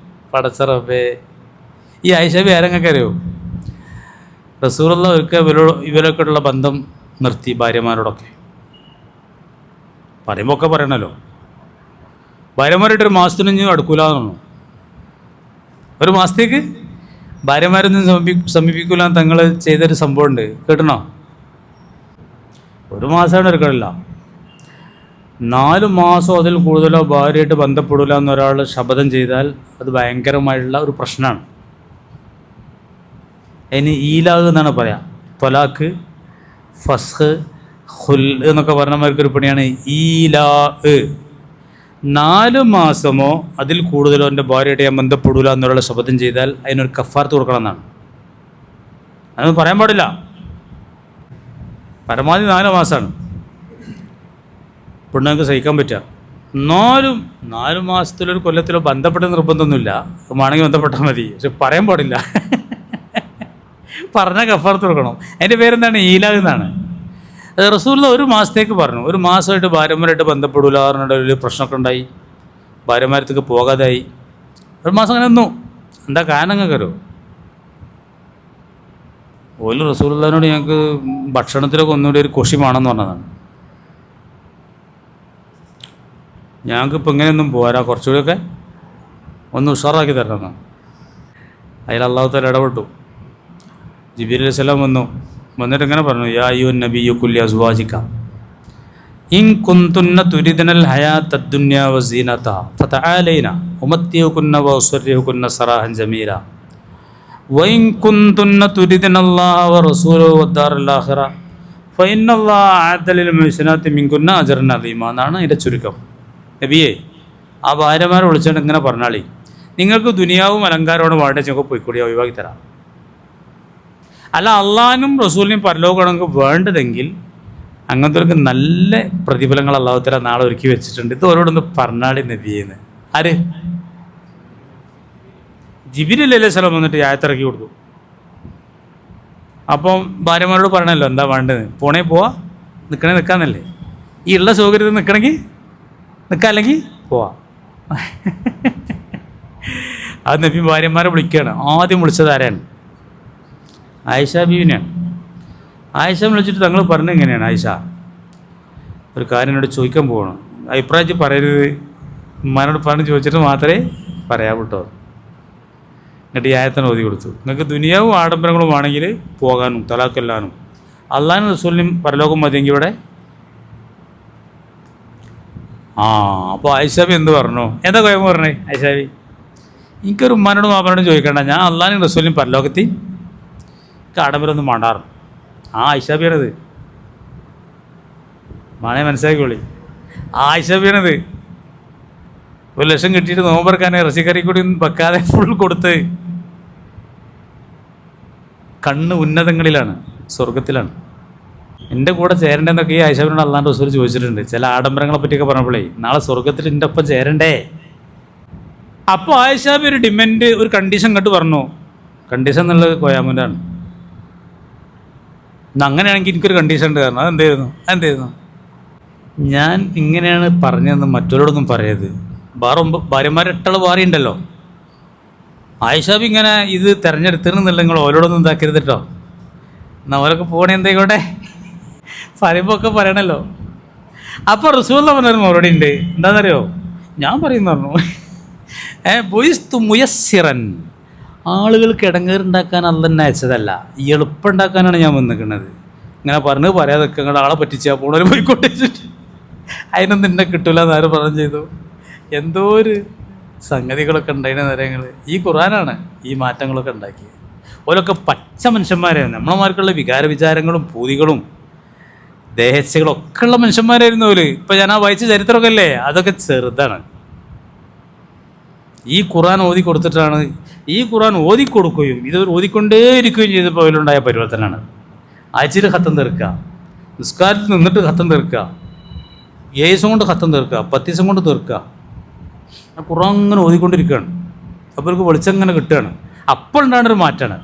പടച്ചറബേ, ഈ ആയിഷാബി ആരെങ്ങൾക്ക് അറിയോ? റസൂലുള്ള ഒരിക്കൽ ഇവരൊക്കെ ഉള്ള ബന്ധം നിർത്തി ഭാര്യമാരോടൊക്കെ. പറയുമ്പോൾ ഒക്കെ പറയണല്ലോ. ഭാര്യമാരായിട്ട് 1 മാസത്തിനൊന്നും അടുക്കൂലെന്ന് പറഞ്ഞു. 1 മാസത്തേക്ക് ഭാര്യമാരൊന്നും സമീപിക്കൂല തങ്ങൾ ചെയ്തൊരു സംഭവമുണ്ട്, കേട്ടണോ? 1 മാസമാണ് എടുക്കണില്ല. 4 മാസം അതിൽ കൂടുതലോ ഭാര്യയായിട്ട് ബന്ധപ്പെടില്ല എന്നൊരാൾ ശപഥം ചെയ്താൽ അത് ഭയങ്കരമായിട്ടുള്ള ഒരു പ്രശ്നമാണ്. അതിന് ഈലാഗ് എന്നാണ് പറയാം. ത്വലാഖ്, ഫസ്ഖ്, ഖുൽ എന്നൊക്കെ പറഞ്ഞമാർക്കൊരു പണിയാണ് ഈലാ. 4 മാസമോ അതിൽ കൂടുതലോ എൻ്റെ ഭാര്യയായിട്ട് ഞാൻ ബന്ധപ്പെടില്ല എന്നൊരാൾ ശപഥം ചെയ്താൽ അതിനൊരു കഫാർത്ത് കൊടുക്കണം എന്നാണ്. അതൊന്നും പറയാൻ പാടില്ല. പരമാവധി 4 മാസമാണ് പെണ്ണുങ്ങൾക്ക് സഹിക്കാൻ പറ്റുക. എന്നാലും 4 മാസത്തിലൊരു കൊല്ലത്തിലോ ബന്ധപ്പെട്ട നിർബന്ധമൊന്നുമില്ല. വേണമെങ്കിൽ ബന്ധപ്പെട്ടാൽ മതി, പക്ഷെ പറയാൻ പാടില്ല. പറഞ്ഞാൽ കഫാർത്ത് കൊടുക്കണം. അതിൻ്റെ പേരെന്താണ്? ഈലാഗ് എന്നാണ്. റസൂലുള്ള 1 മാസത്തേക്ക് പറഞ്ഞു. 1 മാസമായിട്ട് ഭാര്യമാരായിട്ട് ബന്ധപ്പെടില്ല പറഞ്ഞിട്ട് ഒരു പ്രശ്നമൊക്കെ ഉണ്ടായി. ഭാര്യമാരത്തേക്ക് പോകാതായി. 1 മാസം അങ്ങനെ നിന്നു. എന്താ കാരണം നിങ്ങൾക്കറിയോ? ഓല് റസൂലുള്ളാഹിനോട് ഞങ്ങൾക്ക് ഭക്ഷണത്തിലൊക്കെ ഒന്നുകൂടി ഒരു കൊഷിമാണെന്ന് പറഞ്ഞതാണ്. ഞങ്ങൾക്കിപ്പോൾ ഇങ്ങനെയൊന്നും പോരാ, കുറച്ചുകൂടിയൊക്കെ ഒന്ന് ഉഷാറാക്കി തരണമെന്നാണ്. അതിൽ അല്ലാഹു തആല ഇടപെട്ടു. ജിബ്രീൽ അലൈഹിസ്സലാം വന്നിട്ട് ഇങ്ങനെ പറഞ്ഞു, യാ അയ്യുഹൻ നബിയ്യു ഖുൽ ലിഅസ്വാജിക ഇൻ കുന്തുന്ന തുരിദുനൽ ഹയാത്തദ് ദുനിയ വസീനതഹ ഫതആലൈന ഉമത്തിയുകുന്ന വഉസ്രിഹുകുന്ന സറാഹൻ ജമീല വഇൻ കുന്തുന്ന തുരിദുനല്ലാഹ വറസൂലഹു വദ്ദാറൽ ആഖിറ ഫഇന്നല്ലാഹ അഅദ്ദ ലിൽ മുഹ്സിനാത്തി മിൻകുന്ന അജ്റൻ അദീമ എന്നാണ് ഇതിൻ്റെ ചുരുക്കം. നബിയെ, ആ ഭാര്യമാരെ വിളിച്ചുകൊണ്ട് ഇങ്ങനെ പറഞ്ഞാളി, നിങ്ങൾക്ക് ദുനിയാവും അലങ്കാരമാണ് വേണ്ട ചെങ്ങൾക്ക് പോയിക്കൂടി, ഒഴിവാക്കി തരാം. അല്ല, അള്ളാഹിനും റസൂലിനും പരലോകമാണെങ്കിൽ വേണ്ടതെങ്കിൽ അങ്ങനത്തെ നല്ല പ്രതിഫലങ്ങൾ അള്ളാഹു തആല നാളെ ഒരുക്കി വെച്ചിട്ടുണ്ട്. ഇത് ഓരോടൊന്ന് പറഞ്ഞാളി നബിയെന്ന്. ആര്? ജിബ്രീൽ അലൈഹിസ്സലാം വന്നിട്ട് ആയത്തിറക്കി കൊടുത്തു. അപ്പം ഭാര്യമാരോട് പറയണല്ലോ എന്താ വേണ്ടത്, പോണേ പോവാ, നിൽക്കണേ നിൽക്കാന്നല്ലേ. ഈ ഉള്ള സൗകര്യത്തിൽ നിൽക്കണമെങ്കിൽ നിൽക്കാം, അല്ലെങ്കിൽ പോവാ. അത് നബി ഭാര്യമാരെ വിളിക്കുകയാണ്. ആദ്യം വിളിച്ചത് ആരാണ്? ആയിഷ ബീവിനെയാണ്. ആയിഷ വിളിച്ചിട്ട് തങ്ങൾ പറഞ്ഞത് എങ്ങനെയാണ്? ആയിഷ, ഒരു കാര്യം എന്നോട് ചോദിക്കാൻ പോകണം, അഭിപ്രായത്തിൽ പറയരുത്, ഉമ്മാനോട് പറഞ്ഞ് ചോദിച്ചിട്ട് മാത്രമേ പറയാൻ വിട്ടോ. എന്നിട്ട് ഈ ആയത്തിനെ ഓതി കൊടുത്തു. നിങ്ങൾക്ക് ദുനിയാവും ആഡംബരങ്ങളും ആണെങ്കിൽ പോകാനും തലാഖെല്ലാനും, അള്ളാഹിനും റസൂലിനും പരലോകം മതിയെങ്കിൽ ഇവിടെ. അപ്പോൾ ആയിഷാബി എന്ത് പറഞ്ഞു? എന്താ കുഴപ്പം പറഞ്ഞേ ആയിഷാബി? എനിക്കൊരു ഉമ്മാനോടും മാപ്പനോടും ചോദിക്കണ്ട, ഞാൻ അള്ളാഹിനും റസൂലിനും പരലോകത്തിൽ ആഡംബരമൊന്നും വേണ്ടാറ്. ആയിഷാബിയാണത്, മാണെ മനസ്സിലാക്കിക്കോളി. ആയിഷാബിയാണത്. 1,00,000 കിട്ടിയിട്ട് നോമ്പറക്കാൻ ഇറച്ചിക്കറി കൂടി വെക്കാതെ ഫുൾ കൊടുത്ത് കണ്ണ് ഉന്നതങ്ങളിലാണ്, സ്വർഗത്തിലാണ്. എൻ്റെ കൂടെ ചേരണ്ടെന്നൊക്കെ ഈ ആയിഷാബിനോട് അള്ളാഹുവിൻ്റെ റസൂൽ ചോദിച്ചിട്ടുണ്ട്. ചില ആഡംബരങ്ങളെ പറ്റിയൊക്കെ പറഞ്ഞപ്പോഴേ, നാളെ സ്വർഗത്തിൽ എൻ്റെ ഒപ്പം ചേരണ്ടേ. അപ്പോൾ ആയിഷാബി ഒരു ഡിമാൻഡ്, ഒരു കണ്ടീഷൻ കണ്ടു പറഞ്ഞു. കണ്ടീഷൻ എന്നുള്ളത് കോയാമുൻ്റാണ്. അങ്ങനെയാണെങ്കിൽ എനിക്കൊരു കണ്ടീഷൻ ഉണ്ട്. കാരണം അതെന്തായിരുന്നു? ഞാൻ ഇങ്ങനെയാണ് പറഞ്ഞതെന്ന് മറ്റൊരോടൊന്നും പറയരുത്. ഭാര്യമാരെ 8 ആൾ ഭാര്യയുണ്ടല്ലോ. ആയിഷാബി ഇങ്ങനെ ഇത് തിരഞ്ഞെടുത്തിരുന്നില്ല, നിങ്ങൾ ഓരോടൊന്നും ഇതാക്കരുത് കേട്ടോ. എന്നാൽ ഓരൊക്കെ പോകണേ എന്തായിക്കോട്ടെ, പറയുമ്പോൾ ഒക്കെ പറയണല്ലോ. അപ്പോൾ റസൂൽ പറഞ്ഞൊരു മറുപടി ഉണ്ട്. എന്താണെന്നറിയോ? ഞാൻ പറയുന്ന പറഞ്ഞു, ബുയിസ്തു മുയസ്സിറൻ, ആളുകൾക്ക് ഇടങ്ങേറുണ്ടാക്കാൻ അല്ലെന്നെ അയച്ചതല്ല, ഈ എളുപ്പമുണ്ടാക്കാനാണ് ഞാൻ വന്നിരിക്കുന്നത്. ഇങ്ങനെ പറഞ്ഞ് പറയാതെ നിങ്ങളുടെ ആളെ പറ്റിച്ചാൽ പോണവർ പോയിക്കോട്ടെ വെച്ചിട്ട് അതിനൊന്നും എന്നെ കിട്ടില്ല എന്നാരും പറഞ്ഞു ചെയ്തു. എന്തോ ഒരു സംഗതികളൊക്കെ ഉണ്ടായിരുന്ന നേരങ്ങൾ. ഈ ഖുർആനാണ് ഈ മാറ്റങ്ങളൊക്കെ ഉണ്ടാക്കിയത്. ഓരൊക്കെ പച്ച മനുഷ്യന്മാരായിരുന്നു. നമ്മളമാർക്കുള്ള വിചാരങ്ങളും പൂതികളും ദേഹസ്യകളൊക്കെ ഉള്ള മനുഷ്യന്മാരായിരുന്നു അവർ. ഇപ്പം ഞാൻ ആ വായിച്ച ചരിത്രമൊക്കെ അല്ലേ, അതൊക്കെ ചെറുതാണ്. ഈ ഖുർആൻ ഓതി കൊടുത്തിട്ടാണ്, ഈ ഖുർആൻ ഓതിക്കൊടുക്കുകയും ഇത് ഓതിക്കൊണ്ടേയിരിക്കുകയും ചെയ്തപ്പോൾ അതിലുണ്ടായ പരിവർത്തനമാണ്. ആഴ്ചയിൽ ഖത്തം തീർക്കുക, നിസ്കാരത്തിൽ നിന്നിട്ട് ഖത്തം തീർക്കുക, 7 ദിവസം കൊണ്ട് ഖത്തം തീർക്കുക, 10 ദിവസം കൊണ്ട് തീർക്കുക. ഖുർആൻ അങ്ങനെ ഓതിക്കൊണ്ടിരിക്കുകയാണ്. അപ്പോൾ അവർക്ക് വെളിച്ചം ഇങ്ങനെ കിട്ടുകയാണ്. അപ്പോൾ ഉണ്ടാകുന്നൊരു മാറ്റമാണ്.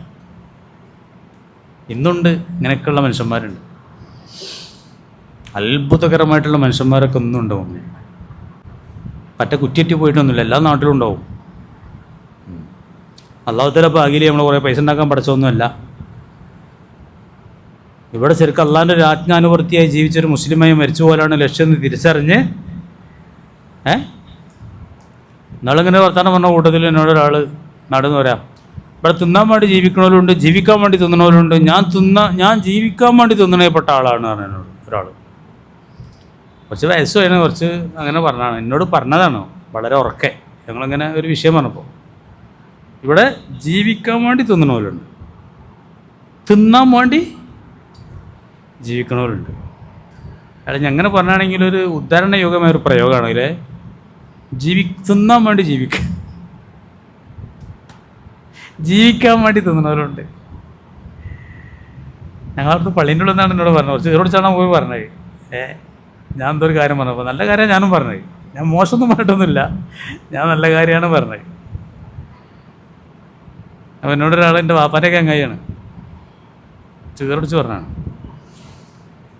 ഇന്നുണ്ട് ഇങ്ങനെയൊക്കെയുള്ള മനുഷ്യന്മാരുണ്ട്. അത്ഭുതകരമായിട്ടുള്ള മനുഷ്യന്മാരൊക്കെ ഒന്നും ഉണ്ടാവും. പറ്റ കുറ്റിയറ്റി പോയിട്ടൊന്നുമില്ല, എല്ലാ നാട്ടിലും ഉണ്ടാവും. അള്ളാഹു തആല ഭാഗ്യയിൽ നമ്മൾ കുറേ പൈസ ഉണ്ടാക്കാൻ പഠിച്ചൊന്നുമല്ല. ഇവിടെ ശരിക്കും അള്ളാഹിൻ്റെ ഒരു ആജ്ഞാനുവർത്തിയായി ജീവിച്ചൊരു മുസ്ലിമായി മരിച്ചു പോലാണ് ലക്ഷ്യം എന്ന് തിരിച്ചറിഞ്ഞ് നാളിങ്ങനെ വർത്തമാനം പറഞ്ഞ കൂട്ടത്തിൽ എന്നോട് ഒരാൾ നടന്നു വരാം, ഇവിടെ തിന്നാൻ വേണ്ടി ജീവിക്കണവരുണ്ട്, ജീവിക്കാൻ വേണ്ടി തിന്നണവരുണ്ട്, ഞാൻ ജീവിക്കാൻ വേണ്ടി തിന്നണപ്പെട്ട ആളാണ് പറഞ്ഞു എന്നോട് ഒരാൾ. കുറച്ച് വയസ്സ് കഴിഞ്ഞാൽ കുറച്ച് അങ്ങനെ പറഞ്ഞാണ്, എന്നോട് പറഞ്ഞതാണോ വളരെ ഉറക്കെ. ഞങ്ങളിങ്ങനെ ഒരു വിഷയം പറഞ്ഞപ്പോൾ, ഇവിടെ ജീവിക്കാൻ വേണ്ടി തിന്നണവരുണ്ട്, തിന്നാൻ വേണ്ടി ജീവിക്കണവരുണ്ട്. അല്ല ഞങ്ങനെ പറഞ്ഞാണെങ്കിൽ ഒരു ഉദാഹരണ ഒരു പ്രയോഗമാണ് അല്ലേ. തിന്നാൻ വേണ്ടി ജീവിക്കാൻ വേണ്ടി തിന്നണവരുണ്ട്. ഞങ്ങളടുത്ത് പള്ളീൻ്റെ ഉള്ളിൽ നിന്നാണ് എന്നോട് പറഞ്ഞത്. കുറച്ച് ഇവരോട് ചാണാൻ പോയി പറഞ്ഞത്. ഞാൻ എന്തോ ഒരു കാര്യം പറഞ്ഞപ്പോൾ നല്ല കാര്യമാണ് ഞാനും പറഞ്ഞത്. ഞാൻ മോശമൊന്നും പറഞ്ഞിട്ടൊന്നുമില്ല, ഞാൻ നല്ല കാര്യമാണ് പറഞ്ഞത്. അപ്പോൾ എന്നോടൊരാൾ എൻ്റെ വാപ്പാൻ്റെ ചങ്ങായിയാണ്, ചീറടിച്ച് പറഞ്ഞാണ്,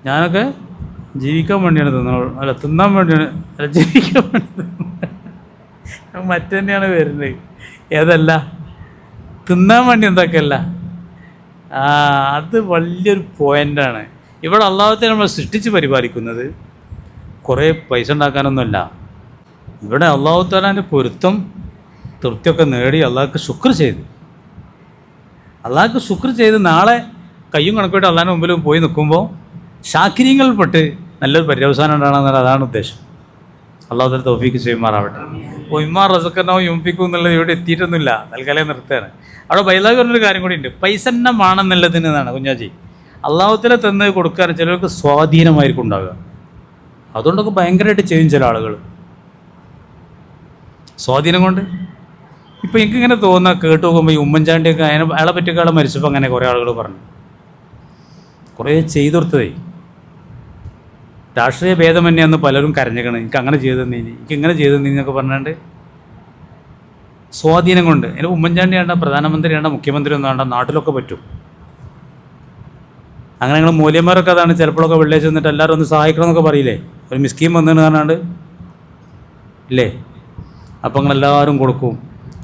ഞാനൊക്കെ ജീവിക്കാൻ വേണ്ടിയാണ് തിന്നാൻ വേണ്ടിയാണ്, ജീവിക്കാൻ വേണ്ടി മറ്റന്നെയാണ് വരുന്നത്. ഏതല്ല തിന്നാൻ വേണ്ടി എന്താക്കല്ല. അത് വലിയൊരു പോയിൻ്റാണ്. ഇവിടെ അള്ളാഹുത്തെ നമ്മൾ സൃഷ്ടിച്ച് പരിപാലിക്കുന്നത് കുറേ പൈസ ഉണ്ടാക്കാനൊന്നുമല്ല. ഇവിടെ അള്ളാഹു തആലാൻ്റെ പൊരുത്തം തൃപ്തിയൊക്കെ നേടി അള്ളാഹ്ക്ക് ശുക്ർ ചെയ്ത് നാളെ കയ്യും കണക്കായിട്ട് അള്ളാഹിൻ്റെ മുമ്പിൽ പോയി നിൽക്കുമ്പോൾ ശാക്കിര്യങ്ങളിൽപ്പെട്ട് നല്ലൊരു പര്യവസാനം ഉണ്ടാകണമെന്നുള്ള അതാണ് ഉദ്ദേശം. അള്ളാഹു തആല തൗഫീഖ് ചെയ്യുമാറാവട്ടെ. ഇമ്മാ റസഖനാഹു യുൻഫിഖു എന്നുള്ളത് ഇവിടെ എത്തിയിട്ടൊന്നുമില്ല, തൽക്കാലം നിർത്തുകയാണ്. അവിടെ ബൈലാഗ് പറഞ്ഞൊരു കാര്യം കൂടി ഉണ്ട്, പൈസ തന്നെ വേണമെന്നുള്ളതിന് എന്നാണ് കുഞ്ഞാജി. അള്ളാഹു തആല തന്ന് കൊടുക്കാൻ ചിലർക്ക് സ്വാധീനമായിരിക്കും ഉണ്ടാകുക. അതുകൊണ്ടൊക്കെ ഭയങ്കരമായിട്ട് ചെയ്യും ചില ആളുകൾ. സ്വാധീനം കൊണ്ട്. ഇപ്പോൾ എനിക്കിങ്ങനെ തോന്നുക, കേട്ട് നോക്കുമ്പോൾ ഈ ഉമ്മൻചാണ്ടിയൊക്കെ അയാളെ പറ്റിയൊക്കെ ആളെ മരിച്ചപ്പോൾ അങ്ങനെ കുറേ ആളുകൾ പറഞ്ഞു, കുറേ ചെയ്തു കൊടുത്തതേ രാഷ്ട്രീയ ഭേദമന്യേ അന്ന് പലരും കരഞ്ഞേക്കണം, എനിക്ക് അങ്ങനെ ചെയ്തു തന്നീനി, എനിക്ക് ഇങ്ങനെ ചെയ്തു തന്നീനൊക്കെ പറഞ്ഞാണ്ട് സ്വാധീനം കൊണ്ട്. അതിന് ഉമ്മൻചാണ്ടി വേണ്ട, പ്രധാനമന്ത്രി വേണ്ട, മുഖ്യമന്ത്രി ഒന്നും വേണ്ട, നാട്ടിലൊക്കെ പറ്റും. അങ്ങനെ ഞങ്ങൾ മൂല്യന്മാരൊക്കെ അതാണ് ചിലപ്പോഴൊക്കെ വെള്ളിയാഴ്ച വന്നിട്ട് എല്ലാവരും ഒന്ന് സഹായിക്കണം എന്നൊക്കെ പറയില്ലേ, ഒരു മിസ്കീം വന്നതെന്ന് പറഞ്ഞാണ്ട് ഇല്ലേ, അപ്പം നിങ്ങളെല്ലാവരും കൊടുക്കും,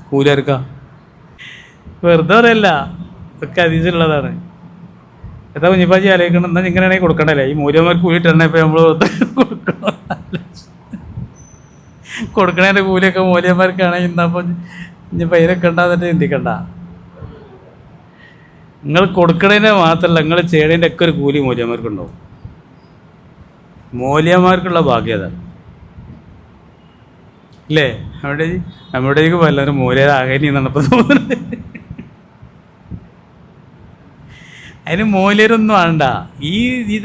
കൂലിയെടുക്കുക. വെറുതെ പറയല്ല, ഇതൊക്കെ ഹദീസിലുള്ളതാണ്. എന്താ കുഞ്ഞിപ്പാജി ആലോചിക്കണം, എന്നാൽ ഇങ്ങനെയാണെങ്കിൽ കൊടുക്കണ്ടല്ലേ, ഈ മൂല്യന്മാർക്ക് കൂലിയിട്ടെണ്ണ ഇപ്പോൾ നമ്മൾ കൊടുക്കണേൻ്റെ കൂലിയൊക്കെ മൂല്യന്മാർക്കാണെങ്കിൽ ഇന്നപ്പം ഇനിയിപ്പോൾ അതിനൊക്കെ ഉണ്ടാകുന്നിട്ട് ചിന്തിക്കണ്ട. നിങ്ങൾ കൊടുക്കണതിൻ്റെ മാത്രമല്ല, നിങ്ങൾ ചെയ്യണതിൻ്റെ ഒക്കെ ഒരു കൂലി മൂല്യന്മാർക്കുണ്ടാവും. മൂല്യന്മാർക്കുള്ള ഭാഗ്യത ഇല്ലേ, നമ്മുടേക്ക് വല്ലവരും മൂല്യത ആകേനി എന്നാണ് ഇപ്പം തോന്നുന്നത്. അതിന് മൂല്യരൊന്നും വേണ്ട, ഈ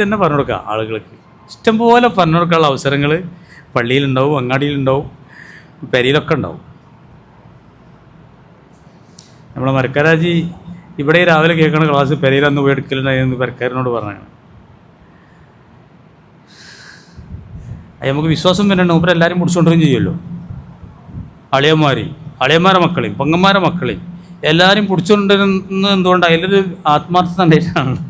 തന്നെ പറഞ്ഞു കൊടുക്കുക ആളുകൾക്ക്. ഇഷ്ടംപോലെ പറഞ്ഞു കൊടുക്കാനുള്ള അവസരങ്ങൾ പള്ളിയിലുണ്ടാവും, അങ്ങാടിയിലുണ്ടാവും, പെരയിലൊക്കെ ഉണ്ടാവും. നമ്മളെ മരക്കാരാജി ഇവിടെ രാവിലെ കേൾക്കണ ക്ലാസ് പെരയിലന്ന് പോയി എടുക്കലുണ്ടായിരുന്നു പെരക്കാരനോട് പറഞ്ഞാണ്. അത് നമുക്ക് വിശ്വാസം വരണം, മൂപ്പര് എല്ലാവരും പിടിച്ചുകൊണ്ടിരും ചെയ്യുമല്ലോ. അളിയന്മാരെ മക്കളെയും പെങ്ങന്മാരെ മക്കളെയും എല്ലാവരും പിടിച്ചുകൊണ്ടിരുന്ന എന്തുകൊണ്ട് അതിലൊരു ആത്മാർത്ഥത ഉണ്ടായിട്ടാണല്ലോ.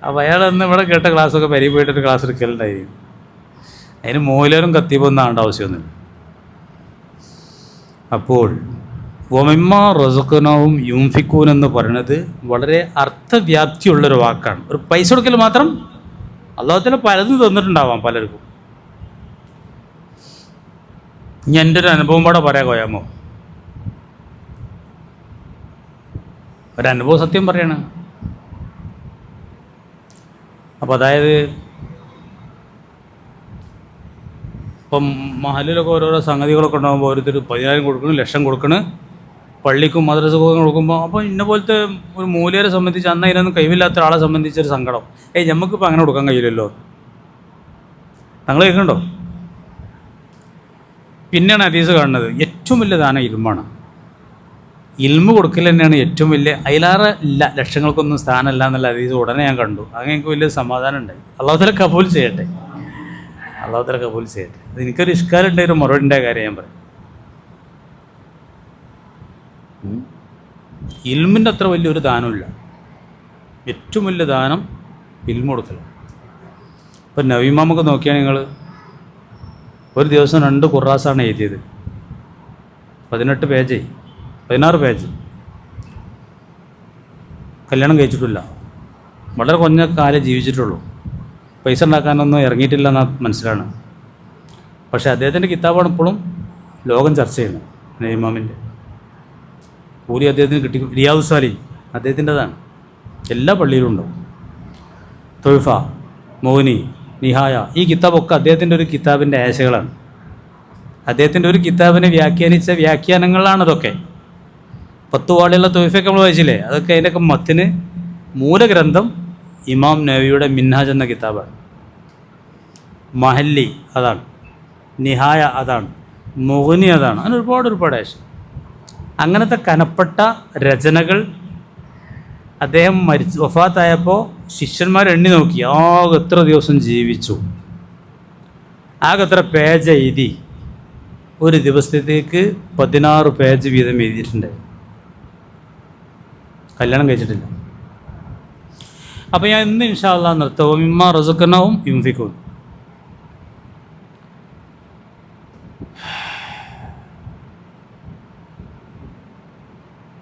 അപ്പോൾ അയാളന്ന് ഇവിടെ കേട്ട ക്ലാസ്സൊക്കെ പെരയിൽ പോയിട്ടൊരു ക്ലാസ് എടുക്കലുണ്ടായിരുന്നു. അതിന് മൂലരും കത്തിപ്പൊന്നും ആണ്ട ആവശ്യമൊന്നുമില്ല. അപ്പോൾ വമിമ്മ റസുഖനവും യുംഫിക്കൂൻ എന്ന് പറയുന്നത് വളരെ അർത്ഥവ്യാപ്തിയുള്ളൊരു വാക്കാണ്. ഒരു പൈസ കൊടുക്കൽ മാത്രം അല്ലാഹുതആല പലതും തന്നിട്ടുണ്ടാവാം പലർക്കും. ഇനി എൻ്റെ ഒരു അനുഭവം പാടെ പറയാൻ കോയാമോ? ഒരനുഭവം സത്യം പറയാണ്. അപ്പോൾ അതായത് ഇപ്പം മഹലിലൊക്കെ ഓരോരോ സംഗതികളൊക്കെ ഉണ്ടാകുമ്പോൾ ഓരോരുത്തർ 10,000 കൊടുക്കണം, ലക്ഷം കൊടുക്കണം, പള്ളിക്കും മദ്രസക്കും കൊടുക്കുമ്പോൾ അപ്പോൾ ഇന്ന പോലത്തെ ഒരു മൂല്യരെ സംബന്ധിച്ച് അന്ന് അതിനൊന്നും കഴിവില്ലാത്ത ഒരാളെ സംബന്ധിച്ചൊരു സങ്കടം. നമുക്കിപ്പോൾ അങ്ങനെ കൊടുക്കാൻ കഴിയില്ലല്ലോ. നിങ്ങൾ കേൾക്കണ്ടോ? പിന്നെയാണ് ഹദീസ് കാണുന്നത് ഏറ്റവും വലിയ ദാനം ഇൽമാണ്. ഇൽമ് കൊടുക്കൽ തന്നെയാണ് ഏറ്റവും വലിയ, അതിലാറെ ഇല്ല ലക്ഷങ്ങൾക്കൊന്നും സ്ഥാനമല്ല എന്നുള്ള ഹദീസ് ഉടനെ ഞാൻ കണ്ടു. അങ്ങനെ എനിക്ക് വലിയ സമാധാനം ഉണ്ടായി. അല്ലാഹുതആല കബൂൽ ചെയ്യട്ടെ, അല്ലാഹുതആല കബൂൽ ചെയ്യട്ടെ. അത് എനിക്കൊരു ഇഷ്കാലുണ്ടായ ഒരു മറുപടിൻ്റെ കാര്യം ഞാൻ പറയും. ഇൽമിൻ്റെ അത്ര വലിയൊരു ദാനമില്ല. ഏറ്റവും വലിയ ദാനം ഇൽമ് കൊടുക്കലാണ്. ഇപ്പം നബിമാമൊക്കെ നോക്കിയാൽ നിങ്ങൾ ഒരു ദിവസം 2 ഖുറാസാണ് എഴുതിയത്. 18 പേജ് 16 പേജ്. കല്യാണം കഴിച്ചിട്ടില്ല, വളരെ കുറഞ്ഞ കാലം ജീവിച്ചിട്ടുള്ളൂ, പൈസ ഉണ്ടാക്കാനൊന്നും ഇറങ്ങിയിട്ടില്ല എന്നാണ് മനസ്സിലാണ്. പക്ഷേ അദ്ദേഹത്തിൻ്റെ കിതാബാണ് ഇപ്പോഴും ലോകം ചർച്ച ചെയ്യുന്നത്. നബിമാമിൻ്റെ കൂലി അദ്ദേഹത്തിന് കിട്ടി. റിയാദു സാലിഹീൻ അദ്ദേഹത്തിൻ്റെതാണ്, എല്ലാ പള്ളിയിലും ഉണ്ടാവും. തൊയ്ഫ, മോനി, നിഹായ, ഈ കിതാബൊക്കെ അദ്ദേഹത്തിൻ്റെ ഒരു കിതാബിൻ്റെ ആശകളാണ്. അദ്ദേഹത്തിൻ്റെ ഒരു കിതാബിനെ വ്യാഖ്യാനിച്ച വ്യാഖ്യാനങ്ങളാണതൊക്കെ. 10 വാളിയുള്ള തൊയ്ഫയൊക്കെ നമ്മൾ വായിച്ചില്ലേ, അതൊക്കെ അതിൻ്റെയൊക്കെ മത്തിന് മൂലഗ്രന്ഥം ഇമാം നവവിയുടെ മിൻഹാജ് എന്ന കിതാബാണ്. മഹല്ലി അതാണ്, നിഹായ അതാണ്, മുഗ്നി അതാണ്, അങ്ങനെ ഒരുപാട് ആശയം. അങ്ങനത്തെ കനപ്പെട്ട രചനകൾ അദ്ദേഹം വഫാത്തായപ്പോൾ ശിഷ്യന്മാർ എണ്ണി നോക്കി, ആകെ എത്ര ദിവസം ജീവിച്ചു, ആകെ എത്ര പേജ് എഴുതി. ഒരു ദിവസത്തേക്ക് 16 പേജ് വീതം എഴുതിയിട്ടുണ്ട്. കല്യാണം കഴിച്ചിട്ടില്ല. അപ്പോൾ ഞാൻ ഇന്ന് ഇൻഷാ അല്ലാഹ് നിർത്തും. മിമ്മ റസഖ്നാഹും യുൻഫിഖൂൻ.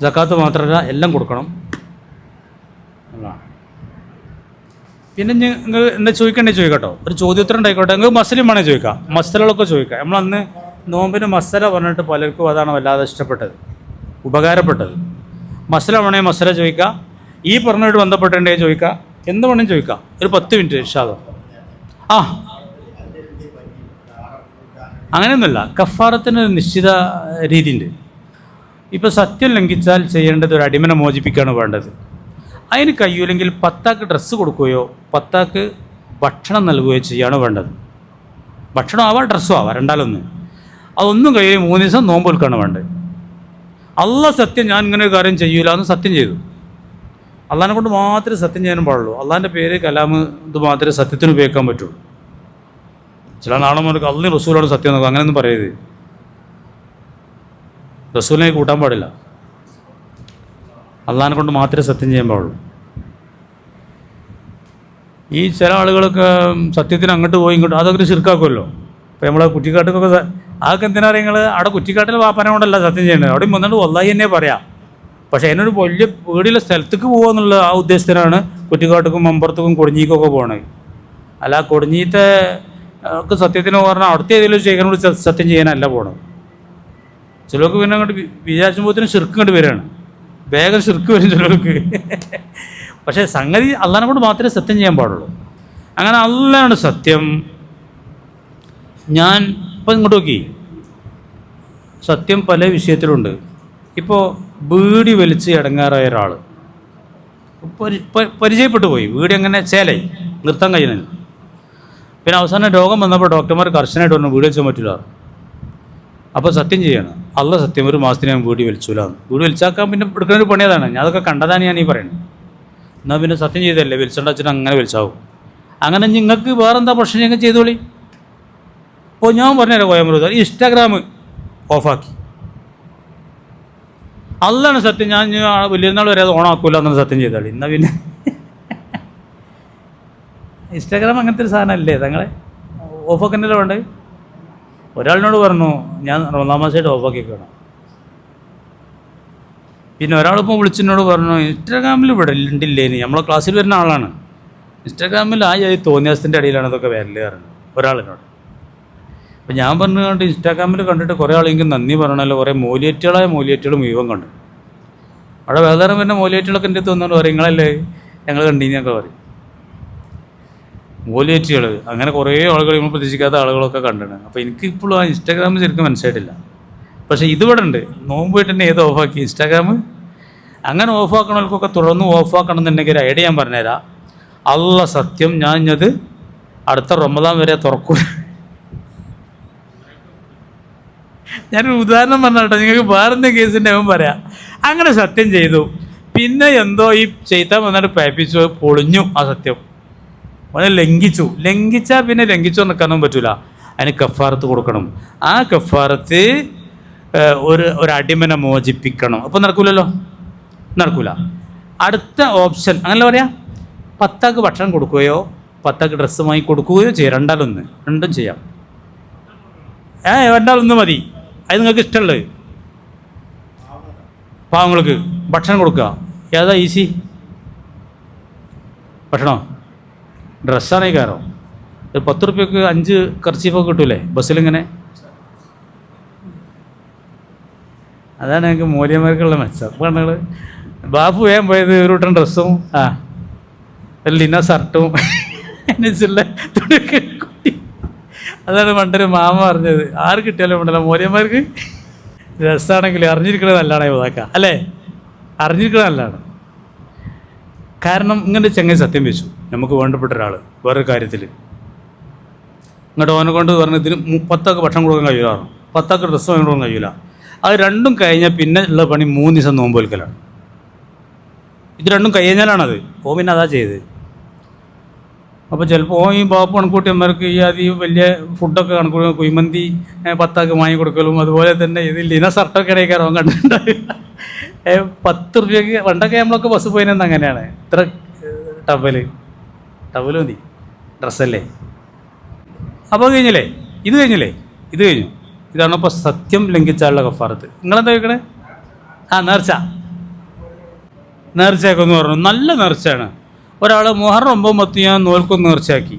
സക്കാത്ത് മാത്രമല്ല, എല്ലാം കൊടുക്കണം. പിന്നെ നിങ്ങൾ എന്താ ചോദിക്കണ്ടേ ചോദിക്കട്ടോ, ഒരു ചോദ്യോത്തരം ഉണ്ടായിക്കോട്ടെ. നിങ്ങൾക്ക് മസലും വേണേൽ ചോദിക്കാം, മസലകളൊക്കെ ചോദിക്കാം. നമ്മളന്ന് നോമ്പിന് മസല പറഞ്ഞിട്ട് പലർക്കും അതാണ് വല്ലാതെ ഇഷ്ടപ്പെട്ടത്, ഉപകാരപ്പെട്ടത്. മസല വേണേൽ മസല ചോദിക്കാം, ഈ പറഞ്ഞായിട്ട് ബന്ധപ്പെട്ടുണ്ടെങ്കിൽ ചോദിക്കാം, എന്ത് വേണമെങ്കിൽ ചോദിക്കാം. ഒരു 10 മിനിറ്റ് ഇൻഷാ അല്ലാഹ്. അങ്ങനെയൊന്നുമില്ല, കഫാറത്തിന് ഒരു നിശ്ചിത രീതിയുണ്ട്. ഇപ്പോൾ സത്യം ലംഘിച്ചാൽ ചെയ്യേണ്ടത് ഒരു അടിമനെ മോചിപ്പിക്കുകയാണ് വേണ്ടത്. അതിന് കഴിയൂലെങ്കിൽ 10 ഡ്രസ്സ് കൊടുക്കുകയോ 10 ഭക്ഷണം നൽകുകയോ ചെയ്യുകയാണ് വേണ്ടത്. ഭക്ഷണം ആവാം, ഡ്രസ്സും ആവാം, രണ്ടാലൊന്ന്. അതൊന്നും കഴിയും 3 ദിവസം നോമ്പ് വിൽക്കണം വേണ്ടത്. അള്ളാഹ് സത്യം ഞാൻ ഇങ്ങനെ ഒരു കാര്യം ചെയ്യൂല എന്ന് സത്യം ചെയ്തു. അള്ളാഹിനെ കൊണ്ട് മാത്രമേ സത്യം ചെയ്യാനും പാടുള്ളൂ. അള്ളാഹിൻ്റെ പേര് കലാമ് ഇത് മാത്രമേ സത്യത്തിന് ഉപയോഗിക്കാൻ പറ്റുള്ളൂ. ചില നാളെ മുതൽ അള്ളി റസൂലാണ് സത്യം നോക്കുക, അങ്ങനെയൊന്നും പറയരുത്. റസൂലിനെ കൂട്ടാൻ പാടില്ല. അള്ളാഹിനെ കൊണ്ട് മാത്രമേ സത്യം ചെയ്യാൻ പാടുള്ളൂ. ഈ ചില ആളുകളൊക്കെ സത്യത്തിന് അങ്ങോട്ട് പോയി ഇങ്ങോട്ട് അതൊക്കെ ശിർക്കാക്കുമല്ലോ. ഇപ്പോൾ നമ്മളെ കുറ്റിക്കാട്ടിലൊക്കെ അതൊക്കെ എന്തിനാ നിങ്ങൾ അവിടെ കുറ്റിക്കാട്ടിൽ വാപ്പനെ കൊണ്ടല്ല സത്യം ചെയ്യേണ്ടത്, അവിടെ വന്നിട്ട് വല്ലാഹി തന്നെ പറയാം. പക്ഷേ അതിനൊരു വലിയ പേടിയുള്ള സ്ഥലത്തേക്ക് പോകുക എന്നുള്ള ആ ഉദ്ദേശത്തിനാണ് കുറ്റിക്കാട്ടുക്കും മമ്പറത്തുക്കും കൊടിഞ്ഞിക്കൊക്കെ പോകണത്. അല്ല കൊടിഞ്ഞീത്തെ ഒക്കെ സത്യത്തിന് പറഞ്ഞാൽ അവിടുത്തെ ഏതെങ്കിലും ശേഖരനോട് സത്യം ചെയ്യാനല്ല പോകണത്. ചിലർക്ക് പിന്നെ അങ്ങോട്ട് വിചാരിച്ചുമ്പോഴത്തേനും ശിർക്ക് ഇങ്ങോട്ട് വരികയാണ്, വേഗം ശിർക്ക് വരും ചിലർക്ക്. പക്ഷേ സംഗതി അള്ളാഹിനെ കൊണ്ട് മാത്രമേ സത്യം ചെയ്യാൻ പാടുള്ളൂ. അങ്ങനെ അള്ളാഹാണ് സത്യം. ഞാൻ ഇപ്പം ഇങ്ങോട്ട് നോക്കി, സത്യം പല വിഷയത്തിലുണ്ട്. ഇപ്പോൾ ബീഡി വലിച്ച് ഇടങ്ങാറായ ഒരാൾ പരിചയപ്പെട്ടു പോയി, ബീഡി അങ്ങനെ ചേലായി നിർത്താൻ കഴിയുന്നില്ല. പിന്നെ അവസാനം രോഗം വന്നപ്പോൾ ഡോക്ടർമാർ കർശനമായിട്ട് പറഞ്ഞു വീട് വലിച്ചാൻ പറ്റില്ല. അപ്പോൾ സത്യം ചെയ്യണം, അള്ളാഹ് സത്യം 1 മാസത്തിന് ഞാൻ വീട് വലിച്ചില്ലാന്ന്. വീട് വലിച്ചാക്കാൻ പിന്നെ എടുക്കുന്ന ഒരു പണി അതാണ്. ഞാൻ അതൊക്കെ കണ്ടതാണ് ഞാൻ ഈ പറയുന്നത്. എന്നാൽ പിന്നെ സത്യം ചെയ്തല്ലേ വലിച്ചേണ്ട വെച്ചിട്ട് അങ്ങനെ വലിച്ചാവും. അങ്ങനെ നിങ്ങൾക്ക് വേറെന്താ പ്രശ്നം ഞങ്ങൾ ചെയ്തോളി. ഇപ്പോൾ ഞാൻ പറഞ്ഞുതരാം, കോയമ്പത്തൂർ ഇൻസ്റ്റാഗ്രാം ഓഫാക്കി. അള്ളാണ് സത്യം, ഞാൻ വലിയ നാൾ വരെ അത് ഓണാക്കൂല എന്നാണ് സത്യം ചെയ്താളി. എന്നാൽ പിന്നെ ഇൻസ്റ്റാഗ്രാം അങ്ങനത്തെ ഒരു സാധനമല്ലേ, തങ്ങളെ ഓഫാക്കുന്നല്ലോ വേണ്ടത്. ഒരാളിനോട് പറഞ്ഞു ഞാൻ റമദാൻ മാസമായിട്ട് ഓഫാക്കിക്കണം. പിന്നെ ഒരാളിപ്പോൾ വിളിച്ചെന്നോട് പറഞ്ഞു ഇൻസ്റ്റാഗ്രാമിൽ ഇവിടെ ഉണ്ടില്ലേനി, നമ്മളെ ക്ലാസ്സിൽ വരുന്ന ആളാണ്, ഇൻസ്റ്റാഗ്രാമിൽ ആ തോന്നിയാസത്തിൻ്റെ അടിയിലാണ് ഇതൊക്കെ വരല് പറഞ്ഞു ഒരാളിനോട്. അപ്പം ഞാൻ പറഞ്ഞുകൊണ്ട് ഇൻസ്റ്റാഗ്രാമിൽ കണ്ടിട്ട് കുറേ ആളെങ്കിലും നന്ദി പറയണമല്ലോ, കുറേ മൂലിയേറ്റുകൾ മുഴുവൻ കണ്ടു. അവിടെ വേറെ പിന്നെ മൂലിയേറ്റുകളൊക്കെ എൻ്റെ തോന്നുന്നുണ്ട് പറയും നിങ്ങളല്ലേ ഞങ്ങൾ കണ്ടീനൊക്കെ പറയും. മൂലിയേറ്റുകൾ അങ്ങനെ കുറേ ആളുകൾ നമ്മൾ പ്രതീക്ഷിക്കാത്ത ആളുകളൊക്കെ കണ്ടിട്ടുണ്ട്. അപ്പോൾ എനിക്കിപ്പോഴും ആ ഇൻസ്റ്റാഗ്രാമിൽ ശരിക്കും മനസ്സിലായിട്ടില്ല. പക്ഷേ ഇതിവിടെ ഉണ്ട്, നോമ്പ് പോയിട്ട് തന്നെ ഏത് ഓഫാക്കി ഇൻസ്റ്റാഗ്രാം. അങ്ങനെ ഓഫാക്കണവർക്കൊക്കെ തുടർന്ന് ഓഫാക്കണം എന്നുണ്ടെങ്കിൽ ഒരു ഐഡിയ ഞാൻ പറഞ്ഞുതരാം. അള്ളാഹ് സത്യം, ഞാൻ അത് അടുത്ത റമദാൻ വരെ തുറക്കൂല. ഞാനൊരു ഉദാഹരണം പറഞ്ഞാട്ടോ, നിങ്ങൾക്ക് വേറെന്തെങ്കിലും കേസിൻ്റെ അവൻ പറയാം. അങ്ങനെ സത്യം ചെയ്തു, പിന്നെ എന്തോ ഈ ചെയ്താൽ വന്നിട്ട് പേപ്പിച്ചു, പൊളിഞ്ഞു ആ സത്യം, അവനെ ലംഘിച്ചാൽ പിന്നെ ലംഘിച്ചു നിൽക്കാനൊന്നും പറ്റില്ല. അതിന് കഫാറത്ത് കൊടുക്കണം. ആ കഫാറത്ത് ഒരു അടിമനെ മോചിപ്പിക്കണം. അപ്പോൾ നടക്കൂല. അടുത്ത ഓപ്ഷൻ അങ്ങനല്ല പറയാം, 10 ഭക്ഷണം കൊടുക്കുകയോ 10 ഡ്രസ്സ് വാങ്ങി കൊടുക്കുകയോ ചെയ്യാം. രണ്ടും ചെയ്യാം. രണ്ടാലൊന്ന് മതി. അത് നിങ്ങൾക്ക് ഇഷ്ടമുള്ളത് പാവങ്ങൾക്ക് ഭക്ഷണം കൊടുക്കുക. ഏതാ ഈസി? ഭക്ഷണോ ഡ്രസ്സാണേ കയറോ? ഒരു 10 റുപ്യക്ക് 5 കർച്ചീഫൊക്കെ കിട്ടൂലേ ബസ്സിലിങ്ങനെ? അതാണ് ഞങ്ങൾക്ക് മൂല്യന്മാർക്കുള്ള മെച്ചം. പെണ്ണുങ്ങൾ ബാപ്പു വേഗം പോയത് ഒരു കൂട്ടം ഡ്രസ്സും ലിന ഷർട്ടും അതിനുള്ള തുണിയൊക്കെ കുട്ടി. അതാണ് പണ്ടൊരു മാമ പറഞ്ഞത്, ആര് കിട്ടിയാലും ഉണ്ടല്ലോ മൂല്യന്മാർക്ക് രസമാണെങ്കിൽ അറിഞ്ഞിരിക്കണത് നല്ലതാണ് ഇതൊക്കെ അല്ലേ? അറിഞ്ഞിരിക്കണത് നല്ലതാണ്. കാരണം ഇങ്ങനെ ചങ്ങായി സത്യം വെച്ചു, നമുക്ക് വേണ്ടപ്പെട്ട ഒരാൾ വേറൊരു കാര്യത്തിൽ ഇങ്ങോട്ട് ഓനെ കൊണ്ട് പറഞ്ഞ് ഇതിന് 10 ഭക്ഷണം കൊടുക്കാൻ കഴിയില്ല, 10 ഡ്രസ്സ് വാങ്ങി കൊടുക്കാൻ കഴിയില്ല. അത് രണ്ടും കഴിഞ്ഞാൽ പിന്നെ ഉള്ള പണി 3 ദിവസം നോമ്പ് വെൽക്കലാണ്. ഇത് രണ്ടും കഴിഞ്ഞാലാണത്. പിന്നെ അതാ ചെയ്ത്. അപ്പോൾ ചിലപ്പോൾ ഈ ബാപ്പ് കണക്കൂട്ടിയന്മാർക്ക് ഈ ആദ്യം വലിയ ഫുഡൊക്കെ കണക്കൂട്ടി കുയ്മന്തി 10 വാങ്ങി കൊടുക്കലും അതുപോലെ തന്നെ ഇതിൽ ഇന ഷർട്ടൊക്കെ ഇടയ്ക്കാരോ കണ്ടിട്ടുണ്ടാവില്ല. 10 റുപ്യക്ക് പണ്ടൊക്കെ നമ്മളൊക്കെ ബസ് പോയിനെന്ന് അങ്ങനെയാണ്. ഇത്ര ടവല് മതി, ഡ്രസ്സല്ലേ. അപ്പോൾ ഇത് കഴിഞ്ഞു. ഇതാണ് ഇപ്പോൾ സത്യം ലംഘിച്ചാലുള്ള കഫാറത്ത്. നിങ്ങളെന്താ ചോദിക്കണേ? നേർച്ചയൊക്കെ എന്ന് പറഞ്ഞു. നല്ല നേർച്ചയാണ്. ഒരാൾ മുഹറം 9 10 ഞാൻ നോൽക്കും നേർച്ചയാക്കി,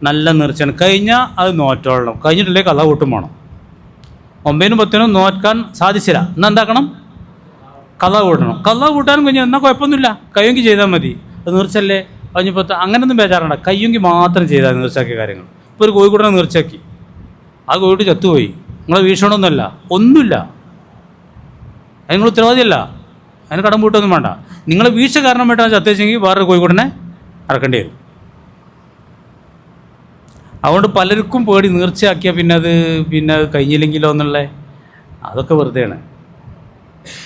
നല്ല നേർച്ചയാണ്. കഴിഞ്ഞാൽ അത് നോറ്റോളണം, കഴിഞ്ഞിട്ടില്ലേ കഥ കൂട്ടും വേണം. 9 10 നോക്കാൻ സാധിച്ചില്ല, എന്നാൽ എന്താക്കണം? കഥ കൂട്ടണം. കഥ കൂട്ടാനും കഴിഞ്ഞാൽ എന്നാൽ കുഴപ്പമൊന്നുമില്ല, കയ്യെങ്കിൽ ചെയ്താൽ മതി. അത് നേർച്ചല്ലേ കഴിഞ്ഞപ്പോൾ അങ്ങനെയൊന്നും ബേജാറുണ്ട, കയ്യെങ്കിൽ മാത്രം ചെയ്താൽ നേർച്ചയാക്കിയ കാര്യങ്ങൾ. ഇപ്പോൾ ഒരു കോഴിക്കൂട്ടനെ നേർച്ചയാക്കി, ആ കോഴിട്ട് ചത്തുപോയി, നിങ്ങളെ വീക്ഷണമൊന്നുമല്ല, ഒന്നുമില്ല, അത് നിങ്ങൾ ഉത്തരവാദിയല്ല, അതിന് കടം പൂട്ടൊന്നും വേണ്ട. നിങ്ങൾ വീഴ്ച കാരണമായിട്ടാണ് ചത്തുവെച്ചെങ്കിൽ വേറൊരു കോഴിക്കൂട്ടനെ അറക്കേണ്ടി വരും. അതുകൊണ്ട് പലർക്കും പേടി നേർച്ചയാക്കിയാൽ പിന്നെ അത് കഴിഞ്ഞില്ലെങ്കിലോ എന്നുള്ള അതൊക്കെ വെറുതെയാണ്.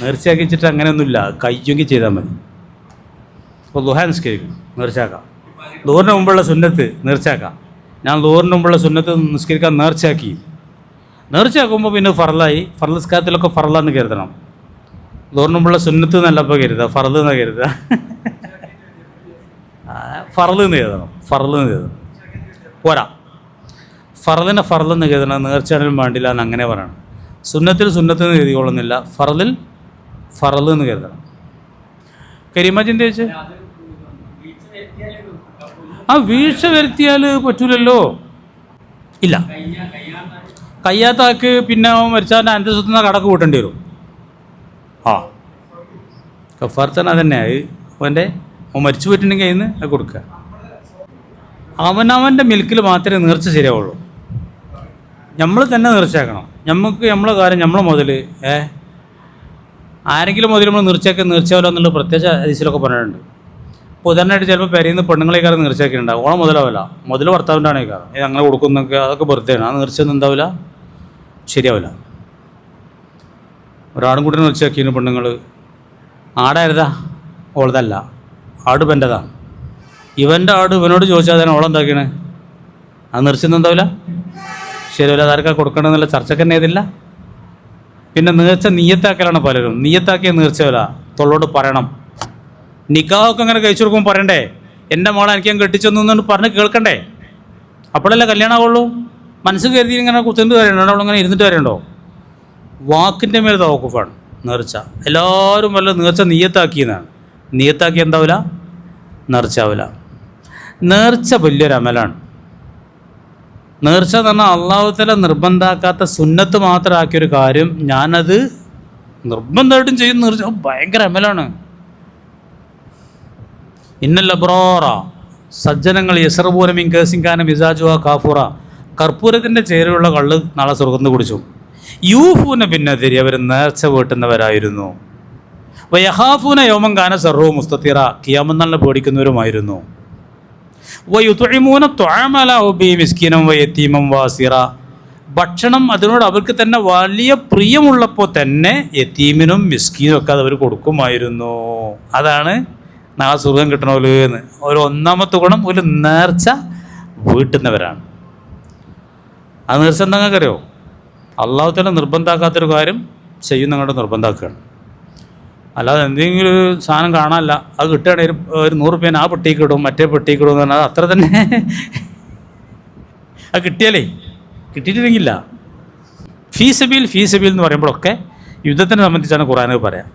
നേർച്ചയാക്കി വെച്ചിട്ട് അങ്ങനെയൊന്നുമില്ല, കഴിയുമെങ്കിൽ ചെയ്താൽ മതി. അപ്പോൾ ദുഹാ നിസ്കരിക്കും, നേർച്ചയാക്കാം. ദൂറിന് മുമ്പുള്ള സുന്നത്ത് നേർച്ചയാക്കാം. ഞാൻ ദൂറിന് മുമ്പുള്ള സുന്നത്ത് നിസ്കരിക്കാൻ നേർച്ചയാക്കുമ്പോൾ പിന്നെ ഫർലായി. ഫർള് നിസ്കാരത്തിലൊക്കെ ഫർളാന്ന് കരുതണം. ദൂറിന് മുമ്പുള്ള സുന്നത്ത് എന്നല്ല ഇപ്പോൾ കരുതുക, ഫർള് എന്ന് കരുതുക. ഫർള് എന്ന് കരുതണം, ഫർള് എന്ന് കരുതണം പോരാ. ഫർളിനെ ഫർളെന്ന് കരുതണം, നേർച്ചയാണെങ്കിലും വേണ്ടില്ല എന്ന് അങ്ങനെ പറയണം. സുന്നത്തിൽ സുന്നത്ത് എന്ന് കരുതിക്കൊള്ളുന്നില്ല, ഫർളിൽ ഫർള് എന്ന് കരുതണം. കരീമ ചിന്തിച്ച് വീഴ്ച വരുത്തിയാൽ പറ്റൂലല്ലോ. ഇല്ല, കയ്യാത്ത ആൾക്ക് പിന്നെ മരിച്ചാൽ എൻ്റെ സ്വത്തുനിന്ന് കടക്ക് കൂട്ടേണ്ടി വരും. കഫാർത്തന അതന്നെ. അവൻ്റെ മരിച്ചു പോയിട്ടുണ്ടെങ്കിൽ അതിന് അത് കൊടുക്കുക. അവനവൻ്റെ മിൽക്കിൽ മാത്രമേ നേർച്ച ശരിയാവുള്ളൂ. നമ്മൾ തന്നെ നേർച്ചയാക്കണം. നമ്മളെ കാര്യം നമ്മളെ മുതൽ ആരെങ്കിലും മുതൽ നമ്മൾ നേർച്ചയാവില്ല എന്നുള്ള പ്രത്യേക ഹദീസിലൊക്കെ പറഞ്ഞിട്ടുണ്ട്. ഇപ്പോൾ ഉദാഹരണമായിട്ട് ചിലപ്പോൾ പെരയിൽ നിന്ന് പെണ്ണുങ്ങളെക്കാരും നേർച്ചയാക്കിയിട്ടുണ്ടാവും, ഓണം മുതലാവില്ല, മുതൽ ഭർത്താവിൻ്റെ ആണ് കാരണം. ഇത് അങ്ങനെ കൊടുക്കുന്നൊക്കെ അതൊക്കെ വെറുതെയാണ്. ആ നേർച്ചയൊന്നും എന്താവില്ല, ശരിയാവില്ല. ഒരാടും കൂടി നേർച്ചയാക്കിയിരുന്നു പെണ്ണുങ്ങൾ. ആടായിരുതാ ഓളതല്ല, ആട് പെൻ്റെതാ. ഇവൻ്റെ ആട് ഇവനോട് ചോദിച്ചാൽ തന്നെ ഓളെന്താക്കിയാണ്, ആ നേർച്ചയൊന്നും എന്താവില്ല, ശരിയല്ല. അതാർക്കാ കൊടുക്കണമെന്നുള്ള ചർച്ചക്ക് തന്നെ ഇതില്ല. പിന്നെ നേർച്ച നീയത്താക്കലാണ് പലരും. നീയത്താക്കിയ നേർച്ചയല്ല, തൊള്ളോട് പറയണം. നിക്കാഹൊക്കെ അങ്ങനെ കഴിച്ചു കൊടുക്കുമ്പോൾ പറയണ്ടേ, എൻ്റെ മോളെ എനിക്ക് ഞാൻ കെട്ടിച്ചെന്നു പറഞ്ഞ് കേൾക്കണ്ടേ? അപ്പോഴല്ലേ കല്യാണമാവുള്ളൂ. മനസ്സ് കരുതി ഇങ്ങനെ കുത്തിട്ട് കാര്യമുണ്ടോ, അവളിങ്ങനെ ഇരുന്നിട്ട് കാര്യമുണ്ടോ? വാക്കിൻ്റെ മേൽ തവക്കുഫാണ് നേർച്ച. എല്ലാവരും വല്ല നേർച്ച നീയത്താക്കിയെന്നാണ്. നീയത്താക്കി എന്താവില്ല, നേർച്ചയാവില്ല. നേർച്ച വലിയൊരു അമലാണ്. നേർച്ച എന്ന് പറഞ്ഞാൽ അള്ളാഹുതആല നിർബന്ധമാക്കാത്ത സുന്നത്ത് മാത്രം ആക്കിയൊരു കാര്യം ഞാനത് നിർബന്ധമായിട്ടും ചെയ്യുന്ന നേർച്ച ഭയങ്കര അമലാണ്. ഇന്നൽ അബ്റാറ, സജ്ജനങ്ങൾ യസ്റബൂന മിൻ കാസിൻ മിസാജുഹ കാഫൂറ, കർപ്പൂരത്തിൻ്റെ ചേരുള്ള കള്ള് നാളെ സ്വർഗ്ഗത്തിൽ കുടിച്ചു. യൂഫൂന ബിന്നദിരി, അവർ നേർച്ച വീട്ടുന്നവരായിരുന്നു. വയഖാഫൂന യൗമൻ കാന ശർറുഹു മുസ്തതിറ, ഖിയാമത്ത് നാളിനെ പേടിക്കുന്നവരുമായിരുന്നു. വയുത്ഇമൂന ത്വഅമ അലാ ഹുബ്ബിഹി മിസ്കീനൻ വയതീമൻ വഅസീറ, ഭക്ഷണം അതിനോട് അവർക്ക് തന്നെ വലിയ പ്രിയമുള്ളപ്പോൾ തന്നെ യതീമിനും മിസ്കീനും ഒക്കെ അത് അവർ കൊടുക്കുമായിരുന്നു. അതാണ് നാളെ സ്വർഗം കിട്ടണമല്ലോ എന്ന്. ഒരു ഒന്നാമത്തെ ഗുണം, ഒരു നേർച്ച വീട്ടുന്നവരാണ്. ആ നേർച്ച എന്താ നിങ്ങൾക്കറിയോ? അള്ളാഹു തആല നിർബന്ധമാക്കാത്തൊരു കാര്യം ചെയ്യുന്നങ്ങോട്ട് നിർബന്ധമാക്കുകയാണ്. അല്ലാതെ എന്തെങ്കിലും ഒരു സാധനം കാണാനല്ല, അത് കിട്ടുകയാണെങ്കിൽ ഒരു 100 രൂപ ആ പെട്ടിക്ക് ഇടും, മറ്റേ പെട്ടിക്ക് ഇടും എന്ന് പറഞ്ഞാൽ അത്ര തന്നെ. അത് കിട്ടിയാലേ, കിട്ടിയിട്ടില്ലെങ്കില്ല. ഫീസബീൽ എന്ന് പറയുമ്പോഴൊക്കെ യുദ്ധത്തിനെ സംബന്ധിച്ചാണ് ഖുർആനിൽ പറയാം.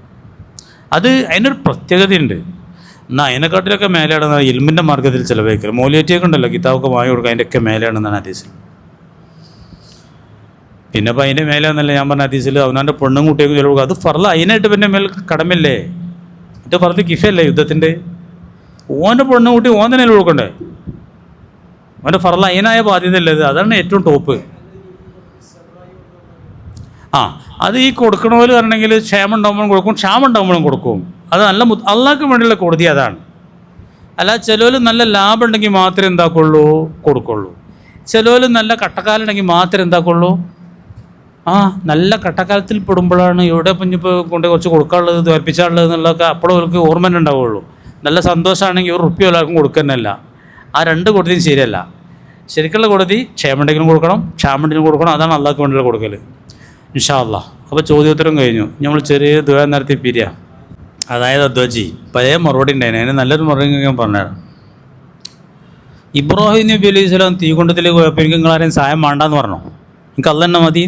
അത് അതിനൊരു പ്രത്യേകതയുണ്ട്. എന്നാൽ അതിനെക്കാട്ടിലൊക്കെ മേലെയാണെന്ന് ഇൽമിൻ്റെ മാർഗ്ഗത്തിൽ ചിലവഴിക്കൽ. മൗലിയറ്റിയൊക്കെ ഉണ്ടല്ലോ, കിതാബൊക്കെ വാങ്ങി കൊടുക്കുക, അതിൻ്റെയൊക്കെ മേലെയാണെന്നാണ് ഹദീസിൽ. പിന്നെ അപ്പം അതിൻ്റെ മേലെയെന്നല്ല ഞാൻ പറഞ്ഞ ഹദീസിൽ അവനവൻ്റെ പെണ്ണും കുട്ടിയൊക്കെ ചില കൊടുക്കുക. അത് ഫർള് അതിനായിട്ട് പിന്നെ മേൽ കടമില്ലേ? മറ്റേ ഫർള് കിഫയല്ലേ യുദ്ധത്തിൻ്റെ? ഓൻ്റെ പെണ്ണും കുട്ടി ഓൻ തന്നെ കൊടുക്കണ്ടേ? ഓൻ്റെ ഫർള് അതിനായ ബാധ്യതയല്ലേ ഇത്? അതാണ് ഏറ്റവും ടോപ്പ്. അത് ഈ കൊടുക്കണ പോലെ പറഞ്ഞെങ്കിൽ ക്ഷേമം ഉണ്ടാകുമ്പോഴും കൊടുക്കും, ക്ഷാമം ഉണ്ടാകുമ്പോഴും കൊടുക്കും. അത് നല്ല അള്ളാഹ്ക്ക് വേണ്ടിയുള്ള കൊടുതി അതാണ്. അല്ല ചിലവർ നല്ല ലാഭം ഉണ്ടെങ്കിൽ മാത്രമേ എന്താക്കുള്ളൂ, കൊടുക്കുള്ളൂ. ചിലവർ നല്ല കട്ടക്കാലുണ്ടെങ്കിൽ മാത്രമേ എന്താക്കുള്ളൂ. നല്ല കട്ടക്കാലത്തിൽ പെടുമ്പോഴാണ് ഇവിടെ ഇനിയിപ്പോൾ കൊണ്ട് കുറച്ച് കൊടുക്കാനുള്ളത്, ധരിപ്പിച്ചാനുള്ളത് എന്നുള്ളതൊക്കെ അപ്പോഴും അവർക്ക് ഓർമ്മ ഉണ്ടാവുള്ളൂ. നല്ല സന്തോഷമാണെങ്കിൽ ഒരു റുപ്യ എല്ലാവർക്കും കൊടുക്കുന്നതല്ല. ആ രണ്ട് കൊടുതിയും ശരിയല്ല. ശരിക്കുള്ള കൊടുതി ക്ഷേമണ്ടെങ്കിലും കൊടുക്കണം, ക്ഷാമണ്ടെങ്കിലും കൊടുക്കണം. അതാണ് അള്ളാഹ്ക്ക് വേണ്ടിയുള്ള കൊടുക്കൽ. ഇൻഷാ അല്ലാഹ്. അപ്പോൾ ചോദ്യോത്തരം കഴിഞ്ഞു. നമ്മൾ ചെറിയ ദുആ നടത്തി പിരിയാ. അതായത് അദ്വജി പഴയ മറുപടി ഉണ്ടായിരുന്നു, അതിന് നല്ലൊരു മറുപടി ഞാൻ പറഞ്ഞുതരാം. ഇബ്രാഹിം നബി അലൈഹി സ്വലാം തീകൊണ്ടത്തിലേക്ക് പോയപ്പോൾ എനിക്ക് നിങ്ങളാരെയും സഹായം വേണ്ടാന്ന് പറഞ്ഞു. എനിക്ക് അള്ളാഹ് തന്നെ മതി.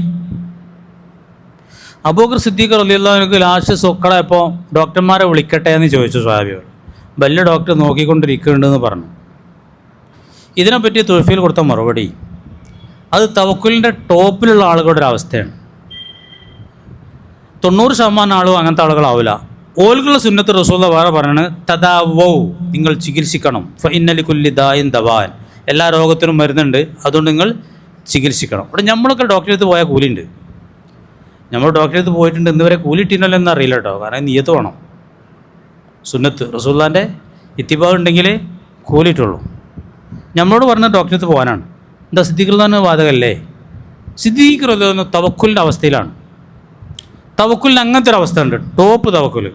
അബൂബക്കർ സിദ്ദീഖ് റളിയല്ലാഹു അൻഹു ലാസ്റ്റ് സൊക്കളായപ്പോൾ ഡോക്ടർമാരെ വിളിക്കട്ടെ എന്ന് ചോദിച്ചു സ്വഹാബിയോട്. വലിയ ഡോക്ടർ നോക്കിക്കൊണ്ടിരിക്കുന്നുണ്ടെന്ന് പറഞ്ഞു. ഇതിനെപ്പറ്റി തുഹഫയിൽ കൊടുത്ത മറുപടി, അത് തവക്കുലിൻ്റെ ടോപ്പിലുള്ള ആളുകളുടെ ഒരു അവസ്ഥയാണ്. 90% ആളും അങ്ങനത്തെ ആളുകളാവില്ല. ഓൽക്കുള്ള സുന്നത്ത് റസൂലുള്ളാഹി വേറെ പറയണത് തദാവൗ, നിങ്ങൾ ചികിത്സിക്കണം. ഫഇന്ന ലികുല്ലി ദാഇൻ ദവാൻ, എല്ലാ രോഗത്തിനും മരുന്നുണ്ട്, അതുകൊണ്ട് നിങ്ങൾ ചികിത്സിക്കണം. ഇവിടെ നമ്മളൊക്കെ ഡോക്ടറെ അടുത്ത് പോയാൽ കൂലിയുണ്ട്. നമ്മൾ ഡോക്ടറെ അടുത്ത് പോയിട്ടുണ്ട്, ഇന്നുവരെ കൂലി ഇട്ടില്ലല്ലോ എന്ന് അറിയില്ല കേട്ടോ. കാരണം നിയ്യത്ത് വേണം. സുന്നത്ത് റസൂലുള്ളാഹിൻ്റെ ഇത്തിബാ ഉണ്ടെങ്കിലേ കൂലിയിട്ടുള്ളൂ. നമ്മളോട് പറഞ്ഞ ഡോക്ടറെ അടുത്ത് പോകാനാണ്. എന്താ സിദ്ദീഖ് റളിയല്ലാഹു അൻഹു ബാധകല്ലേ? സിദ്ദീഖ് റളിയല്ലാഹു അൻഹു തവക്കുലിൻ്റെ അവസ്ഥയിലാണ്. തവക്കുലിന് അങ്ങനത്തെ ഒരു അവസ്ഥ ഉണ്ട്, ടോപ്പ് തവക്കുൽ.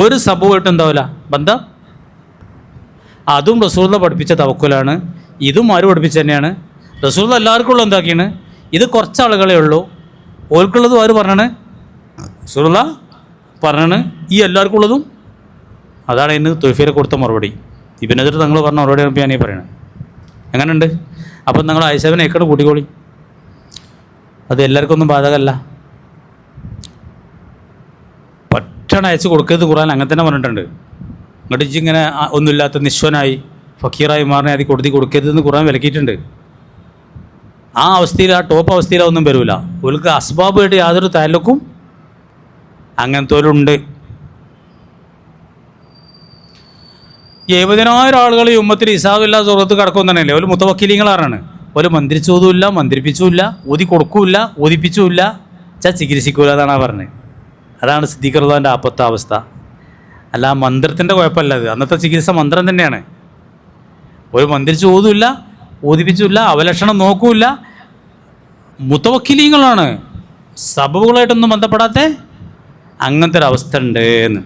ഒരു സംഭവമായിട്ട് എന്താവില്ല ബന്ധം. അതും റസൂലുള്ളാഹി പഠിപ്പിച്ച തവക്കുലാണ്, ഇതും ആര് പഠിപ്പിച്ച് തന്നെയാണ്? റസൂലുള്ളാഹി എല്ലാവർക്കും ഉള്ളത് എന്താക്കിയാണ്? ഇത് കുറച്ച് ആളുകളേ ഉള്ളൂ, ഓർക്കുള്ളതും ആര് പറഞ്ഞാണ്? റസൂലുള്ളാഹി പറഞ്ഞാണ്. ഈ എല്ലാവർക്കും ഉള്ളതും അതാണ് ഇന്ന് തൊയ്ഫീറെ കൊടുത്ത മറുപടി. ഇബ്നു ഹജർ തങ്ങൾ പറഞ്ഞ മറുപടി ഞാൻ ഈ പറയണത്. എങ്ങനെയുണ്ട്? അപ്പം നിങ്ങൾ ആയിഷാബിനെ ഏക്കട് കൂട്ടിക്കോളി, അത് എല്ലാവർക്കും ഒന്നും ബാധകമല്ല. പട്ടണ അയച്ച് കൊടുക്കരുത് ഖുർആൻ അങ്ങനെ തന്നെ പറഞ്ഞിട്ടുണ്ട്. ഇങ്ങോട്ട് ഇങ്ങനെ ഒന്നുമില്ലാത്ത നിശ്വനായി ഫക്കീറായി മാറിനെ അത് കൊടുക്കരുതെന്ന് ഖുർആൻ വിലക്കിയിട്ടുണ്ട്. ആ അവസ്ഥയിൽ, ആ ടോപ്പ് അവസ്ഥയിലൊന്നും വരില്ല. ഓൾക്ക് അസ്ബാബായിട്ട് യാതൊരു താലൂക്കും അങ്ങനത്തോലുണ്ട്. 70,000 ആളുകൾ ഈ ഉമ്മത്തിൽ ഇസാബില്ല സ്വർഗത്ത് കിടക്കും തന്നെയല്ലേ? ഒരു മുത്തവക്കീലിങ്ങളാണ്. ഒരു മന്ത്രിച്ചതുമില്ല, മന്ത്രിപ്പിച്ചുമില്ല, ഓതി കൊടുക്കൂല്ല, ഓതിപ്പിച്ചുമില്ല, ചികിത്സിക്കൂല എന്നാണ് പറഞ്ഞത്. അതാണ് സിദ്ദീഖ് റളിയല്ലാഹു അൻഹുവിൻ്റെ ആപത്ത അവസ്ഥ. അല്ല മന്ത്രത്തിൻ്റെ കുഴപ്പമല്ല, അത് അന്നത്തെ ചികിത്സ മന്ത്രം തന്നെയാണ്. ഒരു മന്ത്രിച്ച് ഓതുമില്ല, ഓതിപ്പിച്ചില്ല, അവലക്ഷണം നോക്കൂല്ല, മുത്തവക്കീലിങ്ങളാണ്, സബബുകളായിട്ടൊന്നും ബന്ധപ്പെടാത്ത അങ്ങനത്തെ ഒരു അവസ്ഥ ഉണ്ട് എന്ന്.